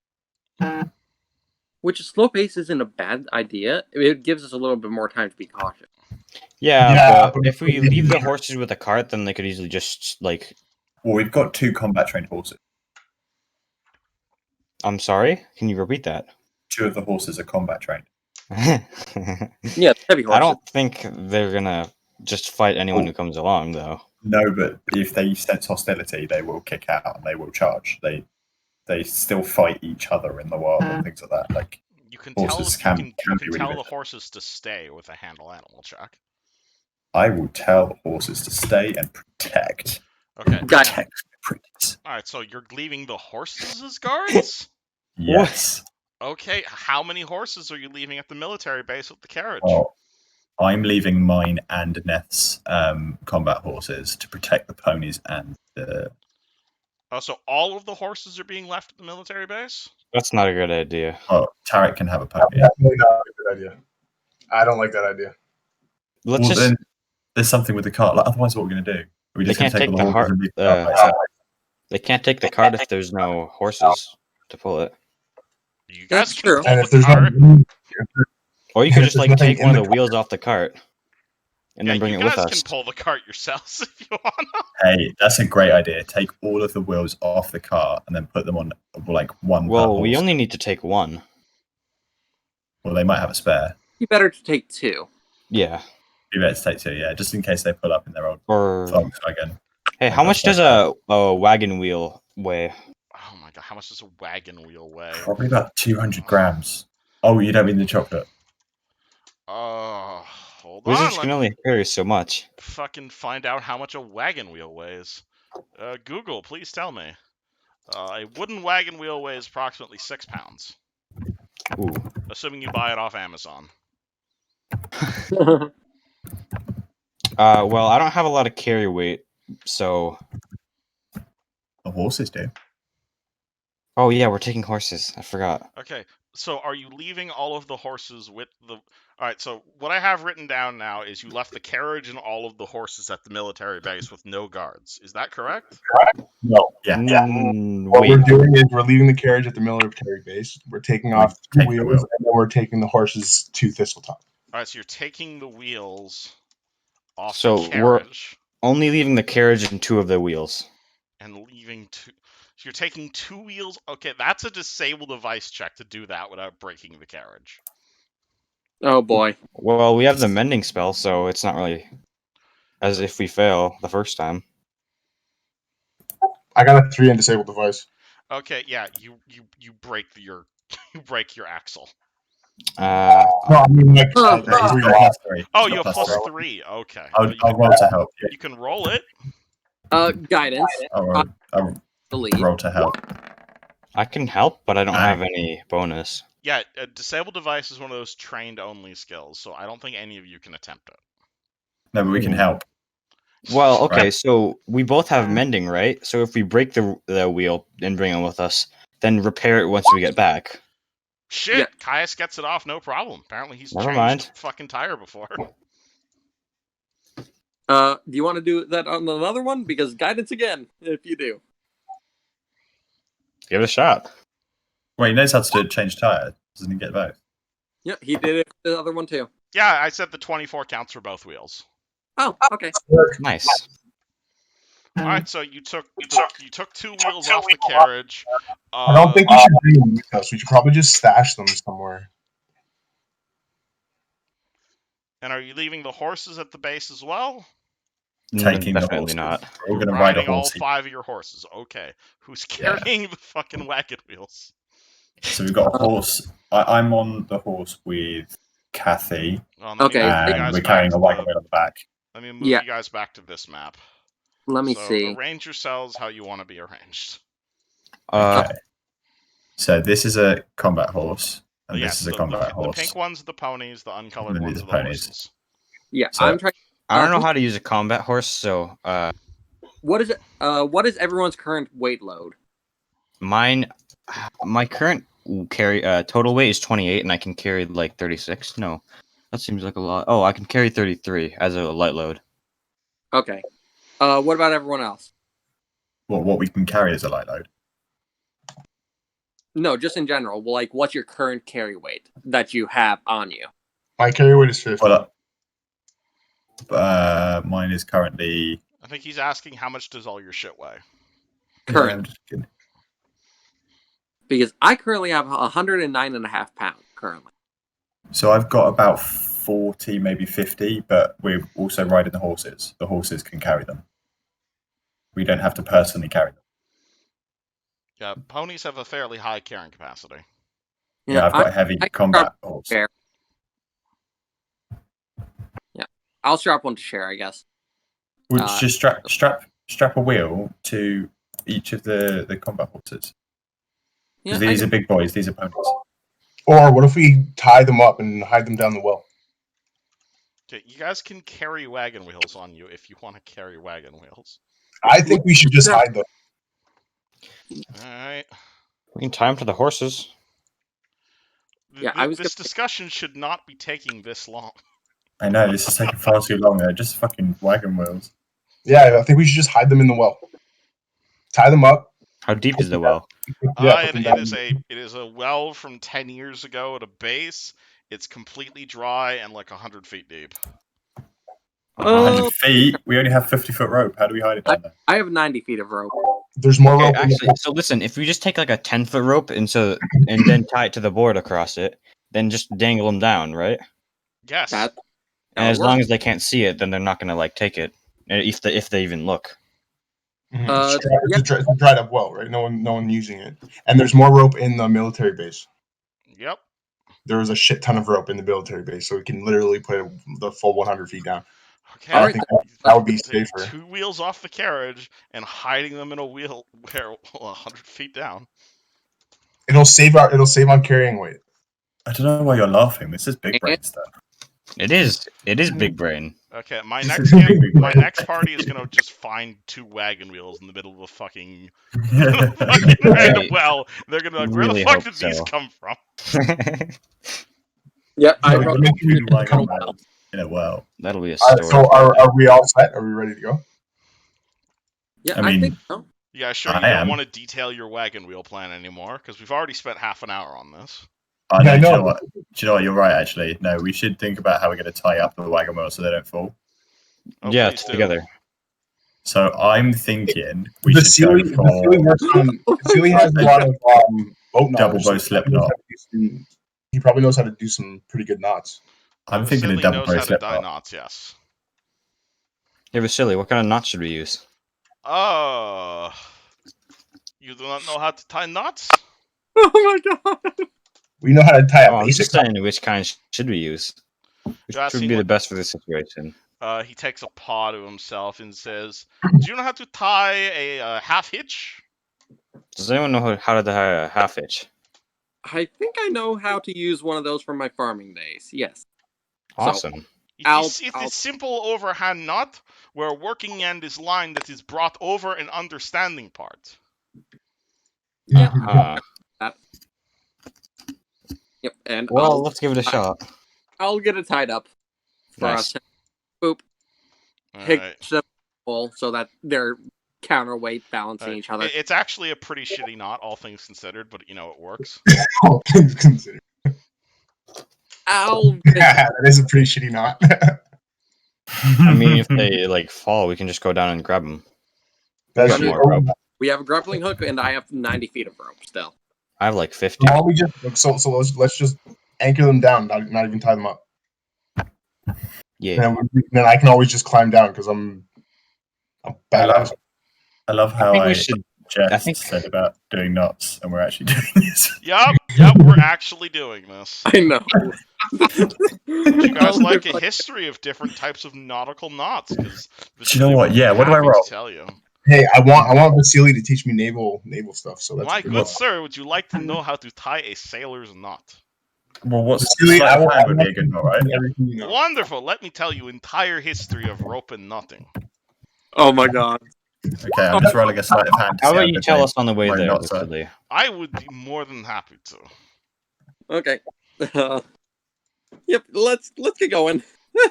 Which a slow pace isn't a bad idea. It gives us a little bit more time to be cautious. Yeah, but if we leave the horses with a cart, then they could easily just, like... Well, we've got 2 combat-trained horses. I'm sorry? Can you repeat that? 2 of the horses are combat-trained. Yeah, heavy horses. I don't think they're gonna just fight anyone who comes along, though. No, but if they sense hostility, they will kick out and they will charge. They still fight each other in the wild and things like that. Like you can horses tell the horses to stay with a handle animal check. I will tell the horses to stay and protect. Okay. Protect. Alright, so you're leaving the horses as guards? Yes. Okay, how many horses are you leaving at the military base with the carriage? Well, I'm leaving mine and Neth's combat horses to protect the ponies and the... So all of the horses are being left at the military base? That's not a good idea. Oh, Tarek can have a pony. Definitely not a good idea. I don't like that idea. Then there's something with the cart. Like, otherwise, what are we going to do? We just can't take the cart. They can't take the cart if there's no horses to pull it. You guys That's true. And if there's no... Or you could just like take one of the wheels off the cart. and then bring you it with guys us. can pull the cart yourselves if you want. Hey, that's a great idea. Take all of the wheels off the car and then put them on like one per Well, we horse. only need to take one. Well, they might have a spare. Be better to take 2. Yeah. Be better to take 2, yeah, just in case they pull up in their old Or Volkswagen. hey, how much does a wagon wheel weigh? Oh my god, how much does a wagon wheel weigh? Probably about 200 grams. Oh, you don't mean the chocolate. Oh, hold Wizards on. can Let only me carry so much. fucking find out how much a wagon wheel weighs. Google, please tell me. A wooden wagon wheel weighs approximately 6 pounds, Ooh. assuming you buy it off Amazon. Well, I don't have a lot of carry weight, so. The horses do. Oh yeah, we're taking horses. I forgot. Okay, so are you leaving all of the horses with the... Alright, so what I have written down now is you left the carriage and all of the horses at the military base with no guards. Is that correct? No. Yeah. What we're Wait. doing is we're leaving the carriage at the military base. We're taking off 2 take the wheels, wheel. and then we're taking the horses to Thistletop. Alright, so you're taking the wheels off So the carriage only leaving the carriage and 2 of the wheels. and leaving 2... So you're taking 2 wheels? Okay, that's a disable device check to do that without breaking the carriage. Oh boy. Well, we have the mending spell, so it's not really as if we fail the first time. I got a 3 in disable device. Okay, yeah, you break your you break your axle. No, I mean, like, Oh, at He's 3 got watts. +3. Oh, He's you got have plus +3. 3. Okay. I'll roll to help you. You can roll it. Guidance. I'll The lead. roll to help. I can help, but I don't Aye. have any bonus. Yeah, a disable device is one of those trained only skills, so I don't think any of you can attempt it. No, but we can help. Well, okay, Right. so we both have mending, right? So if we break the wheel and bring it with us, then repair it once we get back. Shit, Yeah. Caius gets it off, no problem. Apparently he's Never changed mind. a fucking tire before. Do you want to do that on another one? Because guidance again, if you do. Give it a shot. Well, he knows how to change tire. Doesn't he get both? Yeah, he did it for the other one too. Yeah, I said the 24 counts for both wheels. Oh, okay. Nice. All right, so you took 2 wheels off the carriage. I don't think we should bring them with us. We should probably just stash them somewhere. And are you leaving the horses at the base as well? Taking the Definitely horses. not. We're going to ride a Riding all horse. 5 of your horses. Okay. Who's Yeah. carrying the fucking wagon wheels? So we've got a horse. I'm on the horse with Kathy, Well, let me Okay. move you and guys we're back carrying to a wagon the- wheel on the back. Let me move Yeah. you guys back to this map. Let me So see. arrange yourselves how you want to be arranged. Okay. So this is a combat horse, and Yes, this is a the combat the horse. pink one's the ponies, the uncolored And ones these are the ponies. horses. Yeah, So- I'm trying. I don't know who's- how to use a combat horse, so What is it? What is everyone's current weight load? my current carry total weight is 28, and I can carry like 36. No, that seems like a lot. Oh, I can carry 33 as a light load. Okay. What about everyone else? What we can carry as a light load. No, just in general. Well, like, what's your current carry weight that you have on you? My carry weight is 50. Well, mine is currently. I think he's asking how much does all your shit weigh? Current. I'm just kidding. Because I currently have 109.5 pounds currently. So I've got about 40, maybe 50, but we're also riding the horses. The horses can carry them. We don't have to personally carry them. Yeah, ponies have a fairly high carrying capacity. Yeah, I've got a heavy I combat horse. Fair. Yeah, I'll strap one to share, I guess. Would just strap a wheel to each of the combat horses. Yeah, Because these are big boys. These are ponies. Or what if we tie them up and hide them down the well? Okay, you guys can carry wagon wheels on you if you want to carry wagon wheels. I think we should just hide them. Alright. We can tie them to the horses. Yeah, This discussion should not be taking this long. I know, this is taking far too long. They're just fucking wagon wheels. Yeah, I think we should just hide them in the well. Tie them up. How deep is the well? Yeah, put them down. It is a well from 10 years ago at a base. It's completely dry and like 100 feet deep. 100 feet. We only have 50-foot rope. How do we hide it down there? I have 90 feet of rope. There's more Okay, rope. in the actually, so listen, if we just take like a 10-foot rope and then tie it to the board across it, then just dangle them down, right? Yes. That And as long as they can't see it, then they're not gonna like take it, if they even look. Mhm. It's a dried up well, right? No one using it. And there's more rope in the military base. Yep. There was a shit ton of rope in the military base, so we can literally put the full 100 feet down. Okay. I think that would be Taking safer. 2 wheels off the carriage and hiding them in a wheel where 100 feet down. It'll save on carrying weight. I don't know why you're laughing. This is big brain stuff. It is big brain. Okay, my next party is gonna just find 2 wagon wheels in the middle of a fucking random well. They're gonna be like, where Really the fuck hope did these so. come from? Yep, I No, wrote make sure you like them in a well. That'll be a All right, story. so are we all set? Are we ready to go? Yeah, I mean- think so. Yeah, sure. You I don't am. want to detail your wagon wheel plan anymore because we've already spent half an hour on this. Oh, Yeah, no, I do you know. know what? Do you know what? You're right, actually. No, we should think about how we're going to tie up the wagon wheel so they don't fall. Oh, Yeah, please do. together. So I'm thinking we The should go Sealy for works on. Sealy has a lot of boat knowledge. double bow so slip he knows knot. how to do he probably knows how to do some pretty good knots. I'm thinking a Vasily double knows bow how to slip tie knot. knots. Yes. Hey, Vasily, what kind of knot should we use? You do not know how to tie knots? Oh my god. We know how to tie Oh, a I'm basic just saying, which kind should we use? Which Yeah, would see, be the what- best for this situation? He takes a paw to himself and says, "Do you know how to tie a half hitch?" Does anyone know how to tie a half hitch? I think I know how to use one of those from my farming days. Yes. Awesome. It's I'll- a simple overhand knot where a working end is line that is brought over an understanding part. Yeah. Uh-huh. Yep, and Well, let's give it a shot. I'll get it tied up for Nice. us. Boop. All Hit right. the pole so that they're counterweight balancing each other. It's actually a pretty shitty knot, all things considered, but you know it works. All things considered. I'll That is a pretty shitty knot. I mean, if they like fall, we can just go down and grab them. That's Got true. more rope. We have a grappling hook, and I have 90 feet of rope still. I have like 50. Why don't we just so let's just anchor them down, not even tie them up. Yeah. And then I can always just climb down because I'm badass. I love how I think we I should. just I think- said about doing knots, and we're actually doing this. Yep, we're actually doing this. I know. Would you guys like a history of different types of nautical knots? Because Do you know what? Yeah, what do I roll? Tell you. Hey, I want Vasily to teach me naval stuff. So that's My a good good one. sir, would you like to know how to tie a sailor's knot? Well, what's Vasily, sleight of I hand would be want a good knot, right? everything you know. Wonderful. Let me tell you entire history of rope and knotting. Oh my god. Okay, I'm just rolling a sleight of hand. to How see about how you good tell my- us on the way my there, knots are. Vasily? I would be more than happy to. Okay. Yep. Let's get going.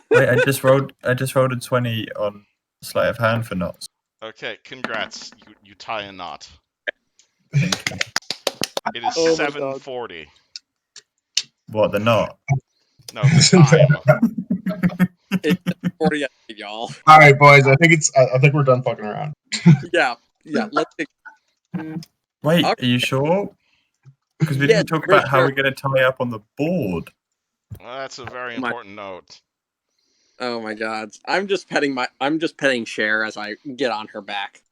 Wait, I just rolled a 20 on sleight of hand for knots. Okay, congrats. You tie a knot. Thank you. It is Oh my 740. What, the knot? No, the time. It's 40, y'all. All right, boys. I think we're done fucking around. Yeah. Let's get. Wait, Okay. are you sure? Because we Yeah, didn't talk for about how sure. we're going to tie up on the board. Well, that's a very My- important note. Oh my god. I'm just petting Cher as I get on her back.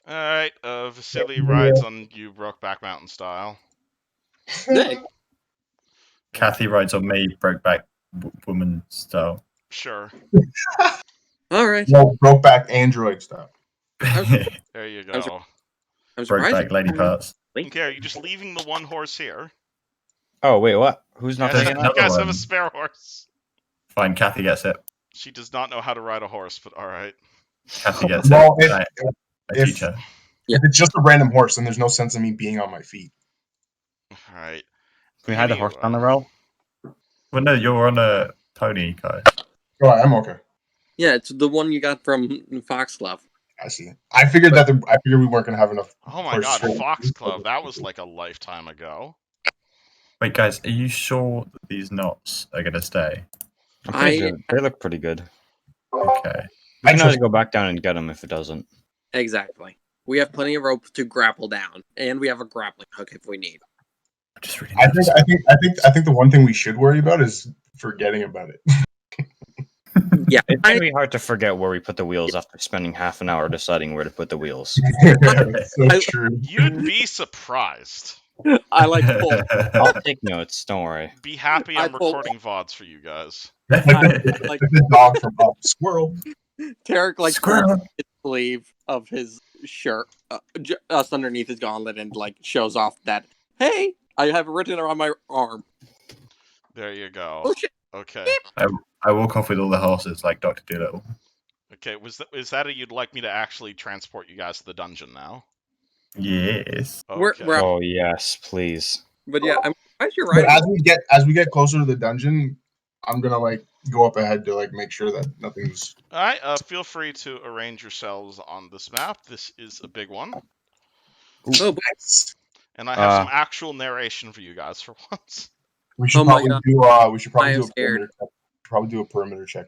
Alright, Vasily rides on you Brokeback Mountain style. Hey. Kathy rides on me, Brokeback Woman style. Sure. All right. Well, broke back Android stuff. There you I'm go. I'm surprised. Brokeback Lady Parts. Okay, are you just leaving the one horse here? Oh wait, what? Who's not Yes, taking you that? guys another have a one. spare horse. Fine, Kathy gets it. She does not know how to ride a horse, but alright. Kathy gets Well, it. I if- teach her. If it's just a random horse, then there's no sense in me being on my feet. Alright. Can we hide the horse on the roll? Well, no, you're on a pony, guy. Oh, I'm okay. Yeah, it's the one you got from Foxglove. I see. I figured we weren't gonna have enough. Oh my god, Foxglove, that was like a lifetime ago. Wait, guys, are you sure that these knots are going to stay? I'm pretty I- sure they look pretty good. Okay. We can I always trust- go back down and get him if it doesn't. Exactly. We have plenty of rope to grapple down, and we have a grappling hook if we need. Just really I nervous. think the one thing we should worry about is forgetting about it. Yeah, It's gonna be hard to forget where we put the wheels after spending half an hour deciding where to put the wheels. It's so I- true. You'd be surprised. I like pull. I'll take notes. Don't worry. Be happy I I'm pull- recording VODs for you guys. like The dog from Up Squirrel. Tarek like Squirrel. pulls his sleeve of his shirt, just underneath his gauntlet, and like shows off that, hey, I have written around my arm. There you go. Oh shit! Okay. I walk off with all the horses like Dr. Doolittle. Okay, is that you'd like me to actually transport you guys to the dungeon now? Yes. Okay. We're Oh yes, please. but yeah, I'm surprised you're But right. as we get closer to the dungeon, I'm gonna like go up ahead to like make sure that nothing's. Alright, feel free to arrange yourselves on this map. This is a big one. Oh, boy. And I have some actual narration for you guys for once. We should Oh my probably God. do. We should probably I do am a perimeter check. Probably do a perimeter check.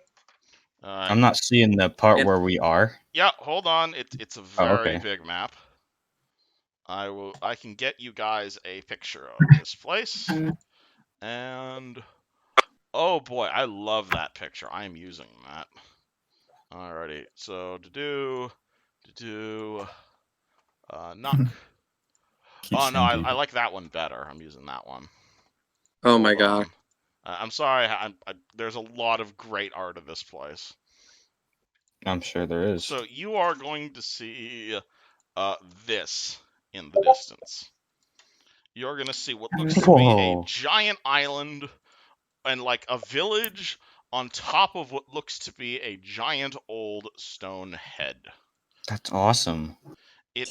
I'm not seeing the part where we are. Yeah, hold on. It's a very okay. big map. I can get you guys a picture of this place. And oh boy, I love that picture. I am using that. Alrighty, so knock. Oh no, I like that one better. I'm using that one. Oh my god. I'm sorry. There's a lot of great art of this place. I'm sure there is. So you are going to see this in the distance. You're going to see what looks to be a giant island and like a village on top of what looks to be a giant old stone head. That's awesome.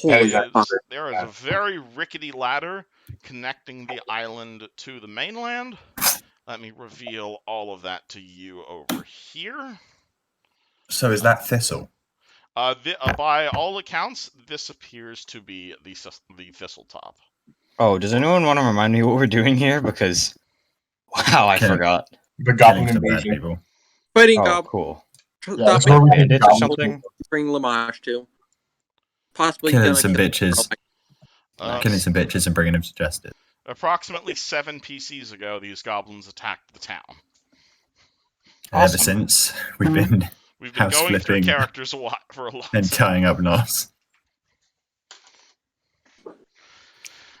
There is a very rickety ladder connecting the island to the mainland. Let me reveal all of that to you over here. So is that Thistle? By all accounts, this appears to be the thistle top. Oh, does anyone want to remind me what we're doing here? Because, wow, I forgot. The goblin Killing some bad invasion. people. Fighting Oh, goblin. cool. Yeah, that's where we Bandits or something? Bring Lamash to. Possibly Killing gonna some kill bitches. Killing some bitches and bringing them to justice. Approximately 7 PCs ago, these goblins attacked the town. And ever since, we've been going through flipping characters for a lot. and tying up knots.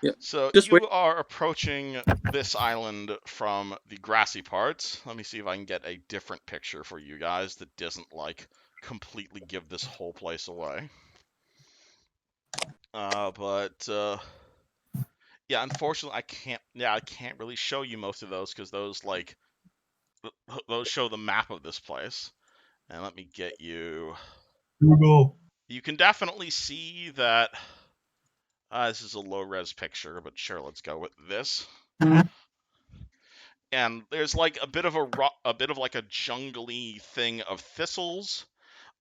Yeah. So Just you are approaching this island from the grassy parts. Let me see if I can get a different picture for you guys that doesn't like completely give this whole place away. Yeah, unfortunately I can't really show you most of those because those show the map of this place. And let me get you Google. You can definitely see that this is a low-res picture, but sure, let's go with this. And there's like a bit of like a jungly thing of thistles.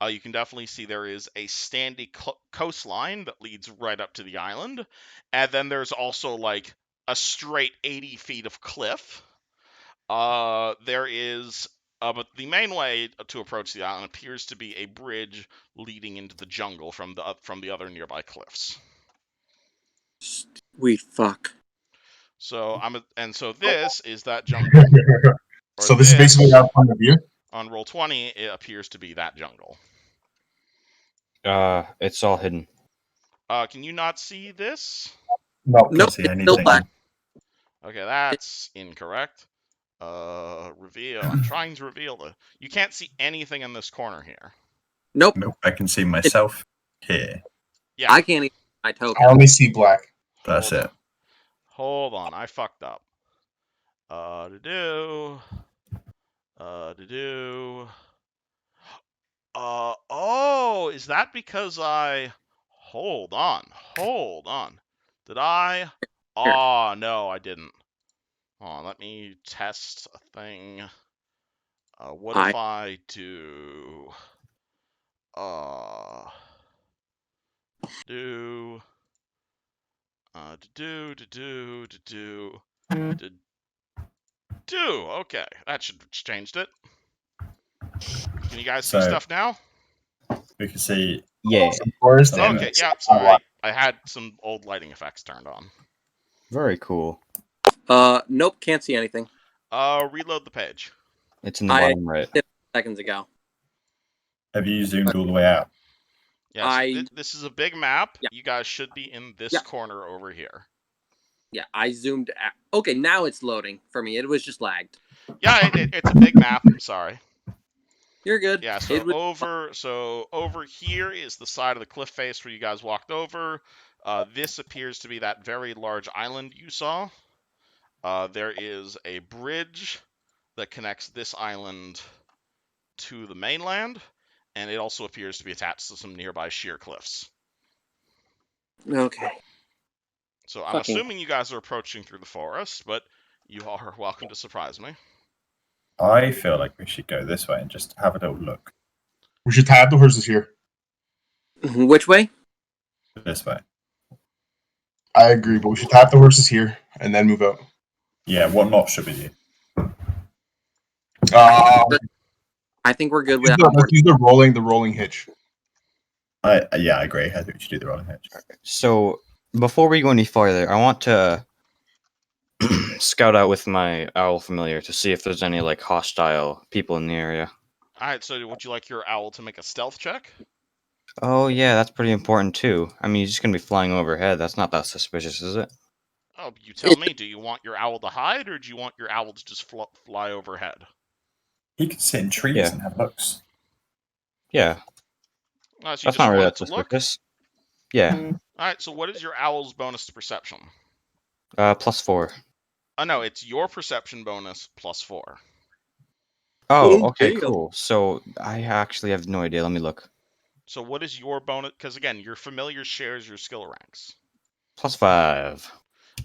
You can definitely see there is a sandy coastline that leads right up to the island, and then there's also like a straight 80 feet of cliff. There is, but the main way to approach the island appears to be a bridge leading into the jungle from the other nearby cliffs. We fuck. So this is that jungle. So this is basically our point of view. On roll 20, it appears to be that jungle. It's all hidden. Can you not see this? No. Nope, See it's anything. still black. Okay, that's incorrect. Reveal. I'm trying to reveal the. You can't see anything in this corner here. Nope. Nope, I can see myself here. Yeah. I can't even see my token. I only see black. That's it. Hold on, I fucked up. Oh, is that because I... Hold on. Did I... Oh, no, I didn't. Hold on, let me test a thing. What if I do... Okay, that should have changed it. Can you guys see So- stuff now? We can see. Yeah. Of course. Damn Okay, it. yeah, sorry. I had some old lighting effects turned on. Very cool. Nope, can't see anything. Reload the page. It's in the I bottom right. did seconds ago. Have you zoomed all the way out? Yes, this is a big map. Yeah. You guys should be in this Yeah. corner over here. Yeah, I zoomed out. Okay, now it's loading for me. It was just lagged. Yeah, it's a big map. I'm sorry. You're good. Yeah, so over here is the side of the cliff face where you guys walked over. This appears to be that very large island you saw. There is a bridge that connects this island to the mainland, and it also appears to be attached to some nearby sheer cliffs. Okay. So I'm Fucking- assuming you guys are approaching through the forest, but you are welcome to surprise me. I feel like we should go this way and just have a little look. We should tie up the horses here. Which way? This way. I agree, but we should tie up the horses here and then move out. Yeah, what knot should we do? I think we're good Let's with use the rolling hitch. I agree. I think we should do the rolling hitch. So before we go any farther, I want to scout out with my owl familiar to see if there's any like hostile people in the area. All right, so would you like your owl to make a stealth check? Oh yeah, that's pretty important too. I mean, he's just gonna be flying overhead. That's not that suspicious, is it? Oh, you tell me. Do you want your owl to hide, or do you want your owl to just fly overhead? He could sit in trees Yeah. and have looks. Yeah, So you that's just not really want that it to look? suspicious. Yeah, All right, so what is your owl's bonus to perception? +4. Oh, no, it's your perception bonus +4. Oh, Oh, okay, damn. cool. So I actually have no idea. Let me look. So what is your bonus? Because again, your familiar shares your skill ranks. +5.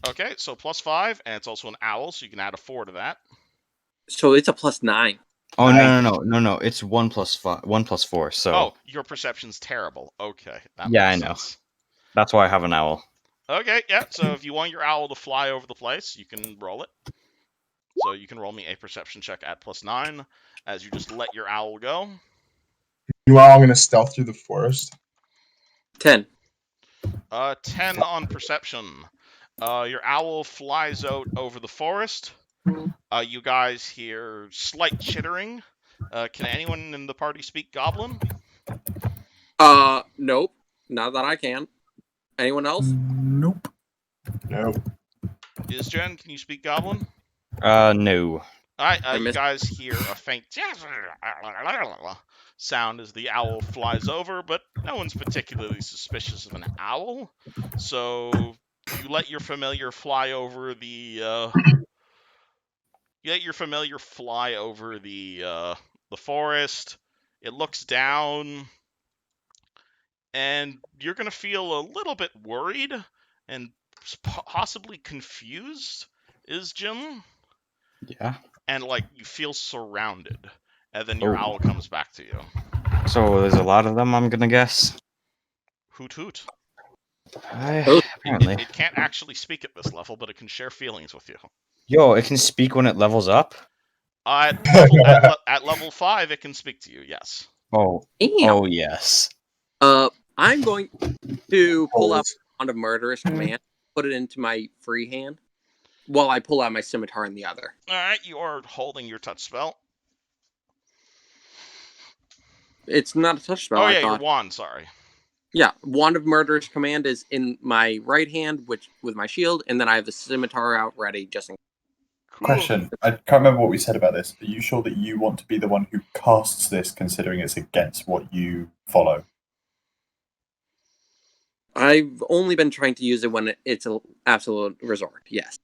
Okay, so +5, and it's also an owl, so you can add a 4 to that. So it's a +9. Oh Nice. no! It's 1+5, 1+4. So Oh, your perception's terrible. Okay, that Yeah, makes I know. sense. that's why I have an owl. Okay, yeah, so if you want your owl to fly over the place, you can roll it. So you can roll me a perception check at +9, as you just let your owl go. Meanwhile, I'm going to stealth through the forest. 10. 10 on perception. Your owl flies out over the forest. You guys hear slight chittering. Can anyone in the party speak Goblin? Nope. Not that I can. Anyone else? Nope. No. Jen, can you speak Goblin? No. Alright, I you missed- guys hear a faint sound as the owl flies over, but no one's particularly suspicious of an owl. So you let your familiar fly over the forest. It looks down, and you're gonna feel a little bit worried and possibly confused, is Jim? Yeah. And like you feel surrounded, and then your Oh. owl comes back to you. So there's a lot of them, I'm gonna guess. Hoot hoot. Apparently. It can't actually speak at this level, but it can share feelings with you. Yo, it can speak when it levels up. At level 5, it can speak to you. Yes. Oh. Damn. Oh yes. I'm going to pull out Holes. Wand of Murderous Command, put it into my free hand, while I pull out my scimitar in the other. All right, you are holding your touch spell. It's not a touch spell. Oh I yeah, your thought. wand. Sorry. Yeah, Wand of Murderous Command is in my right hand, which with my shield, and then I have the scimitar out ready just in. Cool. Question. I can't remember what we said about this. Are you sure that you want to be the one who casts this, considering it's against what you follow? I've only been trying to use it when it's an absolute resort. Yes,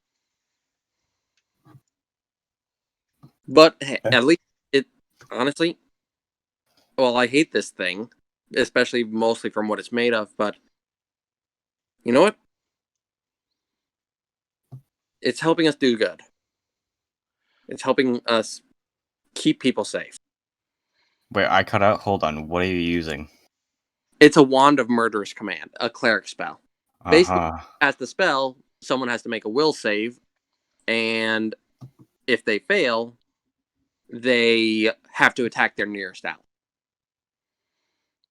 but hey, at least it honestly. Well, I hate this thing, especially mostly from what it's made of. But you know what? It's helping us do good. It's helping us keep people safe. Wait, I cut out. Hold on. What are you using? It's a Wand of Murderous Command, a cleric spell. Basically, Uh-huh. as the spell, someone has to make a will save, and if they fail, they have to attack their nearest ally.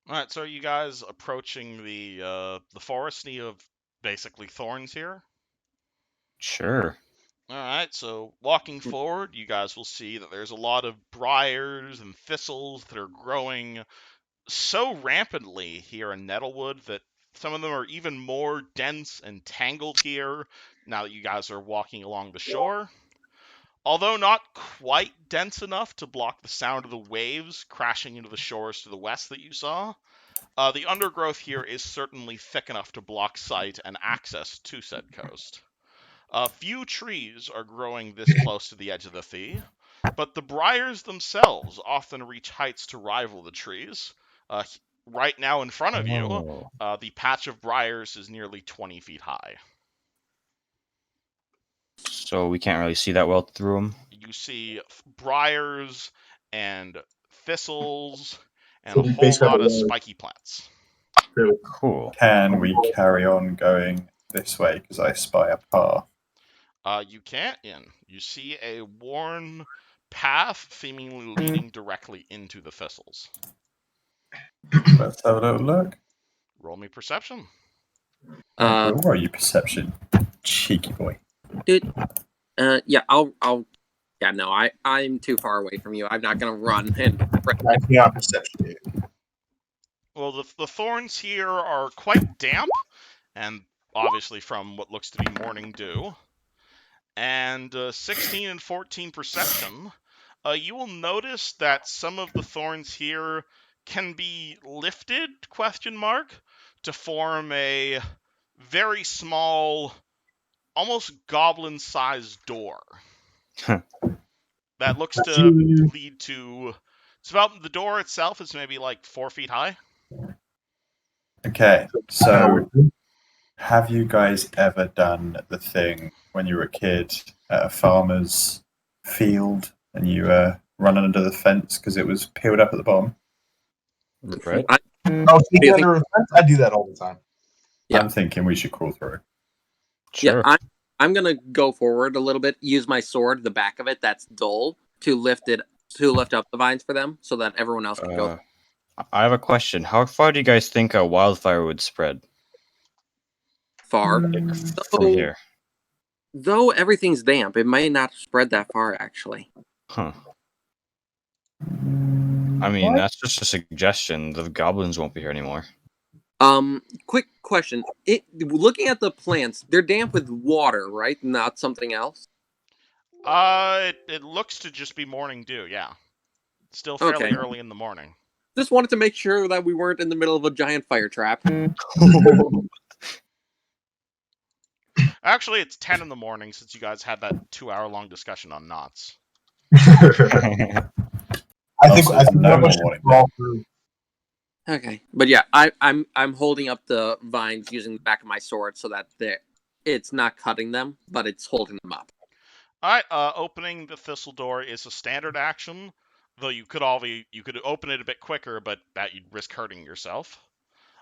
All right, so are you guys approaching the forest of basically thorns here? Sure. All right, so walking forward, you guys will see that there's a lot of briars and thistles that are growing so rampantly here in Nettlewood that some of them are even more dense and tangled here now that you guys are walking along the shore. Although not quite dense enough to block the sound of the waves crashing into the shores to the west that you saw, the undergrowth here is certainly thick enough to block sight and access to said coast. Few trees are growing this close to the edge of the Thea, but the briars themselves often reach heights to rival the trees. Right now in front of you, Oh. the patch of briars is nearly 20 feet high. So we can't really see that well through them. You see briars and thistles and So a we whole basically lot have of a spiky plants. really Cool. Can we carry on going this way? Because I spy a path. You can't in. You see a worn path seemingly leading directly into the thistles. Let's have a little look. Roll me perception. We'll roll you perception, cheeky boy. Dude, yeah, yeah, no, I'm too far away from you. I'm not gonna run and. yeah, perception. Well, the thorns here are quite damp, and obviously from what looks to be morning dew. And 16 and 14 perception, you will notice that some of the thorns here can be lifted, to form a very small, almost goblin-sized door. That looks to lead to... It's about... The door itself is maybe like 4 feet high. Okay, so have you guys ever done the thing when you were a kid at a farmer's field and you run under the fence because it was peeled up at the bottom? Right. Oh, sneaking under a fence? I do that all the time. Yeah. I'm thinking we should crawl through. Sure. Yeah, I'm gonna go forward a little bit. Use my sword, the back of it that's dull, to lift up the vines for them, so that everyone else can go. I have a question. How far do you guys think a wildfire would spread Far. from here? Though everything's damp, it might not spread that far, actually. Huh. I mean, that's just a suggestion. The goblins won't be here anymore. Quick question. Looking at the plants, they're damp with water, right? Not something else? It looks to just be morning dew, yeah. Still fairly early in the morning. Just wanted to make sure that we weren't in the middle of a giant fire trap. Actually, it's 10 in the morning since you guys had that 2-hour-long discussion on knots. I think we should crawl through. Okay, but yeah, I'm holding up the vines using the back of my sword so that it's not cutting them, but it's holding them up. All right, opening the thistle door is a standard action, though you could open it a bit quicker, but that you'd risk hurting yourself.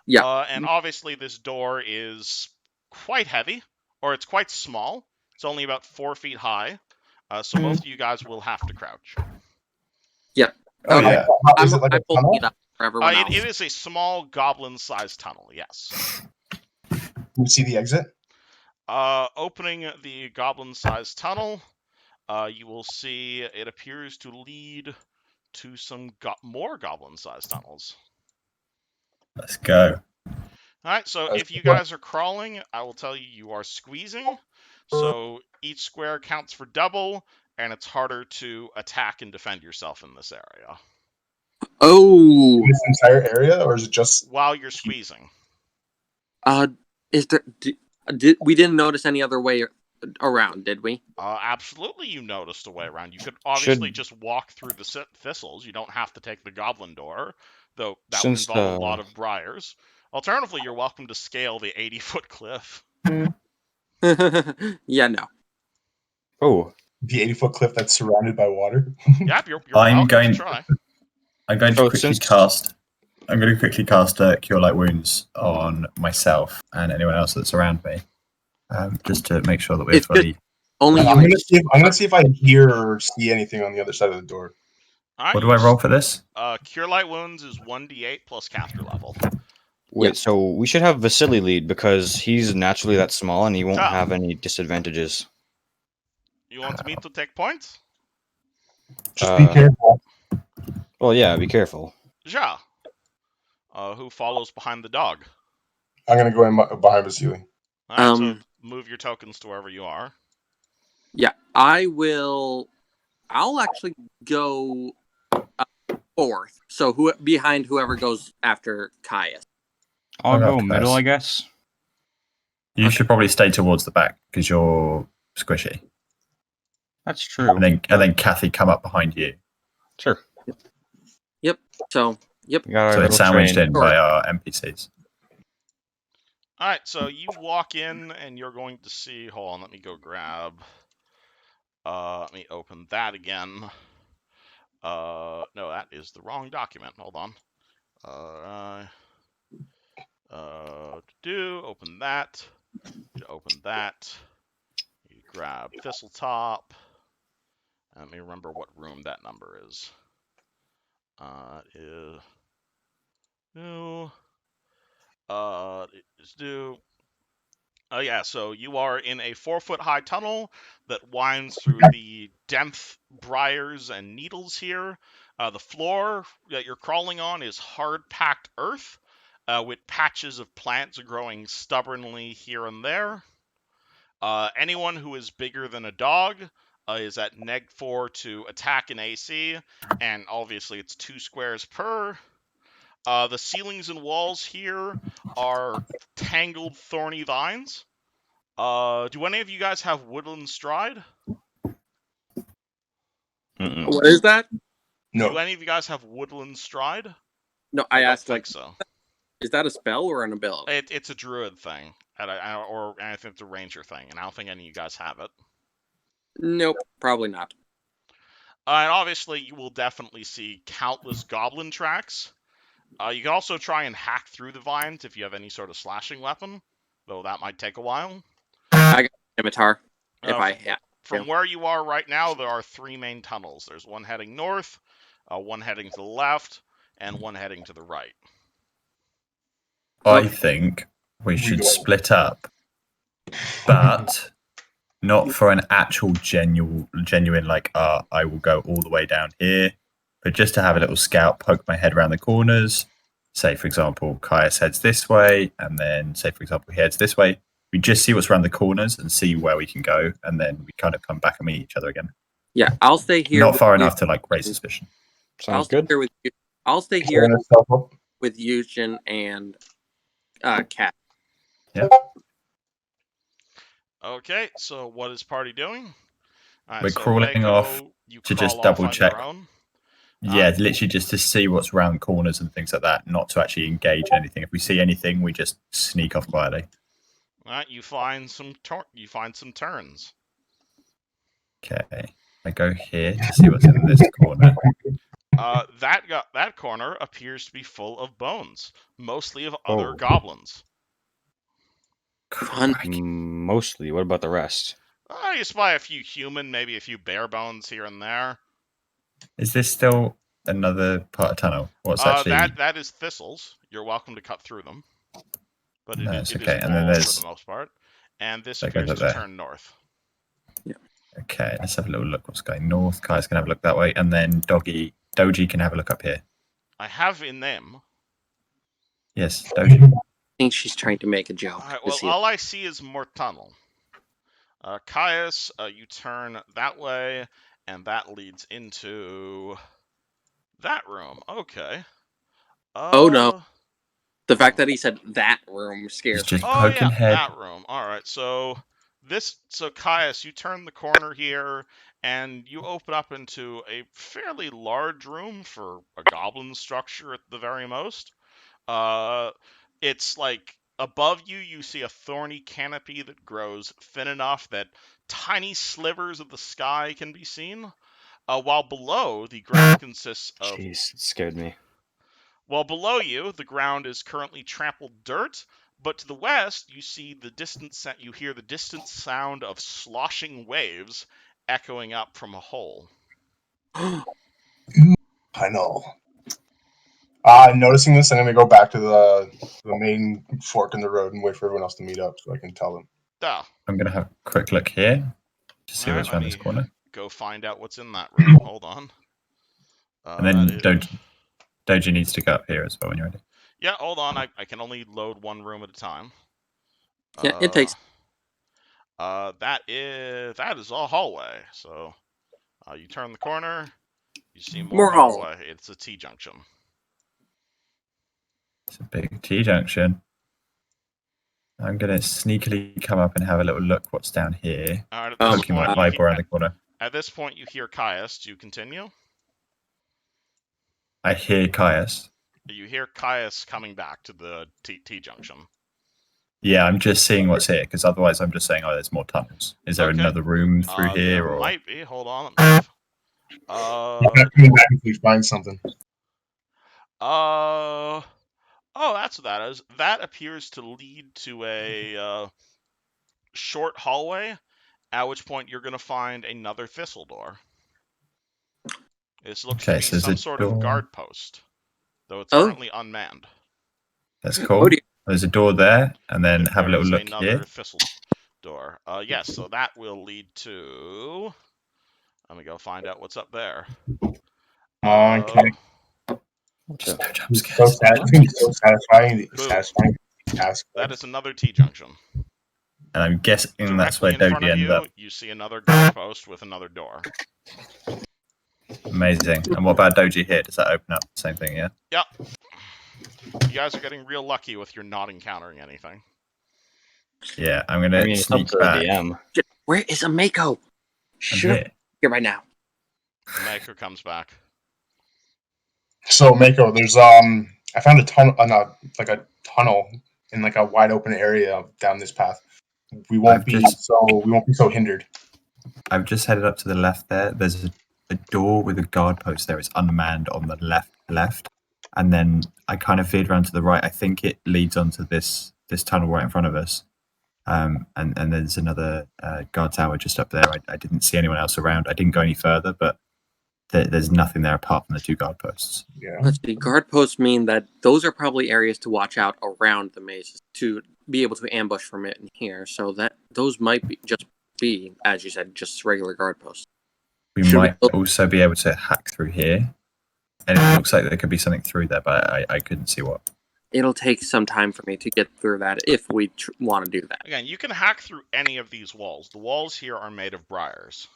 Yeah. And obviously this door is quite heavy, or it's quite small. It's only about 4 feet high, so most of you guys will have to crouch. Yeah. Oh, yeah. Is it like a tunnel? It up for everyone else. It is a small goblin-sized tunnel, yes. Can we see the exit? Opening the goblin-sized tunnel, you will see it appears to lead to some more goblin-sized tunnels. Let's go. Alright, so if you guys are crawling, I will tell you are squeezing. So each square counts for double, and it's harder to attack and defend yourself in this area. Oh. This entire area, or is it just while you're squeezing? Is there? We didn't notice any other way around, did we? Absolutely, you noticed a way around. You could obviously just walk through the thistles. You don't have to take the goblin door, though that would involve a lot of briars. Alternatively, you're welcome to scale the 80-foot cliff. Yeah, no. Oh. The 80-foot cliff that's surrounded by water? Yep, you're welcome to try. I'm going to quickly cast Cure Light Wounds on myself and anyone else that's around me, just to make sure that we're fully... Only I'm going to see if I hear or see anything on the other side of the door. All right, What do I roll for this? Cure Light Wounds is 1d8 plus caster level. Wait, Yep. so we should have Vasily lead because he's naturally that small and he won't Ah. have any disadvantages. You want me to take points? Just be careful. Well, yeah, be careful. Ja. Who follows behind the dog? I'm gonna go in behind Vasily. All right, so move your tokens to wherever you are. Yeah, I will. I'll actually go fourth. So behind whoever goes after Caius. I'll I'll go have middle, Caius. I guess. You should probably stay towards the back because you're squishy. That's true. And then Kathy come up behind you. Sure. Yep. So yep. We got our So they're little sandwiched train. in by our NPCs. All right, so you walk in and you're going to see. Hold on, let me go grab. Let me open that again. No, that is the wrong document. Hold on. Open that. Open that. You grab Thistletop. Let me remember what room that number is. It is due. Oh yeah, so you are in a 4-foot high tunnel that winds through the dense briars and needles here. The floor that you're crawling on is hard-packed earth, with patches of plants growing stubbornly here and there. Anyone who is bigger than a dog is at -4 to attack in AC, and obviously it's 2 squares per. The ceilings and walls here are tangled, thorny vines. Do any of you guys have Woodland Stride? Mm-mm. What is that? Do No, any of you guys have Woodland Stride? No, I don't asked. think so. Is that a spell or an ability? It's a druid thing, and I think it's a ranger thing, and I don't think any of you guys have it. Nope, probably not. And obviously, you will definitely see countless goblin tracks. You can also try and hack through the vines if you have any sort of slashing weapon, though that might take a while. I got scimitar. If I had. From where you are right now, there are 3 main tunnels. There's one heading north, one heading to the left, and one heading to the right. I think we should split up, but not for an actual genuine like, I will go all the way down here, but just to have a little scout, poke my head around the corners. Say, for example, Caius heads this way, and then say, for example, he heads this way. We just see what's around the corners and see where we can go, and then we kind of come back and meet each other again. Yeah, I'll stay here. Not far enough to like raise suspicion. Sounds good. I'll stay here with Yushin and Kat. Yeah. Okay, so what is party doing? All right, We're so crawling Waco, off you to crawl just off double on check. your own. Yeah, literally just to see what's around corners and things like that, not to actually engage in anything. If we see anything, we just sneak off quietly. All right, you find some turns. Okay, I go here to see what's in this corner. That corner appears to be full of bones, mostly of other goblins. Mostly. What about the rest? You spy a few human, maybe a few bear bones here and there. Is this still another part of tunnel? What's actually that is thistles. You're welcome to cut through them, but it is okay. And then walls for the most part. And this appears to turn north. Yeah. Okay, let's have a little look. What's going north? Kai's can have a look that way, and then Doji can have a look up here. I have in them. Yes, Doji. I think she's trying to make a joke. All right, well, all I see is more tunnel. Caius, you turn that way, and that leads into that room. Okay. Oh no. The fact that he said that room scares me. Oh yeah, that room. All right, so Caius, you turn the corner here, and you open up into a fairly large room for a goblin structure at the very most. It's like above you, you see a thorny canopy that grows thin enough that tiny slivers of the sky can be seen. While below, the ground consists of. Jeez, it scared me. While below you, the ground is currently trampled dirt, but to the west, you hear the distant sound of sloshing waves echoing up from a hole. I know. Noticing this, I'm going to go back to the main fork in the road and wait for everyone else to meet up so I can tell them. Oh. I'm going to have a quick look here to see what's Let around this me corner. go find out what's in that room. Hold on. And then Doji needs to go up here as well when you're ready. Yeah, hold on. I can only load one room at a time. Yeah, it takes. That is a hallway. So you turn the corner, you see more hallway. It's a T-junction. It's a big T-junction. I'm going to sneakily come up and have a little look what's down here. All right, Poking my eyeball around the corner. At this point, you hear Caius. Do you continue? I hear Caius. You hear Caius coming back to the T-junction. Yeah, I'm just seeing what's here, because otherwise I'm just saying, oh, there's more tunnels. Is there another room through here? There or might be. Hold on. Let me move. Coming back if we find something. Oh, that's what that is. That appears to lead to a short hallway, at which point you're going to find another thistle door. This looks to be some sort of guard post, though it's currently unmanned. That's cool. There's a door there, and then have a little look another here. Thistle door. Yes, so that will lead to... Let me go find out what's up there. Okay. Just no jump It's scares. so satisfying. Task. That is another T-junction. And I'm guessing that's where Directly in front Doji of ended up. you see another guard post with another door. Amazing. And what about Doji here? Does that open up the same thing, yeah? Yep. You guys are getting real lucky with your not encountering anything. Yeah, I'm going to sneak back. Where is a Mako? Here by now. Mako comes back. So Mako, there's I found a tunnel, like a tunnel in like a wide open area down this path. We won't be so hindered. I've just headed up to the left there. There's a door with a guard post there. It's unmanned on the left. And then I kind of veered around to the right. I think it leads onto this tunnel right in front of us. And there's another guard tower just up there. I didn't see anyone else around. I didn't go any further, but there's nothing there apart from the two guard posts. Yeah. Let's see. Guard posts mean that those are probably areas to watch out around the maze to be able to ambush from it in here. So that those might be, as you said, just regular guard posts. We might also be able to hack through here. And it looks like there could be something through there, but I couldn't see what. It'll take some time for me to get through that if we want to do that. Again, you can hack through any of these walls. The walls here are made of briars.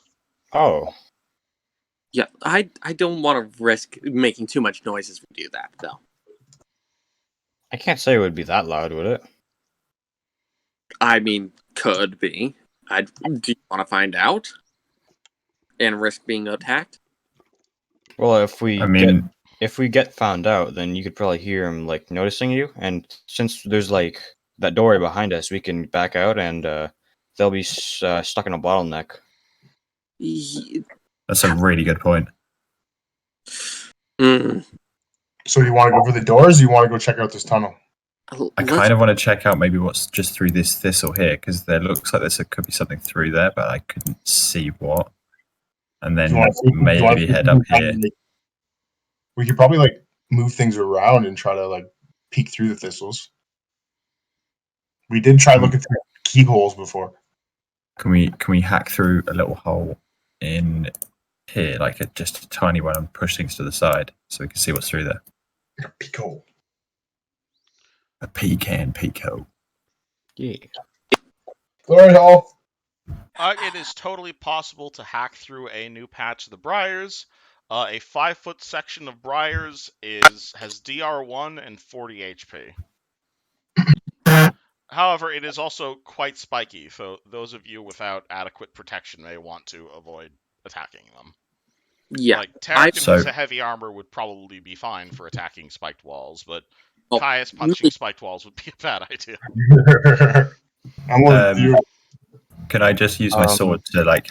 Oh. Yeah, I don't want to risk making too much noise as we do that, though. I can't say it would be that loud, would it? I mean, could be. Do you want to find out? And risk being attacked? Well, if we get found out, then you could probably hear him like noticing you, and since there's like that doorway behind us, we can back out, and they'll be stuck in a bottleneck. That's a really good point. Mm. So you want to go for the doors? Or you want to go check out this tunnel? I kind of want to check out maybe what's just through this thistle here, because there looks like there could be something through there, but I couldn't see what. And then maybe head up here. We could probably like move things around and try to like peek through the thistles. We did try looking through keyholes before. Can we hack through a little hole in here, like just a tiny one, and push things to the side so we can see what's through there? Like a peek hole. A pecan peek hole. Yeah. Glory hole. It is totally possible to hack through a new patch of the Briars. A 5-foot section of Briars has DR1 and 40 HP. However, it is also quite spiky, so those of you without adequate protection may want to avoid attacking them. Yeah. Like, Tarek with a heavy armor would probably be fine for attacking spiked walls, but Caius punching spiked walls would be a bad idea. Can I just use my sword to like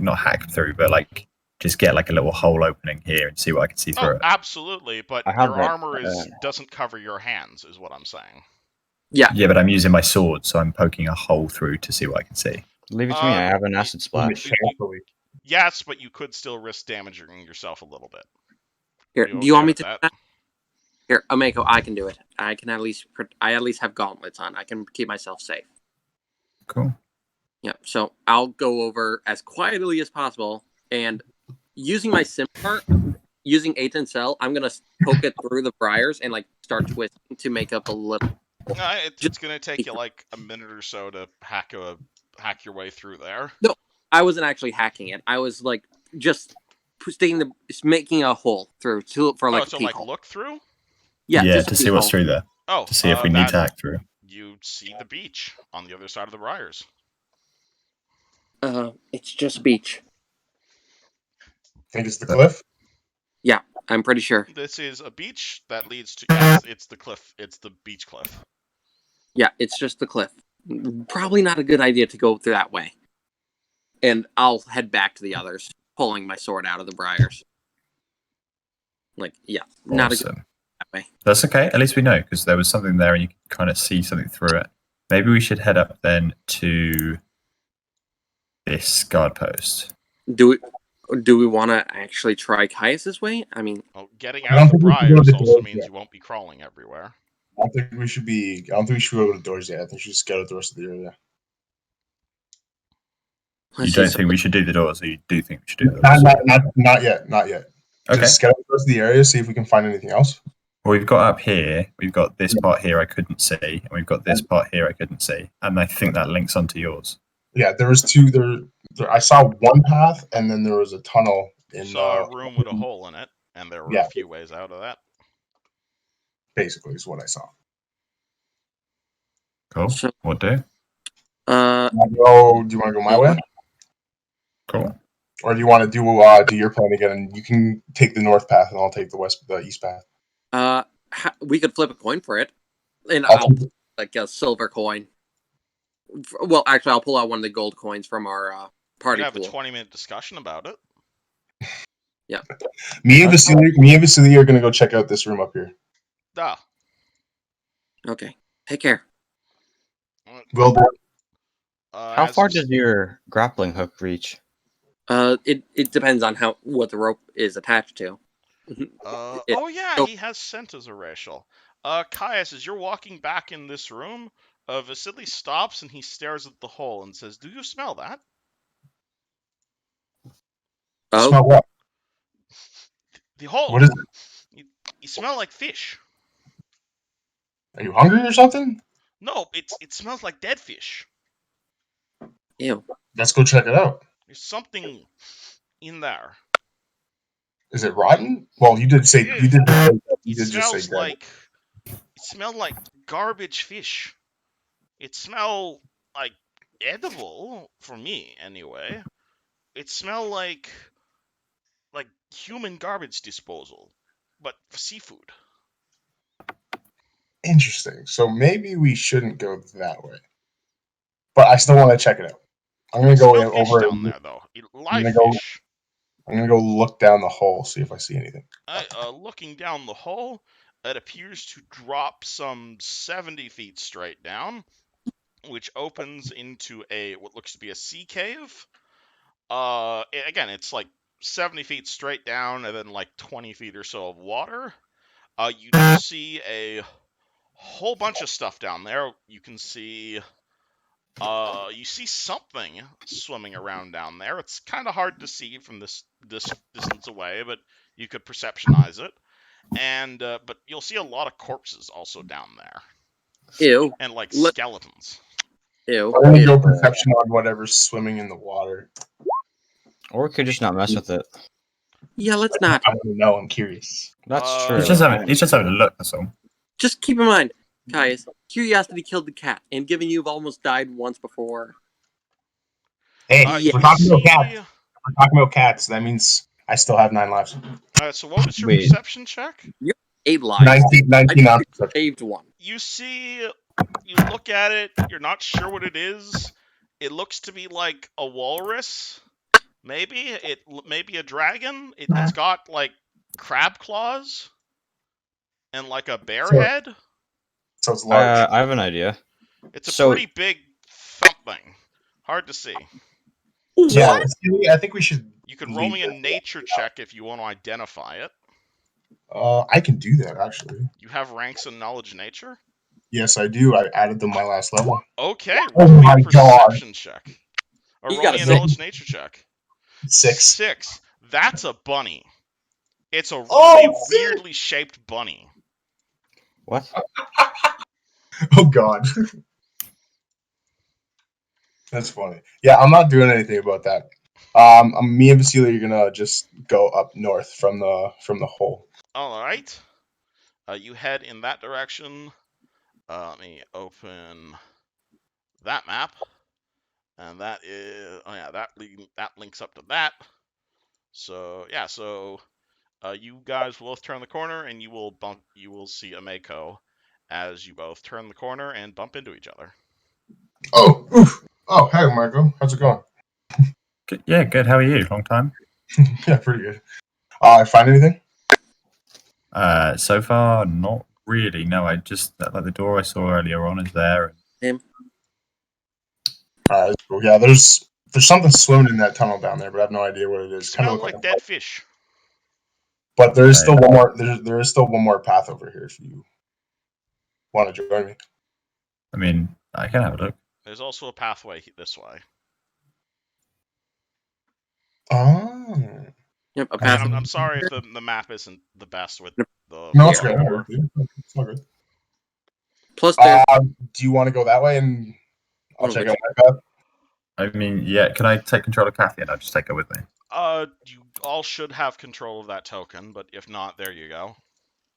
not hack through, but like just get like a little hole opening here and see what I can see through it? Absolutely, but your armor doesn't cover your hands, is what I'm saying. Yeah. Yeah, but I'm using my sword, so I'm poking a hole through to see what I can see. Leave it to me. I have an acid splash. Yes, but you could still risk damaging yourself a little bit. Here, You do you okay want me with to? that? Here, Ameko, I can do it. I at least have gauntlets on. I can keep myself safe. Cool. Yeah, so I'll go over as quietly as possible, and using my scimitar, using 8 and cell, I'm gonna poke it through the briars and like start twisting to make up a little. It's gonna take you like a minute or so to hack your way through there. No, I wasn't actually hacking it. I was like just making a hole through for like a so peek like hole. look through? Yeah, just to a see peek what's hole. through there. Oh, To see if we need to hack through. You see the beach on the other side of the briars. It's just beach. Think it's the cliff? Yeah, I'm pretty sure. This is a beach that leads to yes, it's the cliff. It's the beach cliff. Yeah, it's just the cliff. Probably not a good idea to go through that way. And I'll head back to the others, pulling my sword out of the briars. Like, yeah, not a good Awesome. that way. That's okay. At least we know because there was something there and you could kind of see something through it. Maybe we should head up then to this guard post. Do we want to actually try Caius's way? I mean, Well, getting I out don't of the think we should go to briars the also doors means yet. you won't be crawling everywhere. I don't think we should go to the doors yet. I think we should scout out the rest of the area. You don't think we should do the doors, or you do think we should do the Not yet. Not yet. Okay. Just scout out the rest of the area, see if we can find anything else. Well, we've got up here, we've got this part here I couldn't see, and we've got this part here I couldn't see, and I think that links onto yours. Yeah, there was two. There I saw one path, and then there was a tunnel You in. saw a room with a hole in it, and there were a few ways out of that. Basically, is what I saw. Cool. So- What do? Do you want to go my way, Cool. or do you want to do your plan again? And you can take the north path, and I'll take the east path. We could flip a coin for it, and I'll I'll like a silver coin. Well, actually, I'll pull out one of the gold coins from our We party could have pool. a 20-minute discussion about it. Yeah. Me and Vasily are gonna go check out this room up here. Ah. Okay. Take care. Will do. How far does your grappling hook reach? It depends on what the rope is attached to. Oh yeah, he has scent as a racial. Caius, as you're walking back in this room, Vasily stops and he stares at the hole and says, "Do you smell that?" Oh, Smell what? The hole. What is it? You smell like fish. Are you hungry or something? No, it smells like dead fish. ew. Let's go check it out. There's something in there. Is it rotten? Well, you did say you did. You It did just say smells dead. it smelled like garbage fish. It smelled like edible for me anyway. It smelled like human garbage disposal, but for seafood. Interesting. So maybe we shouldn't go that way. But I still want to check it out. I'm gonna go Smell fish over. down there though. Live go- fish. I'm gonna go look down the hole, see if I see anything. Looking down the hole, it appears to drop some 70 feet straight down, which opens into what looks to be a sea cave. Again, it's like 70 feet straight down, and then like 20 feet or so of water. You do see a whole bunch of stuff down there. You can see, you see something swimming around down there. It's kind of hard to see from this distance away, but you could perceptionize it. And but you'll see a lot of corpses also down there. Ew. And like skeletons. Ew. I'm gonna go perception on whatever's swimming in the water. Or we could just not mess with it. Yeah, let's not. I don't know. I'm curious. That's true. He's just having a look, that's all. Just keep in mind, Caius, curiosity killed the cat, and given you've almost died once before. Hey, yeah. we're talking about cats. We're talking about cats. That means I still have 9 lives. So what was your perception check? 8 lives. 19 I saved 1. You see, you look at it, you're not sure what it is. It looks to be like a walrus. Maybe a dragon. It's got like crab claws and like a bear head. So it's large. I have an idea. It's a pretty big something. Hard to see. Yeah, I think we should. You can roll me a nature check if you want to identify it. I can do that actually. You have ranks in knowledge nature? Yes, I do. I added them my last level. Okay, Oh roll me a my god. perception check. Or He roll got me a a six. knowledge nature check. 6. 6. That's a bunny. It's a really Oh, weirdly shaped bunny. What? oh god. That's funny. Yeah, I'm not doing anything about that. Me and Vasily are gonna just go up north from the hole. All right. You head in that direction. Let me open that map, and that is that links up to that. So yeah, you guys will both turn the corner, and you will see a Mako as you both turn the corner and bump into each other. Oh, oof. Oh, hey, Marco. How's it going? Good, yeah, good. How are you? Long time. Yeah, pretty good. Find anything? So far, not really. No, I just like the door I saw earlier on is there. Him. Alright, cool. Yeah, there's something swimming in that tunnel down there, but I have no idea what it is. Kind of Smell look like like a dead fish. But there is Okay. still one more. There is still one more path over here if you want to join me. I mean, I can have a look. There's also a pathway this way. Oh. Yep, a And path. I'm sorry if the map isn't the best with the No, it's Yeah. great. parkour. It's all good. Plus, there's Do you want to go that way, and I'll Oh, check which- out my path? I mean, yeah. Can I take control of Kathy and I'll just take her with me? You all should have control of that token, but if not, there you go.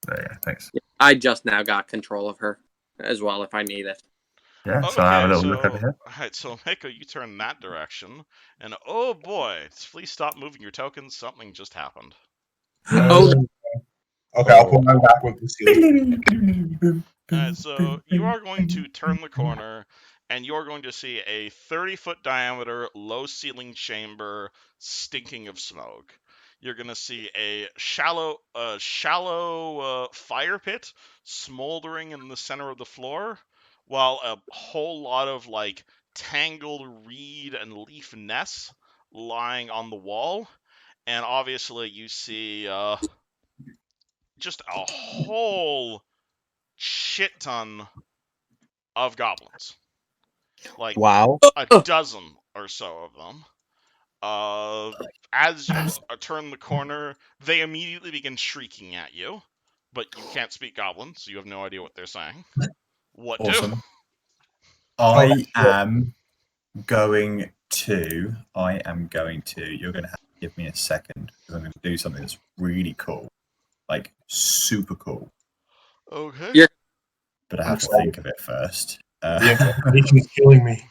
There, yeah. Thanks. I just now got control of her as well if I need it. Yeah. So I have a little look over here. Alright, so Mako, you turn that direction, and oh boy, please stop moving your tokens, something just happened. Oh, Okay, I'll put mine back with the ceiling. Alright, so you are going to turn the corner, and you're going to see a 30-foot diameter, low ceiling chamber stinking of smoke. You're going to see a shallow fire pit smoldering in the center of the floor, while a whole lot of like tangled reed and leaf nests lying on the wall. And obviously, you see just a whole shit ton of goblins. Like Wow. a dozen or so of them. As you turn the corner, they immediately begin shrieking at you, but you can't speak goblin, so you have no idea what they're saying. What do? Awesome. I am going to. You're going to have to give me a second because I'm going to do something that's really cool, like super cool. Okay. Yeah. But I have to think of it first. The information is killing me.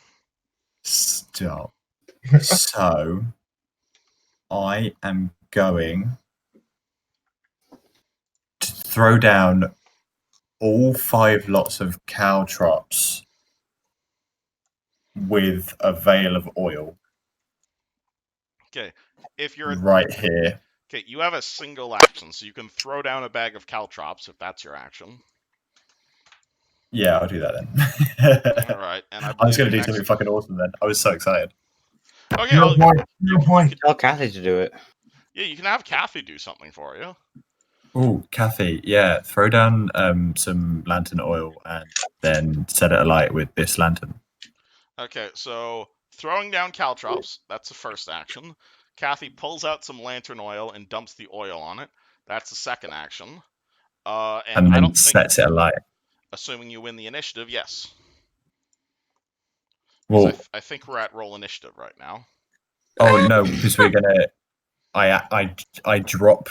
Stop. So, I am going to throw down all 5 lots of caltrops with a veil of oil Okay. If you're right here. okay, you have a single action, so you can throw down a bag of caltrops if that's your action. Yeah, I'll do that then. All right, and I I was believe going to do next- something fucking awesome then. I was so excited. Okay, Your well, point. Your point. Tell Kathy to do it. yeah, you can have Kathy do something for you. Oh, Kathy, yeah, throw down some lantern oil and then set it alight with this lantern. Okay, so throwing down caltrops, that's the first action. Kathy pulls out some lantern oil and dumps the oil on it. That's the second action. And And I then don't think, sets it alight. assuming you win the initiative, yes. Well, I think we're at roll initiative right now. oh no, because we're gonna. I drop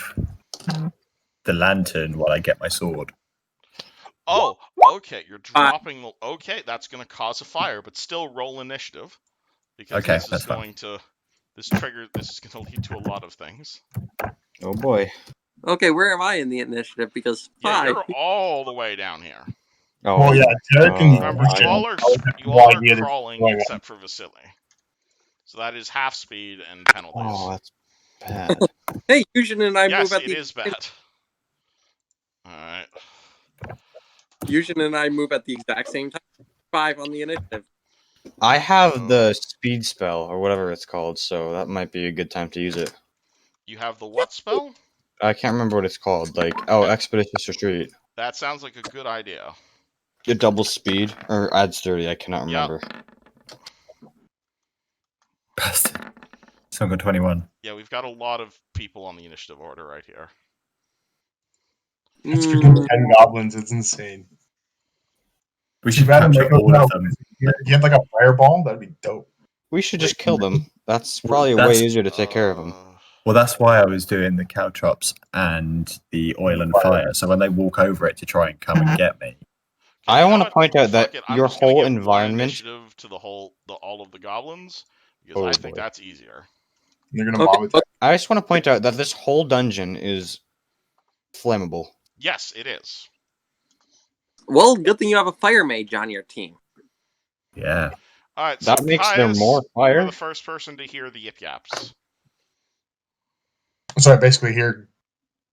the lantern while I get my sword. Oh, okay, you're dropping. Okay, that's going to cause a fire, but still roll initiative because Okay, this is that's fine. going to this is going to lead to a lot of things. Oh boy. okay, where am I in the initiative? Because Yeah, 5. you're all the way down here. Oh. Well, yeah, Derek and Remember, you all are crawling except for Vasily. So that is half speed and penalties. Oh, that's bad. Hey, Fusion and I yes, move at it the is bad. All right. Fusion and I move at the exact same time. 5 on the initiative. I have the speed spell or whatever it's called, so that might be a good time to use it. You have the what spell? I can't remember what it's called. Like, Expeditious Retreat. That sounds like a good idea. It doubles speed or adds 30. I cannot remember. Bastard. Someone got 21. Yeah, we've got a lot of people on the initiative order right here. It's freaking 10 goblins. It's insane. We should rather capture make all them of them. You have like a fireball? That'd be dope. We should just kill them. That's Well, probably way that's- easier to take care of them. Well, that's why I was doing the caltrops and the oil and fire. So when they walk over it to try and come and get me, I you know want to what? point out Fuck that it. I'm your just gonna whole give one environment. initiative to all of the goblins because Oh, I think boy. that's easier. They're gonna mob attack. I just want to point out that this whole dungeon is flammable. Yes, it is. Well, good thing you have a fire mage on your team. yeah. All right, That so makes there Caius, more you're fire. the first person to hear the yip yaps. So I basically hear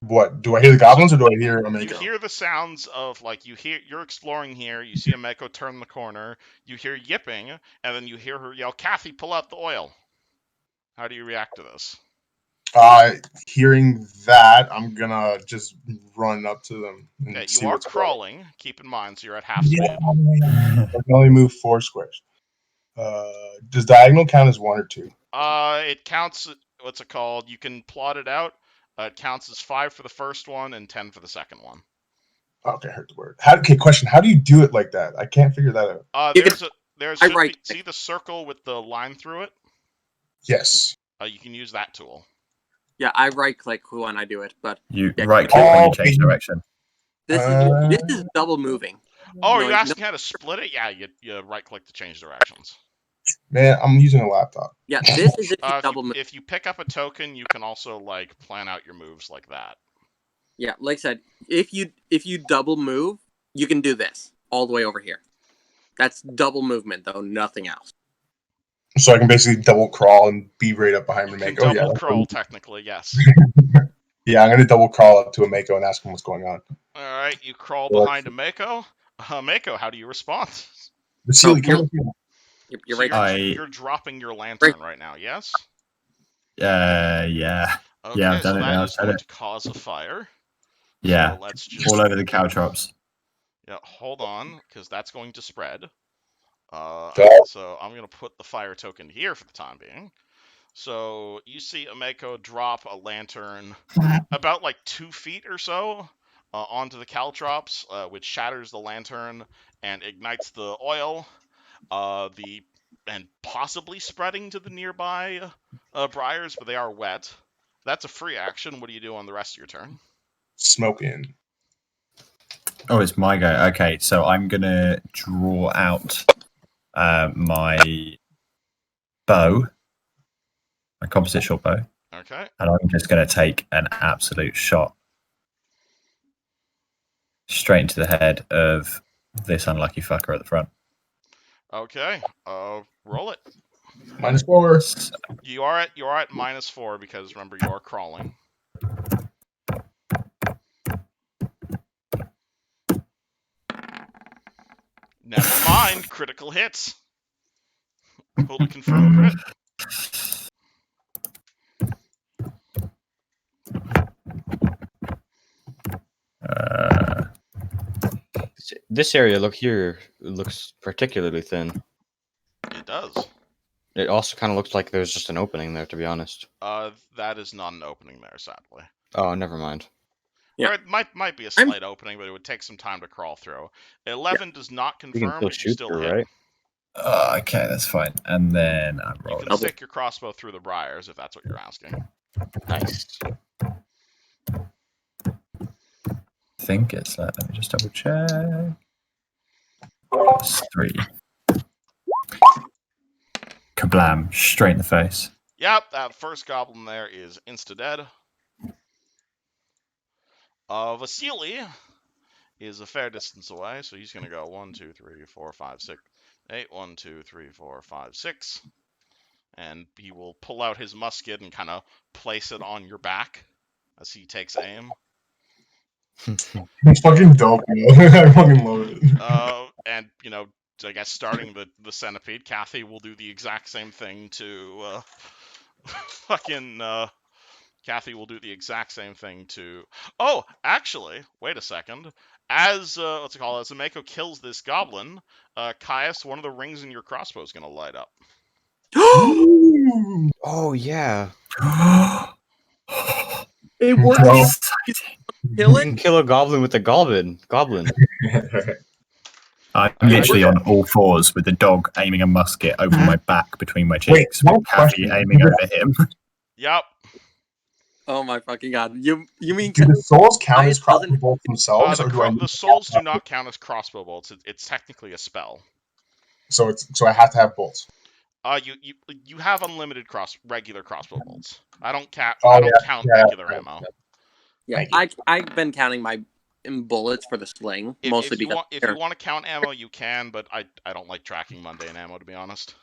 what? Do I hear the goblins or do I hear a You hear the sounds of you're exploring here. You see a Mako turn the corner. You hear yipping, and then you hear her yell, "Kathy, pull out the oil." How do you react to this? Hearing that, I'm gonna just run up to them and Okay, see you are what's crawling. Keep in mind, so you're at half going speed. on. I can only move 4 squares. Does diagonal count as 1 or 2? It counts. What's it called? You can plot it out. It counts as 5 for the first one and 10 for the second one. Okay, I heard the word. Question: how do you do it like that? I can't figure that out. See the circle with the line through it? Yes. You can use that tool. Yeah, I right click when I do it, but You yeah, right click when you change okay. direction. this is double moving. Oh, No, are you asking how to split it? Yeah, you right click to change directions. Man, I'm using a laptop. Yeah, this is if you double move. If you pick up a token, you can also plan out your moves like that. Yeah, like I said, if you double move, you can do this all the way over here. That's double movement though, nothing else. So I can basically double crawl and be right up behind You Mako. can double crawl, technically, yes. Yeah, I'm gonna double crawl up to a Mako and ask him what's going on. All right, you crawl behind a Mako. Mako, how do you respond? You're right. You're dropping your lantern right now, yes? Yeah. Okay, Yeah, I've done so it that now. is going to cause a fire. Yeah. So let's just all over the caltrops. Yeah, hold on, because that's going to spread. Okay. So I'm going to put the fire token here for the time being. So you see Ameko drop a lantern about 2 feet or so onto the caltrops, which shatters the lantern and ignites the oil. And possibly spreading to the nearby briars, but they are wet. That's a free action. What do you do on the rest of your turn? Smoking. Oh, it's my go. Okay, so I'm gonna draw out my bow, my composite short bow. Okay. And I'm just gonna take an absolute shot straight into the head of this unlucky fucker at the front. Okay. Roll it. -4. You are at -4 because remember you are crawling. Never mind, critical hits. Roll to confirm crit. This area looks particularly thin. It does. It also kind of looks like there's just an opening there, to be honest. That is not an opening there, sadly. Oh, never mind. Yeah. Or it might be a slight opening, but it would take some time to crawl through. 11 does not confirm, but you still hit. Right? Okay, that's fine. And then I'm You rolling. can stick your crossbow through the briars if that's what you're asking. Nice. I think it's that. Let me just double check. It's 3. Kablam! Straight in the face. Yep, that first goblin there is insta-dead. Vasily is a fair distance away, so he's going to go 1, 2, 3, 4, 5, 6, 8. 1, 2, 3, 4, 5, 6. And he will pull out his musket and kind of place it on your back as he takes aim. It's fucking dope, I fucking love it. And, I guess starting the centipede, Kathy will do the exact same thing to fucking Kathy will do the exact same thing to. Oh, actually, wait a second. As what's it called? As Ameko kills this goblin, Caius, one of the rings in your crossbow is gonna light up. Ooh. Oh yeah. It works. Well, Kill You it. can kill a goblin with a goblin. I'm Alright. literally on all fours with the dog aiming a musket over my back between my Wait, cheeks, one with Kathy question. aiming over him. Yep. Oh my fucking god! You mean Do the souls count as Caius doesn't- crossbow bolts themselves, or do I? The souls do not count as crossbow bolts. It's technically a spell. So I have to have bolts. You have unlimited regular crossbow bolts. I don't count Yeah, regular yeah. ammo. Yeah, Thank you. I've been counting my bullets for the sling mostly If you because want to count ammo, you can, but I don't like tracking mundane ammo, to be honest.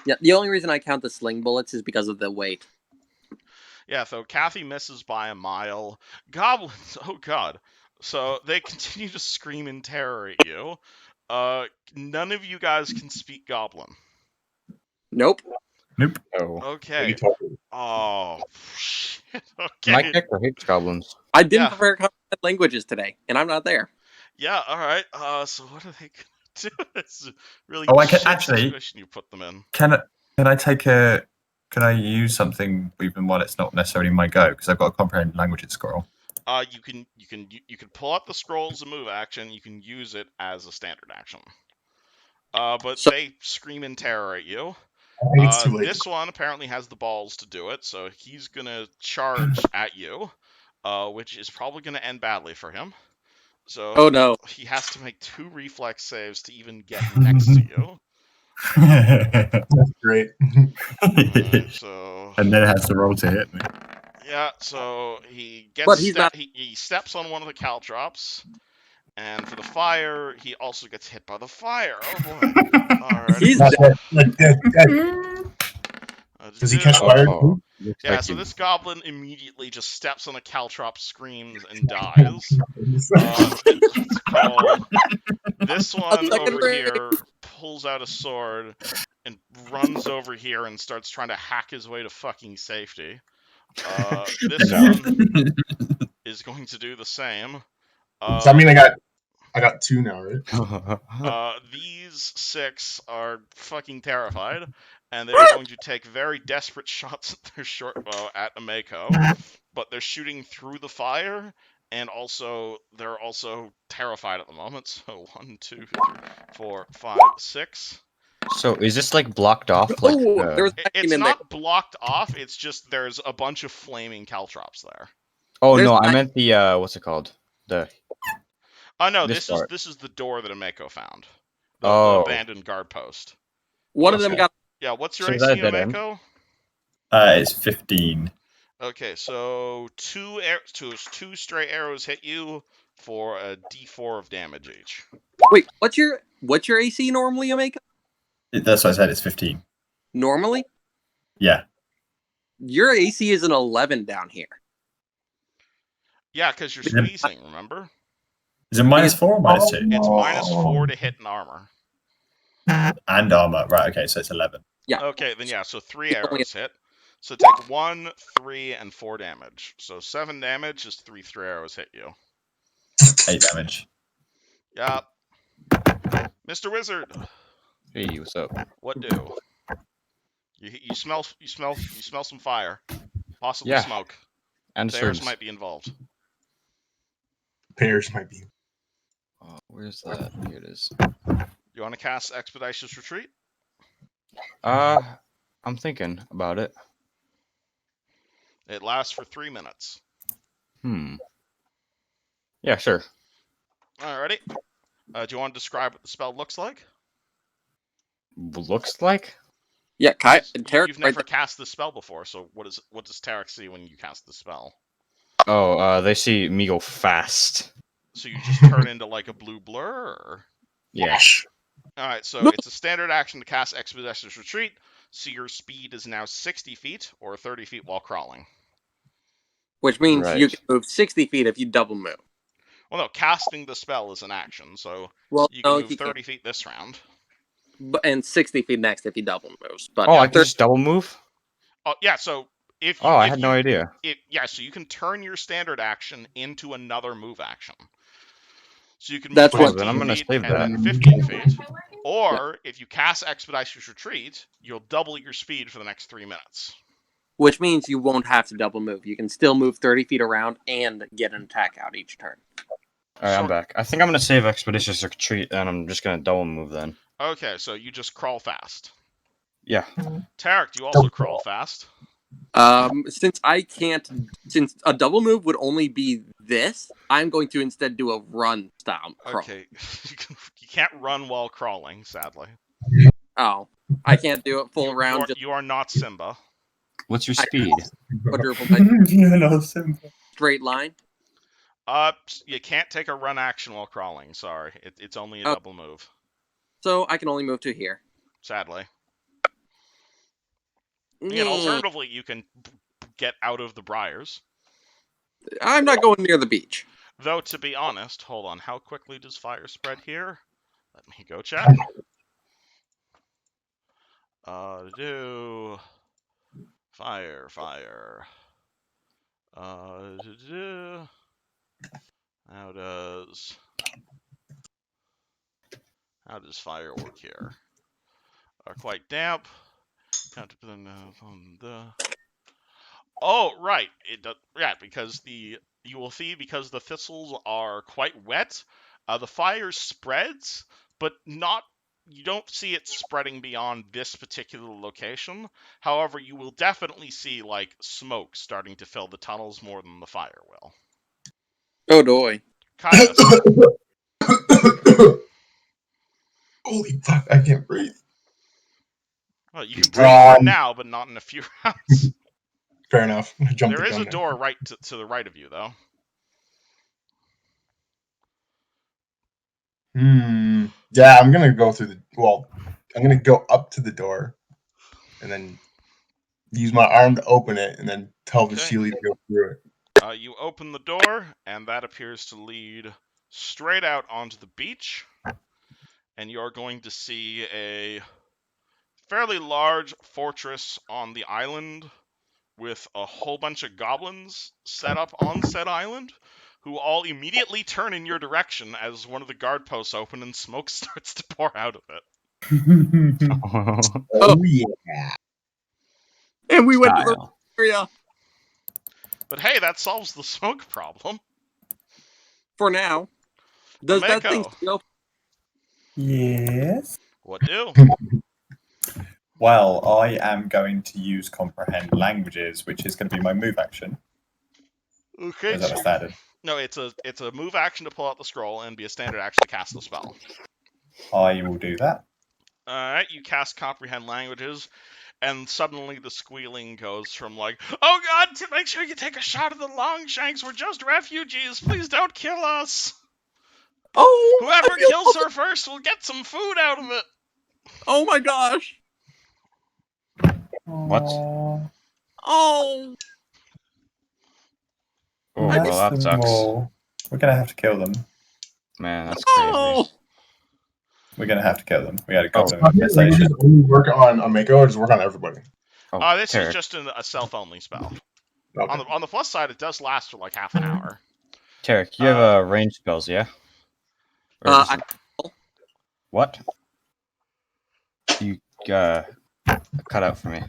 yeah, the only reason I count the sling bullets is because of the weight. Yeah, so Kathy misses by a mile. Goblins, oh god. So they continue to scream in terror at you. None of you guys can speak Goblin. Nope. Nope. Oh. Okay. You told me. Oh shit. My Okay. character hates goblins. I didn't Yeah. prepare combat languages today, and I'm not there. Yeah. All right. So what are they gonna do? It's a really Oh, I can shit actually. situation you put them in. Can I take a? Can I use something even while it's not necessarily my go? Because I've got a comprehend languages scroll. You can pull out the scroll as a move action. You can use it as a standard action. But So- they scream in terror at you. I think it's too late. This one apparently has the balls to do it, so he's gonna charge at you, which is probably gonna end badly for him. So Oh no! he has to make 2 reflex saves to even get next to you. That's great. So And then it has to roll to hit me. yeah, so he gets But he's not- he steps on one of the caltrops, and for the fire, he also gets hit by the fire. Oh boy! Alrighty. He's Not dead. Does he catch fire? Oh, looks Yeah, like so you- this goblin immediately just steps on a caltrop, screams, and dies. It's called. This one second over ring. here pulls out a sword and runs over here and starts trying to hack his way to fucking safety. This No. one is going to do the same. So I mean, I got 2 now, right? These 6 are fucking terrified, and they're going to take very desperate shots at their short bow at Ameko, but they're shooting through the fire, and they're also terrified at the moment. So 1, 2, 3, 4, 5, 6. So is this like blocked off? Like there was a vacuum It's in there. not blocked off. It's just there's a bunch of flaming caltrops there. oh there's no, a- I meant the what's it called? The Oh no, This part. this is the door that Ameko found. The Oh. abandoned guard post. One of them Okay. got. Yeah, what's your So is that AC, a dead end? Ameko? It's 15. Okay, so 2 stray arrows hit you for a D4 of damage each. Wait, what's your AC normally, Omega? That's what I said. It's 15. Normally, Yeah. your AC is an 11 down here. Yeah, because you're Yeah. squeezing, remember? Is it -4 or -2? It's -4 to hit and armor. And armor. Right. Okay. So it's 11. Yeah. Okay, then yeah, so 3 It's only- arrows hit. So take 1, 3, and 4 damage. So 7 damage is 3 stray arrows hit you. 8 damage. Yep. Mr. Wizard, hey, what's up? what do? You smell some fire. Possibly Yeah. smoke. And Bears swords. might be involved. Pairs might be. Oh, where's that? Here it is. You want to cast Expeditious Retreat? I'm thinking about it. It lasts for 3 minutes. Yeah, sure. Alrighty. Do you want to describe what the spell looks like? Looks like. Yeah, Tarek. You've never cast this spell before, so what does Tarek see when you cast the spell? Oh, they see me go fast. So you just turn into like a blue blur? Or... Yeah. Alright, so No. it's a standard action to cast Expeditious Retreat, so your speed is now 60 feet or 30 feet while crawling. Which means you Right. can move 60 feet if you double move. Well, no, casting the spell is an action, so Well, you can no, move you 30 feet this round. and 60 feet next if you double moves. But Oh, I can thir- just double move. Oh, yeah, so If Oh, I had no idea. So you can turn your standard action into another move action. So you can move That's what- 15 then I'm gonna feet save and that. then 15 feet. Or if you cast Expeditious Retreat, you'll double your speed for the next 3 minutes. Which means you won't have to double move. You can still move 30 feet around and get an attack out each turn. Alright, I'm back. I think I'm gonna save Expeditious Retreat, and I'm just gonna double move then. Okay, so you just crawl fast. Yeah. Tarek, do you also crawl fast? Since a double move would only be this, I'm going to instead do a run style crawl. Okay, you can't run while crawling, sadly. Oh, I can't do it full round. You are not Simba. What's your speed? Quadruple straight line. You can't take a run action while crawling. Sorry, it's only a Oh. double move. So I can only move to here. Sadly. And alternatively, you can get out of the briars. I'm not going near the beach. Though, to be honest, hold on. How quickly does fire spread here? Let me go check. Do fire. How does fire work here? Quite damp. Oh, right. It does. Yeah, because you will see because the thistles are quite wet. The fire spreads, but not. You don't see it spreading beyond this particular location. However, you will definitely see like smoke starting to fill the tunnels more than the fire will. Oh boy. Caius. Holy fuck! I can't breathe. Well, you can breathe for now, but not in a few rounds. Fair enough. There is a door right to the right of you, though. Yeah, I'm gonna go through I'm gonna go up to the door, and then use my arm to open it, and then tell Vasily to go through it. You open the door, and that appears to lead straight out onto the beach. And you're going to see a fairly large fortress on the island with a whole bunch of goblins set up on said island, who all immediately turn in your direction as one of the guard posts open and smoke starts to pour out of it. Oh yeah. And we went to the area. But hey, that solves the smoke problem. For now. Does that thing still? Yes. What do? Well, I am going to use comprehend languages, which is going to be my move action. Okay. Is that a standard? No, it's a move action to pull out the scroll and be a standard action to cast the spell. I will do that. Alright, you cast comprehend languages, and suddenly the squealing goes from like, oh god, to make sure you take a shot of the Longshanks, we're just refugees, please don't kill us! Oh! Whoever kills her first will get some food out of it! Oh my gosh! What? Oh! Oh, well, that sucks. We're going to have to kill them. Man, that's crazy. Oh! We're going to have to kill them. We got to kill them. Maybe just only work on Mako, or just work on everybody? This is just a self-only spell. Okay. On the plus side, it does last for like half an hour. Tarek, you have range spells, yeah? What? You cut out for me.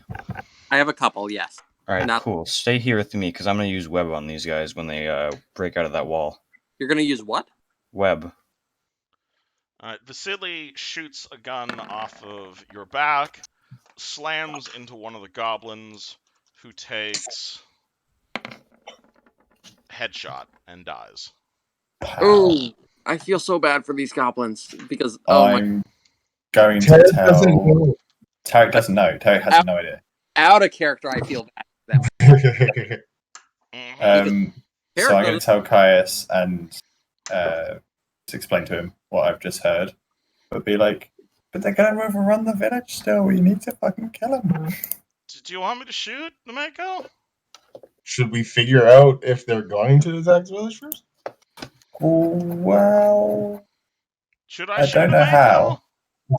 I have a couple, yes. Alright, cool. Stay here with me, because I'm going to use web on these guys when they break out of that wall. You're going to use what? Web. Vasily shoots a gun off of your back, slams into one of the goblins, who takes headshot and dies. Oh, I feel so bad for these goblins because I'm going to tell. Tarek doesn't know. Tarek has no idea. Out of character, I feel bad for them. So I'm going to tell Caius and to explain to him what I've just heard, but be like, but they're going to overrun the village still. We need to fucking kill them. Do you want me to shoot, Nemeko? Should we figure out if they're going to attack the village first? Well, should I don't know how.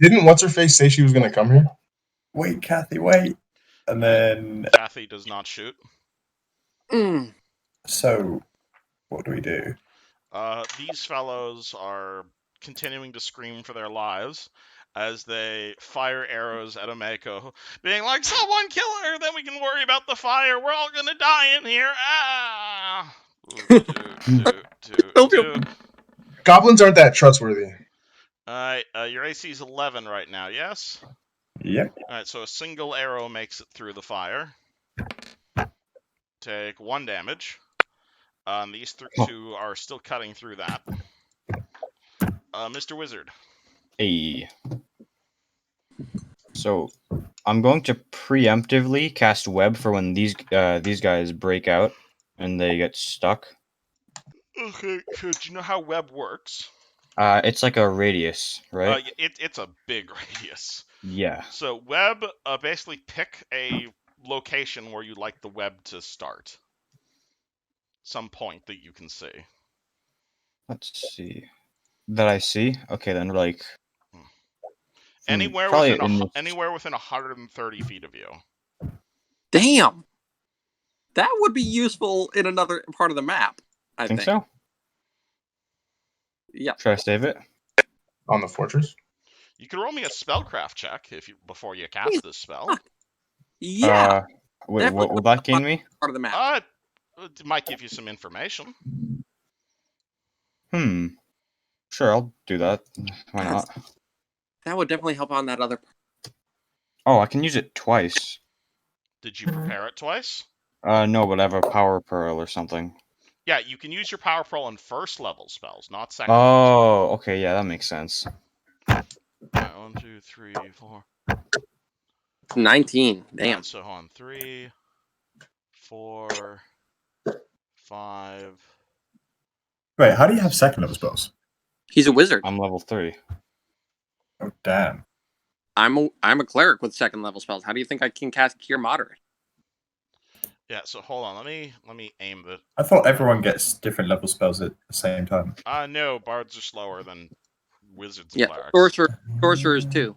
Didn't What's-Her-Face say she was going to come here? Wait, Kathy, wait. And then, Kathy does not shoot. so what do we do? These fellows are continuing to scream for their lives as they fire arrows at Ameko, being like, "Someone kill her, then we can worry about the fire. We're all gonna die in here." Ah! Don't feel- Goblins aren't that trustworthy. Alright, your AC is 11 right now, yes? Yep. Alright, so a single arrow makes it through the fire. Take 1 damage. These two are still cutting through that. Mr. Wizard. Hey. So I'm going to preemptively cast web for when these guys break out and they get stuck. Okay, do you know how web works? It's like a radius, right? It's a big radius. Yeah. So web, basically pick a location where you'd like the web to start. Some point that you can see. Let's see. That I see? Okay, then like Anywhere probably within 130 feet of you. Damn. That would be useful in another part of the map, I think. so? Yeah. Should I save it? On the fortress? You can roll me a spellcraft check before you cast this spell. Yeah. Wait, what will that gain me? Part of the map. It might give you some information. Sure, I'll do that. Why not? That would definitely help on that other. Oh, I can use it twice. Did you prepare it twice? No, but I have a power pearl or something. Yeah, you can use your power pearl on first level spells, not second. Oh, okay, yeah, that makes sense. Right, 1, 2, 3, 4. 19. Damn. Right, so hold on. 3, 4, 5. Wait, how do you have second level spells? He's a wizard. I'm level 3. Oh, damn. I'm a cleric with second level spells. How do you think I can cast Cure Moderate? Yeah, so hold on. Let me aim the. I thought everyone gets different level spells at the same time. No, bards are slower than wizards and clerics. Sorcerers too.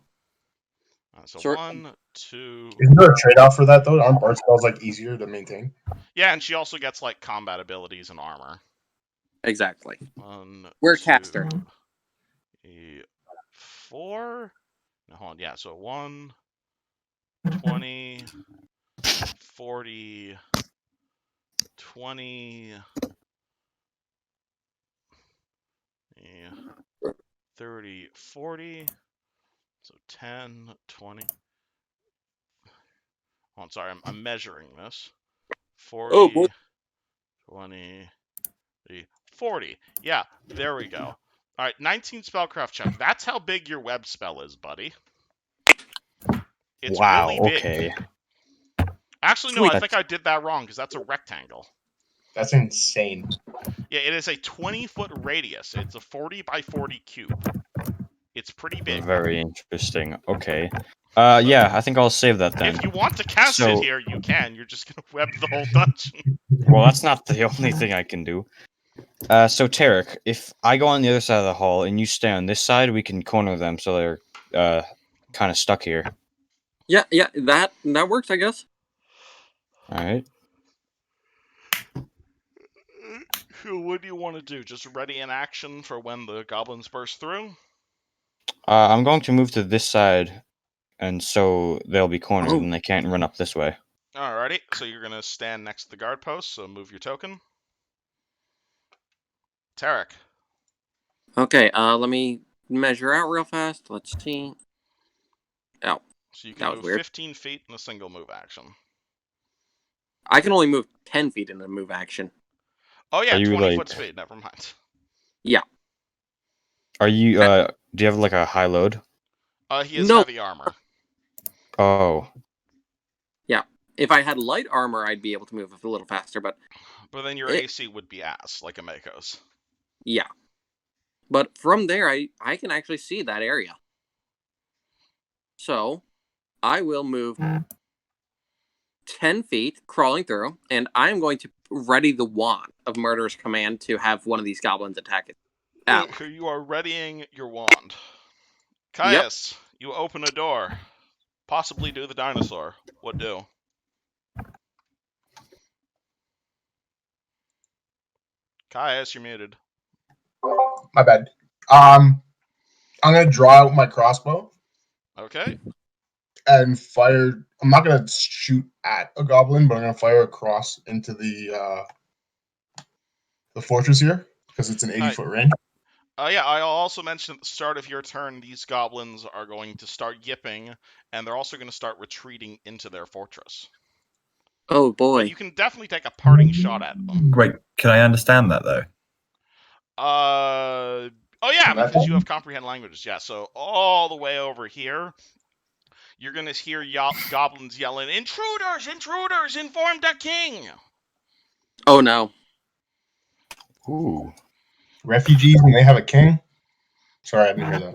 So 1, 2. Isn't there a trade-off for that though? Aren't bard spells like easier to maintain? Yeah, and she also gets like combat abilities and armor. Exactly. 1, We're 2, caster. 3, 4. No, hold on. Yeah, so 1, 20, 40, 20, 30, 40. So 10, 20. Oh, I'm sorry, I'm measuring this. 40, Oh, boy. 20, 40. Yeah, there we go. All right, 19 spellcraft check. That's how big your web spell is, buddy. It's really big. Okay. Actually, no, I think I did that wrong because that's a rectangle. That's insane. Yeah, it is a 20-foot radius. It's a 40 by 40 cube. It's pretty big. Very interesting. Okay. Yeah, I think I'll save that then. If you want to cast it here, you can. You're just gonna web the whole dungeon. Well, that's not the only thing I can do. So Tarek, if I go on the other side of the hall and you stay on this side, we can corner them so they're kind of stuck here. Yeah, that works, I guess. All right. What do you want to do? Just ready in action for when the goblins burst through? I'm going to move to this side, and so they'll be cornered and they can't run up this way. Alrighty, so you're gonna stand next to the guard post, so move your token. Tarek. Okay, let me measure out real fast. Let's see. Oh, so you can move weird. 15 feet in a single move action. I can only move 10 feet in a move action. Oh yeah, 20 foot speed. Never mind. Yeah. Are you? Do you have like a high load? He has heavy armor. Oh. Yeah. If I had light armor, I'd be able to move a little faster, but then your AC would be ass, like Ameko's. Yeah. But from there, I can actually see that area. So, I will move 10 feet, crawling through, and I'm going to ready the wand of Murderous Command to have one of these goblins attack it. Okay, you are readying your wand. Caius, you open a door. Possibly do the dinosaur. What do? Caius, you're muted. My bad. I'm gonna draw out my crossbow Okay. and fire. I'm not gonna shoot at a goblin, but I'm gonna fire across into the fortress here because it's an 80-foot range. Yeah, I'll also mention at the start of your turn, these goblins are going to start yipping, and they're also going to start retreating into their fortress. Oh boy. But you can definitely take a parting shot at them. Wait, can I understand that though? Oh yeah, because you have comprehend languages. Yeah, so all the way over here, you're going to hear goblins yelling, "Intruders! Intruders! Inform the king!" Oh no. Ooh. Refugees and they have a king. Sorry, I didn't hear that.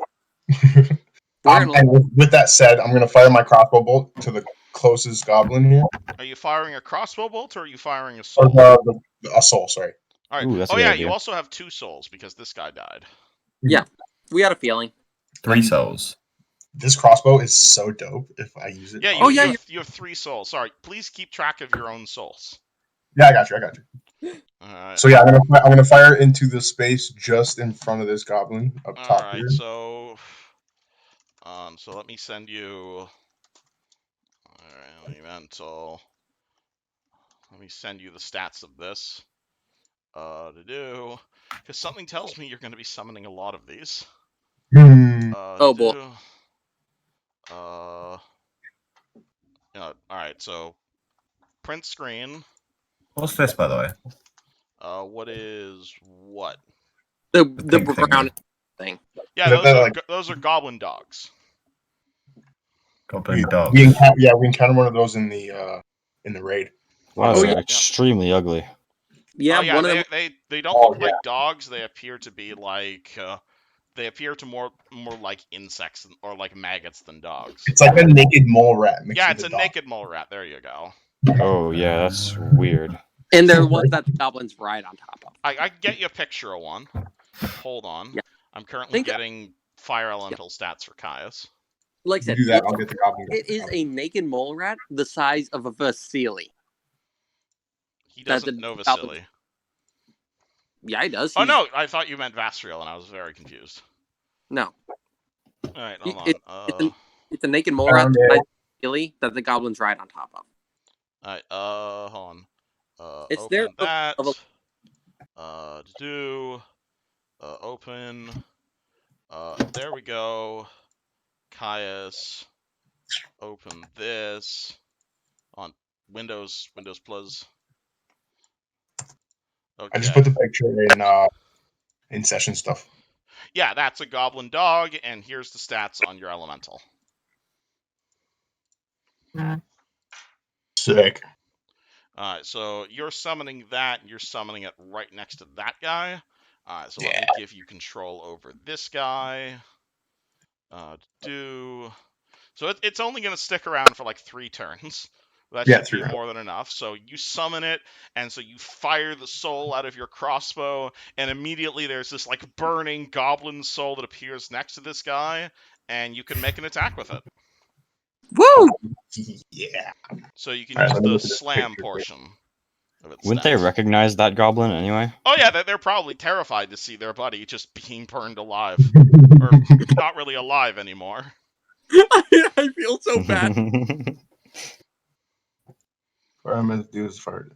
We're gonna And with that said, I'm gonna fire my crossbow bolt to the closest goblin here. Are you firing a crossbow bolt or are you firing a Or soul? a soul, sorry. All right. Ooh, that's a Oh good yeah, idea. you also have 2 souls because this guy died. Yeah. We had a feeling. 3 souls. This crossbow is so dope if I use it. Yeah, Oh, yeah, you have 3 souls. Sorry, please keep track of your own souls. Yeah, I got you. So yeah, I'm gonna fire into the space just in front of this goblin up top All right, here. so let me send you. All right, elemental. Let me send you the stats of this. Because something tells me you're going to be summoning a lot of these. Oh boy. All right, so print screen. What's this, by the way? What is what? The pink brown thingy. thing. Yeah, those are goblin dogs. Goblin dogs. We encountered one of those in the raid. Wow, Oh, they're yeah. extremely ugly. Yeah, Oh, yeah, one of them. they don't look like dogs. They appear to be like they appear to more like insects or like maggots than dogs. It's like a naked mole rat mixed Yeah, with it's a dog. naked mole rat. There you go. Oh yeah, that's weird. And they're the ones that the goblins ride on top of. I can get you a picture of one. Hold on. Yeah. I'm currently getting fire elemental stats for Caius. Like I said, do that, I'll get the goblin. it is a naked mole rat the size of a Vasily. He doesn't know Vasily. Yeah, he does. Oh no, I thought you meant Vasriel, and I was very confused. No. All right, hold on. It's a naked mole rat the size of Vasily that the goblins ride on top of. All right, hold on. It's open there that. of Open. There we go. Caius. Open this. On Windows Plus. Okay. I just put the picture in session stuff. Yeah, that's a goblin dog, and here's the stats on your elemental. Sick. Alright, so you're summoning that, and you're summoning it right next to that guy. Alright, so let me give you control over this guy. So it's only going to stick around for like 3 turns. That should be more than enough. So you summon it, and so you fire the soul out of your crossbow, and immediately there's this like burning goblin soul that appears next to this guy, and you can make an attack with it. Woo! Yeah. So you can use the slam portion of its Wouldn't stats. they recognize that goblin anyway? Oh yeah, they're probably terrified to see their buddy just being burned alive. Or not really alive anymore. I feel so bad. What I'm gonna do is fire.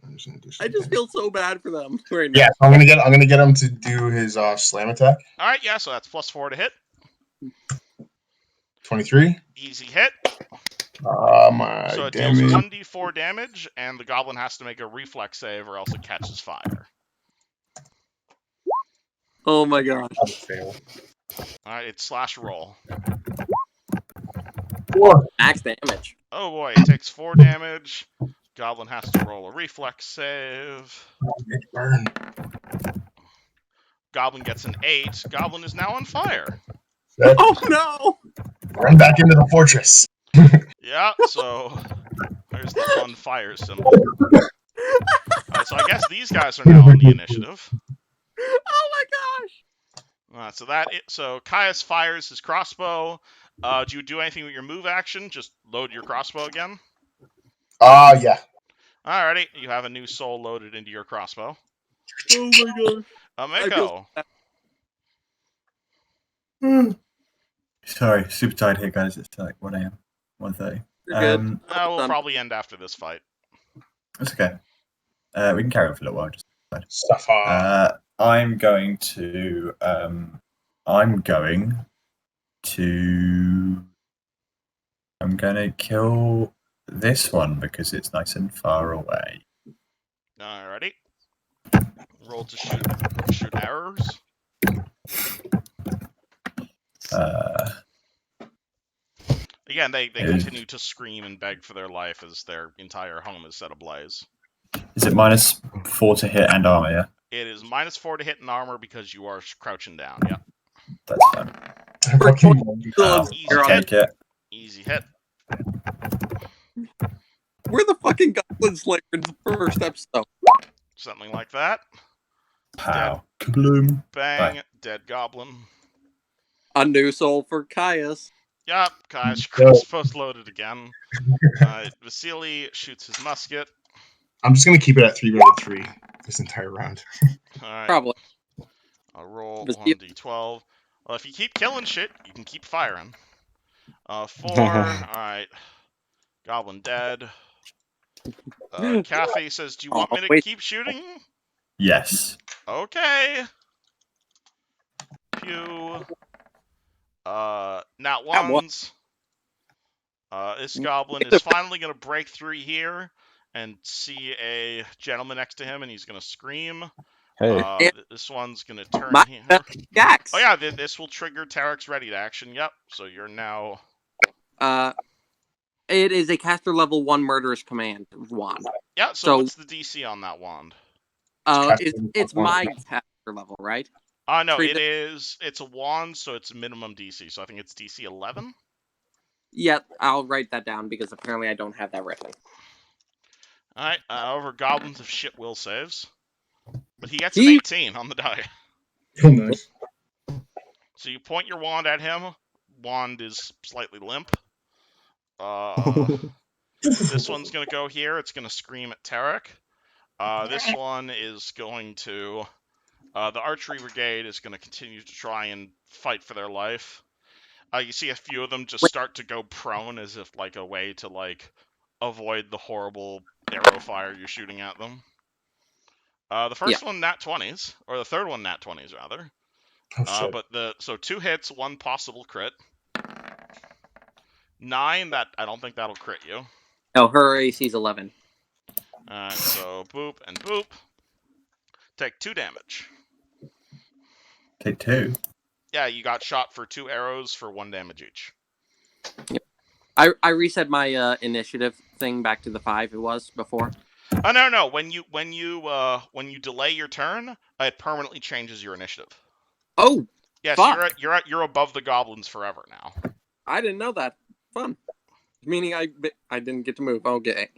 I just feel so bad for them right now. Yeah, so I'm gonna get him to do his slam attack. All right, yeah, so that's +4 to hit. 23. Easy hit. My so it damage. deals 1d4 damage, and the goblin has to make a reflex save or else it catches fire. Oh my gosh. Alright, it's slash roll. 4. Max damage. Oh boy, it takes 4 damage. Goblin has to roll a reflex save. Burn. Goblin gets an 8. Goblin is now on fire. Oh no! Run back into the fortress. Yeah, so there's the fun fire symbol. Alright, so I guess these guys are now on the initiative. Oh my gosh! So Caius fires his crossbow. Do you do anything with your move action? Just load your crossbow again? Yeah. Alrighty, you have a new soul loaded into your crossbow. Oh my god. I feel Mako. Sorry, super tired here, guys. It's like 1 a.m. 1:30. you're good. We'll probably end after this fight. That's okay. We can carry on for a little while. Just Stuff I'm going to. I'm gonna kill this one because it's nice and far away. Alrighty. Roll to shoot arrows. Again, they continue to scream and beg for their life as their entire home is set ablaze. Is it -4 to hit and armor? Yeah. It is -4 to hit in armor because you are crouching down. Yeah. That's fine. Easy hit. Take it. Easy hit. We're the fucking Goblin Slayer in the first episode. Something like that. Pow. Kabloom. Bang. Bye. Dead goblin. A new soul for Caius. Yup. Guys, crossbow's loaded again. Vasily shoots his musket. I'm just gonna keep it at 3 this entire round. Alright. Probably. I'll roll Vasily- 1d12. Well, if you keep killing shit, you can keep firing. 4. Alright. Goblin dead. Kathy says, do you want me to keep shooting? Yes. Okay. Pew. Nat ones. This goblin is finally going to break through here and see a gentleman next to him, and he's going to scream. Hey. This one's going to turn here. Gax. Oh yeah, this will trigger Tarek's ready to action. Yep. So you're now. It is a caster level 1 murderous command wand. Yeah. So what's the DC on that wand? It's my caster level, right? No, it's a wand, so it's minimum DC. So I think it's DC 11. Yeah, I'll write that down because apparently I don't have that written. All right. Over goblins of shit will saves, but he gets an 18 on the die. Oh, nice. So you point your wand at him. Wand is slightly limp. This one's gonna go here. It's gonna scream at Tarek. This one is going to. The archery brigade is going to continue to try and fight for their life. You see a few of them just start to go prone as if like a way to like avoid the horrible arrow fire you're shooting at them. The first one nat 20s, or the third one nat 20s rather. Oh, but so 2 hits, 1 possible crit. 9, that I don't think that'll crit you. Oh, her AC's 11. Alright, so boop and boop. Take 2 damage. Take 2. Yeah, you got shot for 2 arrows for 1 damage each. Yep. I reset my initiative thing back to the 5 it was before. Oh no! When you delay your turn, it permanently changes your initiative. Oh, yes, fuck. you're above the goblins forever now. I didn't know that. Fun. Meaning I didn't get to move. Okay.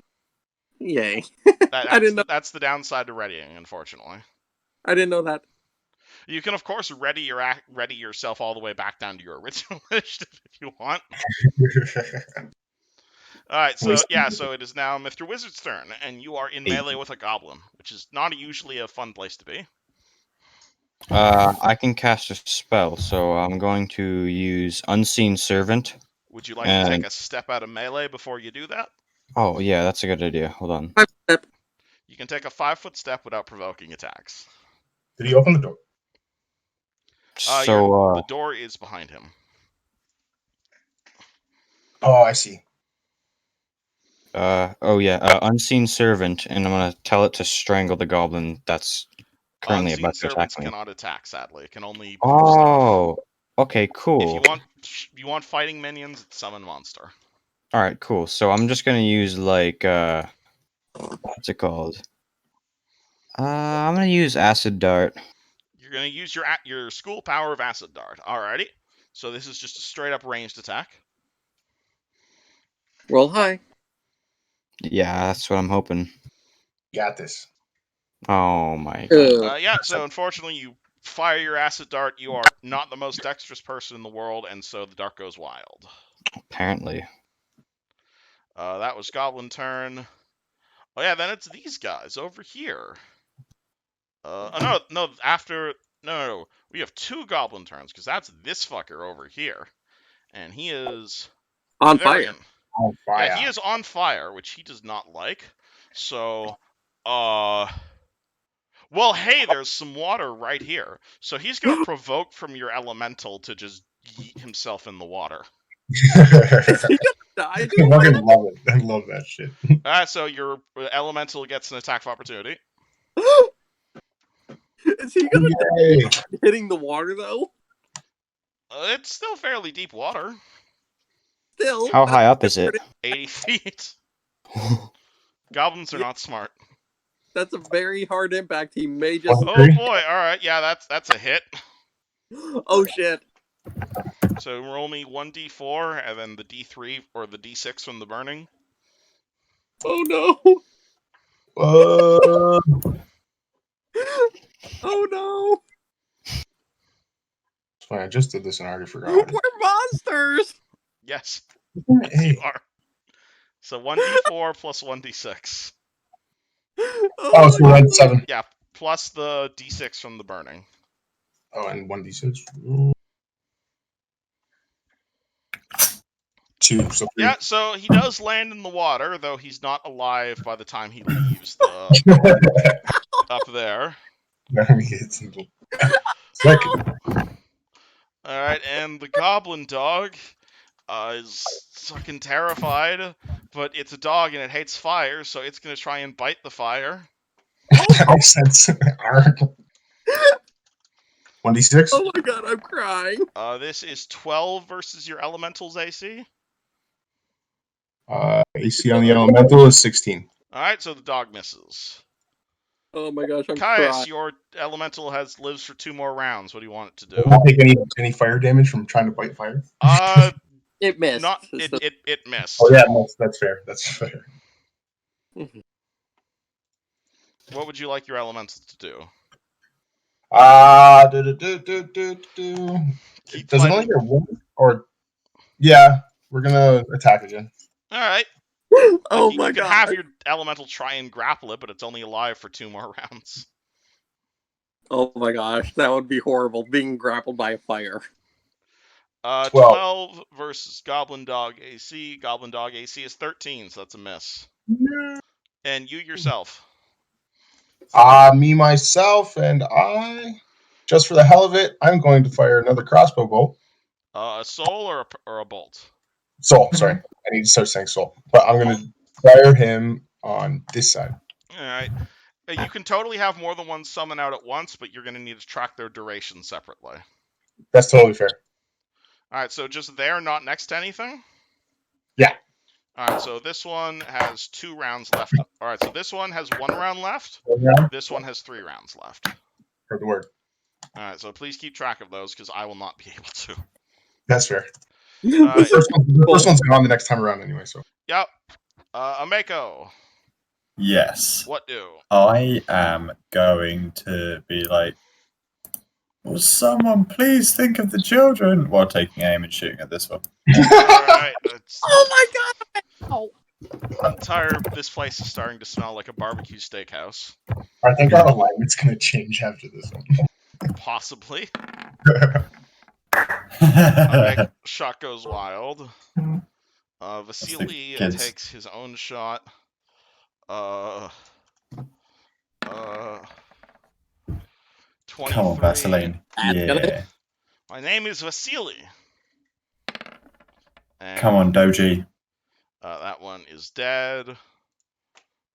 Yay. I didn't know. That's the downside to readying, unfortunately. I didn't know that. You can of course ready yourself all the way back down to your original initiative if you want. Alright, so it is now Mr. Wizard's turn, and you are in melee with a goblin, which is not usually a fun place to be. I can cast a spell, so I'm going to use Unseen Servant. Would you like to take a step out of melee before you do that? Oh, yeah, that's a good idea. Hold on. You can take a 5-foot step without provoking attacks. Did he open the door? The door is behind him. Oh, I see. Unseen Servant, and I'm gonna tell it to strangle the goblin that's currently about to attack me. Cannot attack, sadly. It can only. Oh, okay, cool. If you want fighting minions, it's summon monster. All right, cool. So I'm just gonna use like what's it called? I'm gonna use Acid Dart. You're gonna use your school power of Acid Dart. Alrighty. So this is just a straight up ranged attack. Roll high. Yeah, that's what I'm hoping. Got this. Oh my god. So unfortunately you fire your Acid Dart. You are not the most dexterous person in the world, and so the dart goes wild. Apparently. That was Goblin turn. Oh yeah, then it's these guys over here. No, after no. We have 2 goblin turns because that's this fucker over here, and he is On there fire. again. On Yeah, fire. he is on fire, which he does not like. So, well, hey, there's some water right here. So he's gonna provoke from your elemental to just yeet himself in the water. Is he gonna die I doing fucking that? love it. I love that shit. Alright, so your elemental gets an attack of opportunity. Is he gonna Yay. die hitting the water though? It's still fairly deep water. Still. How high up is it? 80 feet. Goblins are not smart. That's a very hard impact. He may just. Oh boy, alright, yeah, that's a hit. Oh shit. So roll me 1d4 and then the d3 or the d6 from the burning. Oh no. Uh, Oh no. it's funny, I just did this and I already forgot. We're monsters. Yes, Hey, you are. So 1d4 plus 1d6. oh, so we're at 7. Yeah, plus the d6 from the burning. Oh, and 1d6. 2, so 3. Yeah, so he does land in the water, though he's not alive by the time he leaves the up there. Sick. Alright, and the goblin dog is fucking terrified, but it's a dog and it hates fire, so it's gonna try and bite the fire. That makes sense. 1d6. Oh my god, I'm crying. This is 12 versus your elemental's AC. AC on the elemental is 16. Alright, so the dog misses. Oh my gosh, I'm Caius, crying. your elemental lives for 2 more rounds. What do you want it to do? Does it take any fire damage from trying to bite fire? It missed. Not So- it missed. Oh yeah, that's fair. That's fair. What would you like your elemental to do? Keep Does it fighting. only get 1? Or yeah, we're gonna attack again. All right. Oh you my can god. have your elemental try and grapple it, but it's only alive for 2 more rounds. Oh my gosh, that would be horrible. Being grappled by a fire. 12 versus Goblin Dog AC. Goblin Dog AC is 13, so that's a miss. And you yourself. Me, myself, and I, just for the hell of it, I'm going to fire another crossbow bolt. A soul or a bolt? Soul, sorry. I need to start saying soul. But I'm going to fire him on this side. All right. You can totally have more than one summon out at once, but you're going to need to track their duration separately. That's totally fair. All right, so just there, not next to anything? Yeah. All right, so this one has 2 rounds left. All right, so this one has 1 round left. This one has 3 rounds left. Heard the word. All right, so please keep track of those because I will not be able to. That's fair. Right. The first one's gone the next time around anyway, so. Yep. Ameko, Yes. what do? I am going to be like, will someone please think of the children while taking aim and shooting at this one. Alright, Oh my god! Oh. this place is starting to smell like a barbecue steakhouse. I think our alignment's going to change after this one. Possibly. Alright, shot goes wild. Vasily Kids. takes his own shot. 23. Come on, Vaseline. That's Yeah. gonna- My name is Vasily. And, Come on, Doji. that one is dead.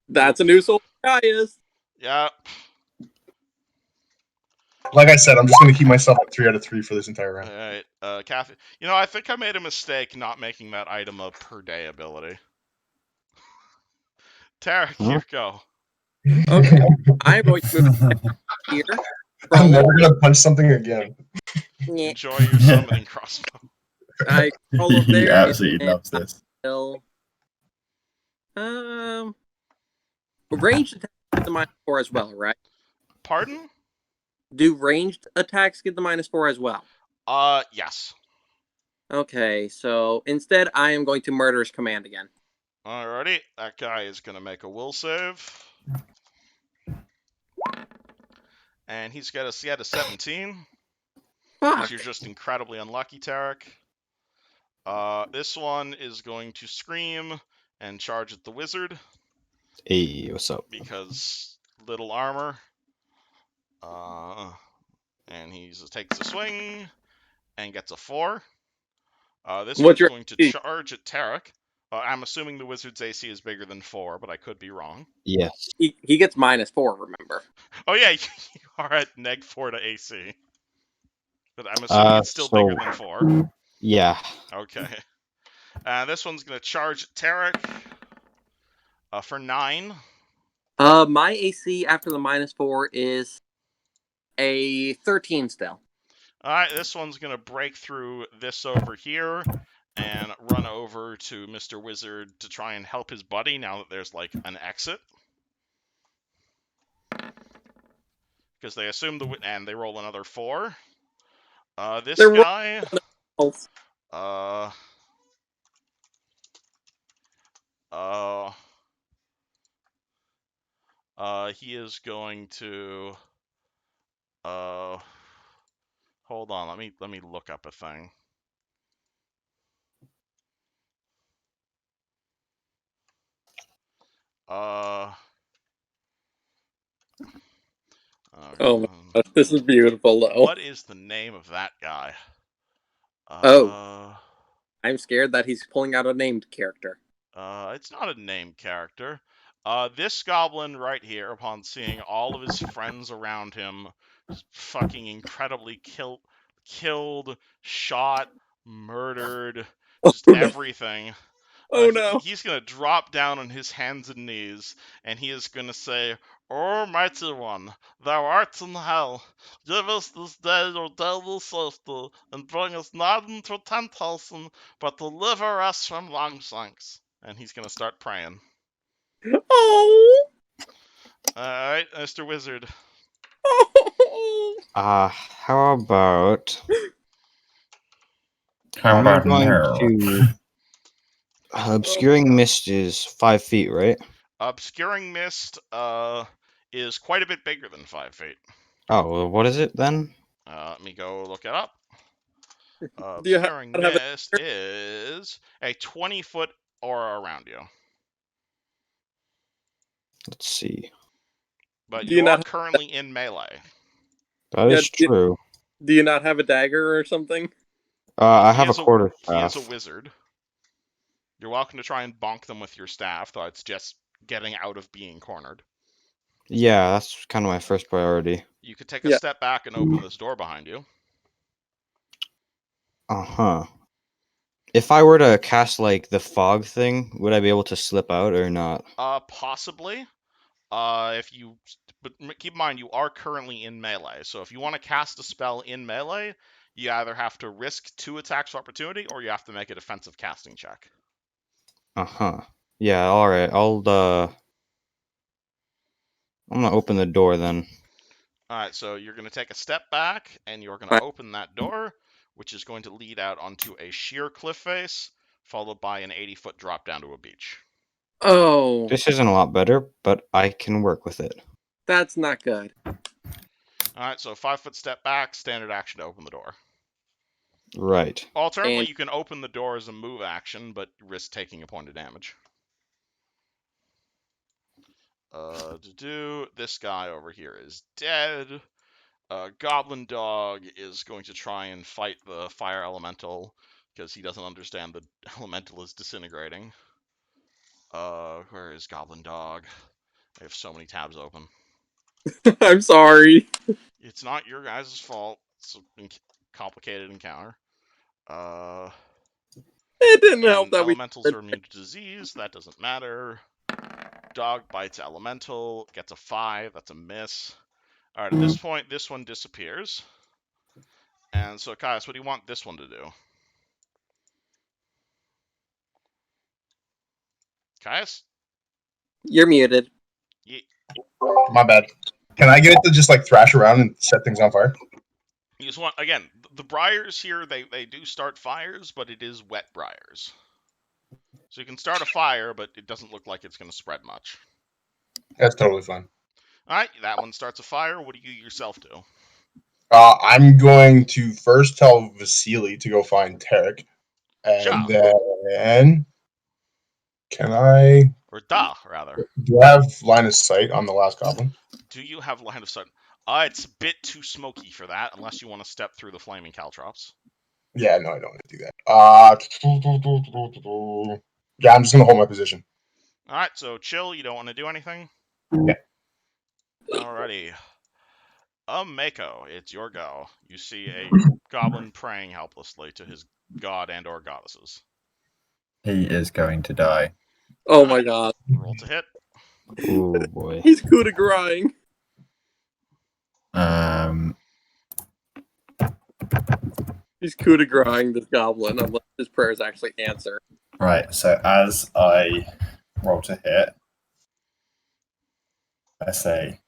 That's a new soul guy is. Yeah. Like I said, I'm just going to keep myself at 3 out of 3 for this entire round. Alright, Kathy. You know, I think I made a mistake not making that item a per day ability. Tarek, you go. Okay. I'm going to move here. I'm never going to punch something again. Yeah. Enjoy your summoning crossbow. I crawl up He there. absolutely and loves this. I'll, ranged attacks get the -4 as well, right? Pardon? Do ranged attacks get the -4 as well? Yes. Okay, so instead I am going to Murderous Command again. Alrighty, that guy is gonna make a will save. And he's got a 17. Fuck. You're just incredibly unlucky, Tarek. This one is going to scream and charge at the wizard Hey, what's up? because little armor. And he takes a swing and gets a 4. This What's one's your going to AC? charge at Tarek. I'm assuming the wizard's AC is bigger than 4, but I could be wrong. Yes. He gets -4, remember. Oh yeah, you are at -4 to AC. But I'm assuming it's still bigger than 4. Yeah. Okay. This one's going to charge at Tarek for 9. My AC after the -4 is a 13 still. Alright, this one's going to break through this over here and run over to Mr. Wizard to try and help his buddy now that there's, like, an exit. Because they assume and they roll another 4. This They're guy... rolls. He is going to... Hold on, let me look up a thing. Oh my gosh, this is beautiful, though. What is the name of that guy? I'm scared that he's pulling out a named character. It's not a named character. This goblin right here, upon seeing all of his friends around him fucking incredibly killed, shot, murdered, just everything. Oh no. He's gonna drop down on his hands and knees, and he is gonna say, "Almighty One, thou art in hell. Give us this day your daily safety, and bring us not into temptation, but deliver us from long sinks." And he's gonna start praying. Oh. Alright, Mr. Wizard. How about How about going now? to Obscuring Mist is 5 feet, right? Obscuring Mist is quite a bit bigger than 5 feet. Oh, well, what is it then? Let me go look it up. Do you Obscuring have a Mist is a 20-foot aura around you. Let's see. But Do you you are not- currently in melee. That is Yeah, true. Do you not have a dagger or something? I He have a is quarter He is a staff. wizard. You're welcome to try and bonk them with your staff, though it's just getting out of being cornered. Yeah, that's kind of my first priority. You could take a Yeah. step back and open this door behind you. Uh-huh. If I were to cast, like, the fog thing, would I be able to slip out or not? Possibly. But keep in mind, you are currently in melee, so if you want to cast a spell in melee, you either have to risk 2 attacks of opportunity, or you have to make a defensive casting check. Uh-huh. Yeah, alright. I'm gonna open the door then. Alright, so you're going to take a step back, and you're going to open that door, which is going to lead out onto a sheer cliff face, followed by an 80-foot drop down to a beach. Oh, This isn't a lot better, but I can work with it. that's not good. Alright, so 5-foot step back, standard action to open the door. Right. Alternatively, And- you can open the door as a move action, but risk taking a point of damage. This guy over here is dead. Goblin Dog is going to try and fight the fire elemental because he doesn't understand the elemental is disintegrating. Where is Goblin Dog? I have so many tabs open. I'm sorry. It's not your guys' fault. It's a complicated encounter. It didn't help And that elementals are immune to disease. That doesn't matter. Dog bites elemental. Gets a 5. That's a miss. Alright, at this point, this one disappears. And so, Caius, what do you want this one to do? Caius? You're muted. My bad. Can I get it to just like thrash around and set things on fire? You just want, again, the briars here, they do start fires, but it is wet briars. So you can start a fire, but it doesn't look like it's going to spread much. That's totally fine. Alright, that one starts a fire. What do you yourself do? I'm going to first tell Vasily to go find Tarek, and Ja. then can I? Or Da, rather. Do I have line of sight on the last goblin? Do you have line of sight? It's a bit too smoky for that, unless you want to step through the flaming caltrops. Yeah, no, I don't want to do that. Yeah, I'm just gonna hold my position. Alright, so chill, you don't want to do anything? Yeah. Alrighty. Mako, it's your go. You see a goblin praying helplessly to his god and or goddesses. He is going to die. Oh my god. Roll to hit. Oh boy. He's coup de grace. He's coup de grace this goblin unless his prayers actually answer. Right, so as I roll to hit, I say,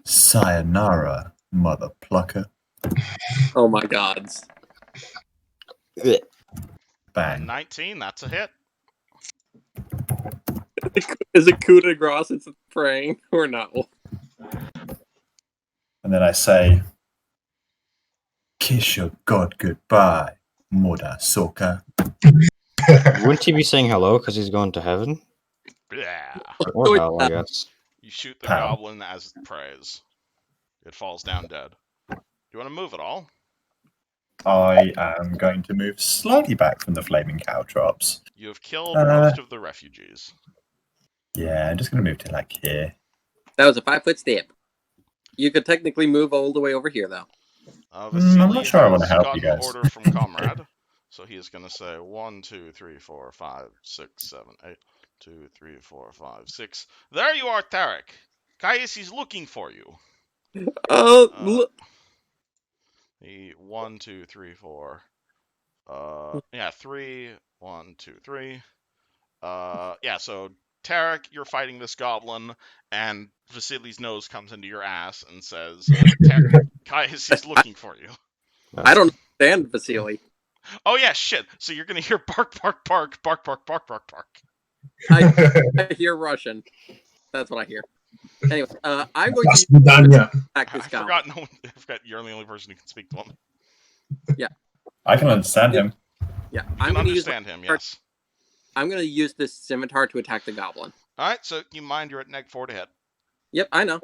sayonara, mother plucker. Oh my gods. Bang. 19, that's a hit. Is it coup de grace it's praying or not? And then I say, kiss your god goodbye, mother sucker. Wouldn't he be saying hello because he's going to heaven? Yeah. Or hell, I guess. You shoot the Pow. goblin as it prays. It falls down dead. Do you want to move at all? I am going to move slightly back from the flaming caltrops. You have killed most of the refugees. Yeah, I'm just going to move to like here. That was a 5-foot step. You could technically move all the way over here, though. Vasily I'm not sure I want to has help you gotten guys. order from Comrade, so he is going to say 1, 2, 3, 4, 5, 6, 7, 8, 2, 3, 4, 5, 6. There you are, Tarek. Caius is looking for you. Look. The 1, 2, 3, 4. Yeah, 3, 1, 2, 3. Yeah, so Tarek, you're fighting this goblin, and Vasily's nose comes into your ass and says, Caius is looking for you. I don't understand, Vasily. Oh yeah, shit. So you're gonna hear bark, bark, bark, bark, bark, bark, bark, bark. I hear Russian. That's what I hear. Anyway, I'm going to attack this goblin. I forgot you're the only person who can speak to him. Yeah. I can understand him. Yeah, You I'm can going to use. understand him, yes. I'm going to use this scimitar to attack the goblin. All right, so you mind you're at neg 4 to hit. Yep, I know.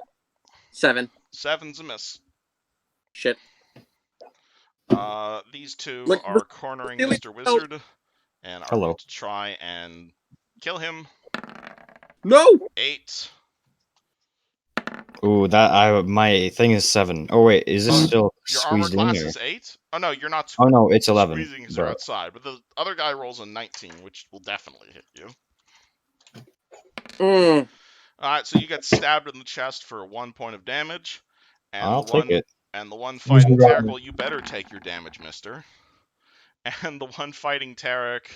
7. 7's a miss. Shit. These two Look, are cornering Vasily, Mr. Wizard and are Hello. going to try and kill him. No! 8. Ooh, my thing is 7. Oh wait, is this still Your armor squeezed class in? Or? is 8? Oh no, you're not Oh no, it's 11. squeezing because you're But outside. But the other guy rolls a 19, which will definitely hit you. Alright, so you get stabbed in the chest for 1 point of damage. And I'll take it. And the one fighting Tarek, well, you better take your damage, mister. And the one fighting Tarek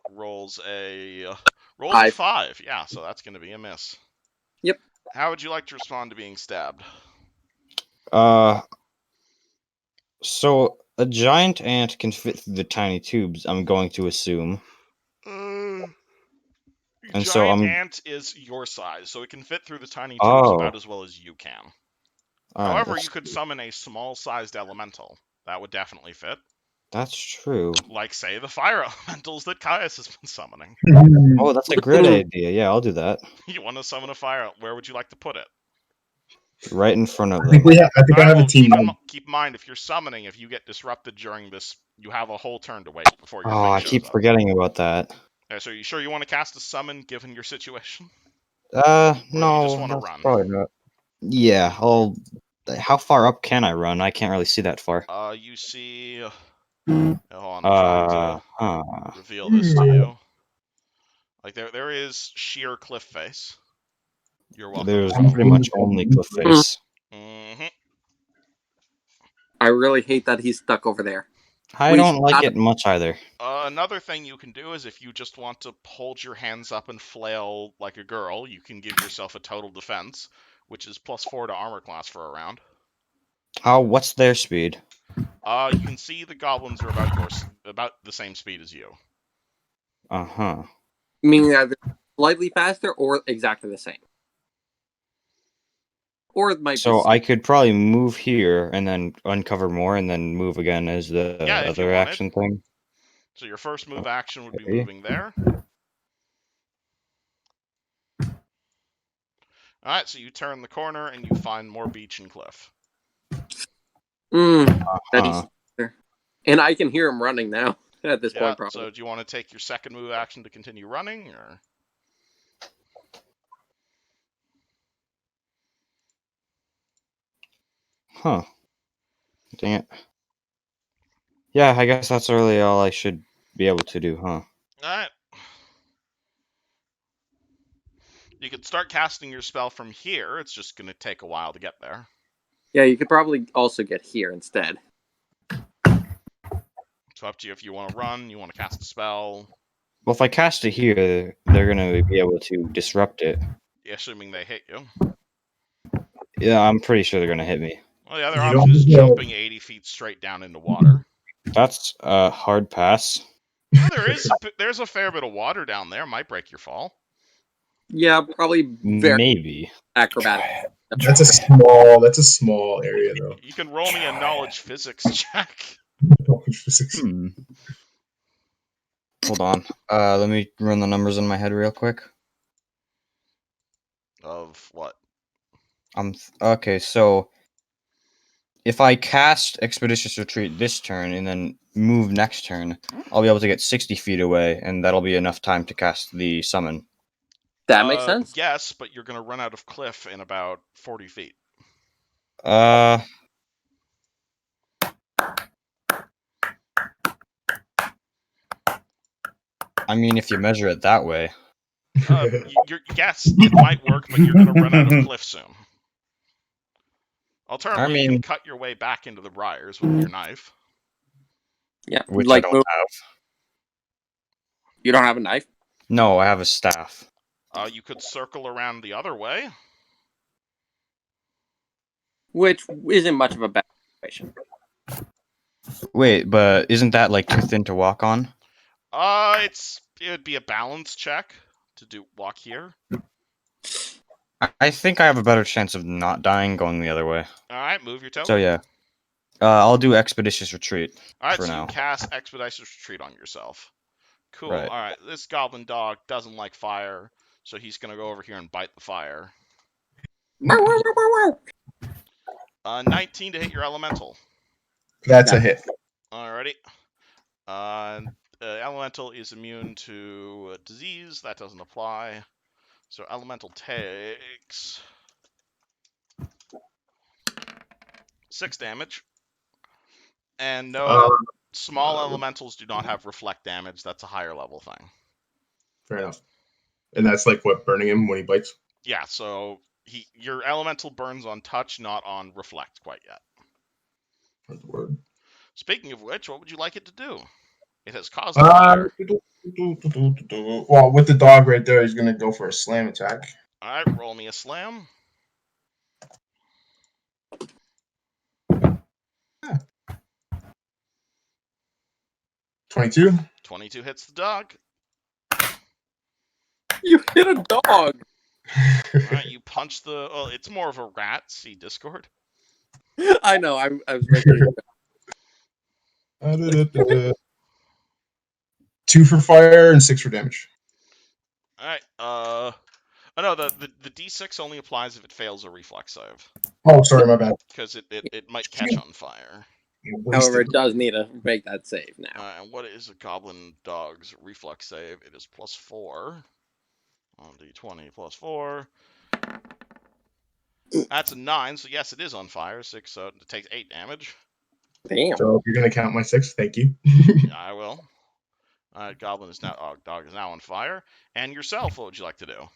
rolls a 5. Yeah, so that's going to be a miss. Yep. How would you like to respond to being stabbed? So a giant ant can fit through the tiny tubes, I'm going to assume. And Giant ant is your size, so it can fit through the tiny tubes about as well as you can. However, you could summon a small-sized elemental. That would definitely fit. That's true. Like, say, the fire elementals that Caius has been summoning. Oh, that's a great idea. Yeah, I'll do that. You want to summon a fire? Where would you like to put it? Right in front of them. I think I have a team. Keep in mind, if you're summoning, if you get disrupted during this, you have a whole turn to wait before your thing I shows keep up. forgetting about that. So, you sure you want to cast a summon, given your situation? No. You just want to run? Probably not. Yeah, how far up can I run? I can't really see that far. You see... Hold on, I'm trying to reveal this to you. Like, there is sheer cliff face. You're welcome. There's pretty much only cliff face. Mm-hmm. I really hate that he's stuck over there. I don't like it much either. Another thing you can do is if you just want to hold your hands up and flail like a girl, you can give yourself a total defense, which is +4 to armor class for a round. What's their speed? You can see the goblins are about the same speed as you. Meaning either slightly faster or exactly the same. Or it might So be. I could probably move here and then uncover more and then move again as the Yeah, if you other wanted. action thing. So your first move action would be Okay. moving there. Alright, so you turn the corner and you find more beach and cliff. Nice. And I can hear him running now at this Yeah, point, probably. so do you want to take your second move action to continue running, or? Huh. Dang it. Yeah, I guess that's really all I should be able to do, huh? Alright. You can start casting your spell from here. It's just going to take a while to get there. Yeah, you could probably also get here instead. It's up to you if you want to run, you want to cast a spell. Well, if I cast it here, they're gonna be able to disrupt it. Assuming they hit you. Yeah, I'm pretty sure they're gonna hit me. Well, the other You option don't is know. jumping 80 feet straight down into water. That's a hard pass. Well, there's a fair bit of water down there. Might break your fall. Yeah, probably very Maybe. acrobatic. That's a small area though. You can roll me a knowledge physics check. Physics. Hold on. Let me run the numbers in my head real quick. Of what? Okay, so if I cast Expeditious Retreat this turn and then move next turn, I'll be able to get 60 feet away, and that'll be enough time to cast the summon. That makes sense. Yes, but you're going to run out of cliff in about 40 feet. I mean, if you measure it that way. Yes, it might work, but you're going to run out of cliff soon. Alternatively, you can cut your way back into the briars with your knife. Yeah, Which like I don't have. You don't have a knife? No, I have a staff. You could circle around the other way. Which isn't much of a bad situation. Wait, but isn't that like too thin to walk on? It would be a balance check to walk here. I think I have a better chance of not dying going the other way. Alright, move your toe. So yeah. I'll do Expeditious Retreat Alright, for so now. you cast Expeditious Retreat on yourself. Cool. Right. Alright, this goblin dog doesn't like fire, so he's going to go over here and bite the fire. 19 to hit your elemental. That's a hit. Alrighty. Elemental is immune to disease. That doesn't apply. So elemental takes 6 damage. And no, small elementals do not have reflect damage. That's a higher level thing. Fair enough. And that's like what, burning him when he bites? Yeah, so your elemental burns on touch, not on reflect quite yet. That's the word. Speaking of which, what would you like it to do? It has caused fire. Well, with the dog right there, he's going to go for a slam attack. Alright, roll me a slam. Yeah. 22. 22 hits the dog. You hit a dog! Alright, you punch the... Well, it's more of a rat. See Discord. I know, I was making it. 2 for fire and 6 for damage. Alright, oh no, the D6 only applies if it fails a reflex save. Oh, sorry, my bad. Because it might catch on fire. However, it does need to make that save now. And what is a goblin dog's reflex save? It is +4. On D20 +4. That's a 9, so yes, it is on fire. 6, so it takes 8 damage. Damn. So if you're going to count my 6, thank you. Yeah, I will. Goblin is now... dog is now on fire. And yourself, what would you like to do?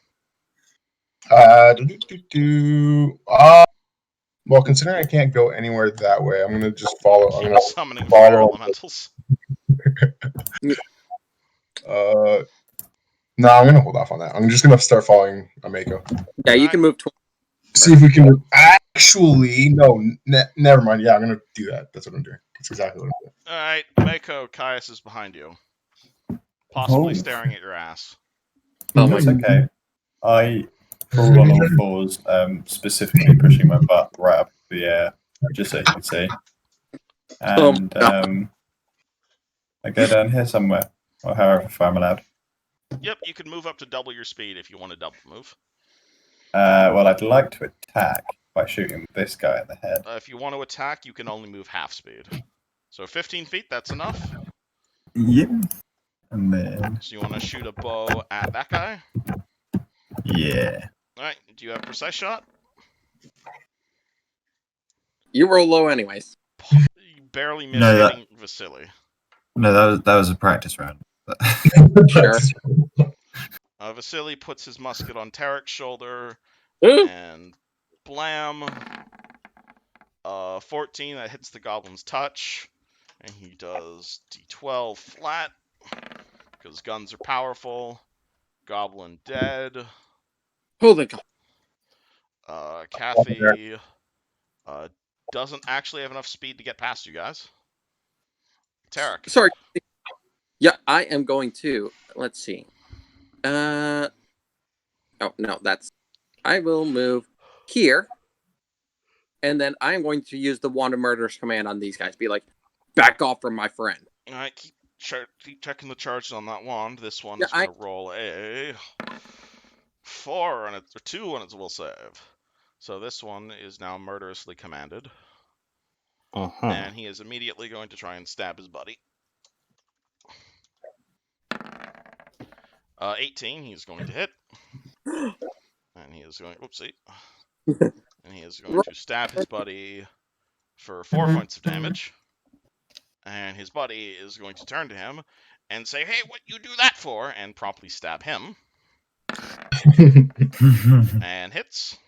Well, considering I can't go anywhere that way, I'm going to just follow. I'm going to summoning follow elementals. No, I'm going to hold off on that. I'm just going to start following Ameko. Yeah, you can move 20. See if we can actually... No, never mind. Yeah, I'm going to do that. That's what I'm doing. That's exactly what I'm doing. Alright, Mako, Caius is behind you. Possibly staring at your ass. Oh my That's okay. I crawl on all fours, specifically pushing my butt right up the air, just so you can see. And I go down here somewhere, or however far I'm allowed. Yep, you can move up to double your speed if you want to double move. Well, I'd like to attack by shooting this guy in the head. If you want to attack, you can only move half speed. So 15 feet, that's enough. Yep. And then, So you want to shoot a bow at that guy? yeah. Alright, do you have precise shot? You roll low anyways. You barely missed hitting Vasily. No, that was a practice round. Sure. Vasily puts his musket on Tarek's shoulder, Ooh. and blam. 14, that hits the goblin's touch. And he does D12 flat, because guns are powerful. Goblin dead. Holy cow. Kathy doesn't actually have enough speed to get past you guys. Tarek. Sorry. Yeah, I am going to. Let's see. Oh, no, I will move here. And then I'm going to use the Wand of Murder's command on these guys. Be like, back off from my friend. Alright, keep checking the charges on that wand. This one is going to roll a 4 on it, or 2 on its will save. So this one is now murderously commanded. And he is immediately going to try and stab his buddy. 18, he's going to hit. And he is going, whoopsie. And he is going to stab his buddy for 4 points of damage. And his buddy is going to turn to him and say, "Hey, what you do that for?" And promptly stab him. And hits.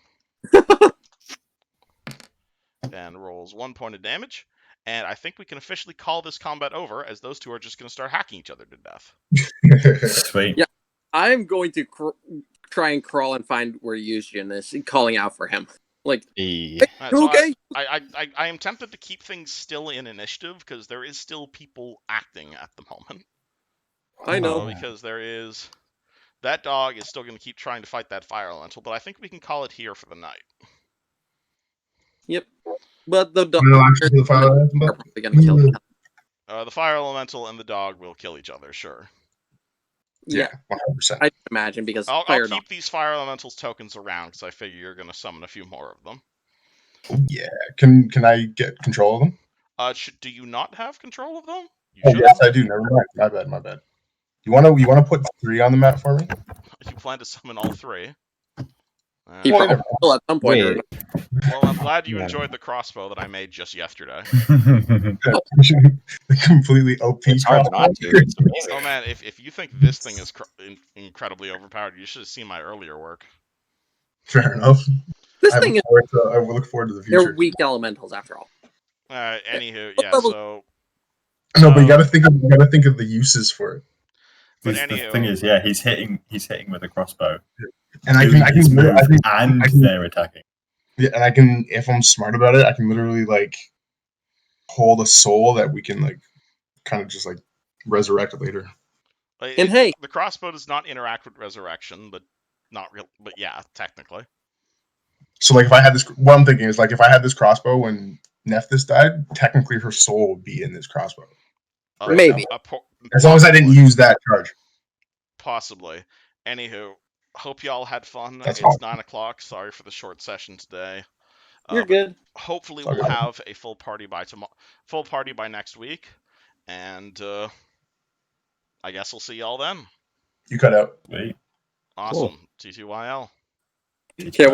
And rolls 1 point of damage. And I think we can officially call this combat over, as those two are just going to start hacking each other to death. Sweet. Yeah, I'm going to try and crawl and find where Yushin is, calling out for him. Like, hey, so okay? I am tempted to keep things still in initiative, because there is still people acting at the moment. I know. Because that dog is still going to keep trying to fight that fire elemental, but I think we can call it here for the night. Yep. But the dog the fire elemental? are probably going to kill each other. The fire elemental and the dog will kill each other, sure. Yeah, 100%. I imagine, because I'll keep these fire elementals tokens around, because I figure you're going to summon a few more of them. Yeah. Can I get control of them? Do you not have control of them? Yes, I do. Never mind. My bad. You wanna put 3 on the map for me? You plan to summon all 3. He probably will at some point. Wait. Well, I'm glad you enjoyed the crossbow that I made just yesterday. Completely OP. It's hard not to. It's amazing. Oh man, if you think this thing is incredibly overpowered, you should have seen my earlier work. Fair enough. This thing is. I will look forward to the future. They're weak elementals, after all. Anywho, yeah. So. No, but you gotta think of the uses for it. But the thing is, yeah, he's hitting with a crossbow. And I can move, they're attacking. Yeah, and I can, if I'm smart about it, I can literally like hold a soul that we can like kind of just like resurrect later. And hey, the crossbow does not interact with resurrection, but not real. But yeah, technically. So like, if I had this, what I'm thinking is like, if I had this crossbow when Nephthys died, technically her soul would be in this crossbow. Maybe. As long as I didn't use that charge. Possibly. Anywho, hope y'all had fun. That's it's 9 o'clock. Sorry for the short session today. You're good. Hopefully we'll have a full party by next week, and I guess we'll see y'all then. You cut out. Awesome. Cool. TTYL. Can't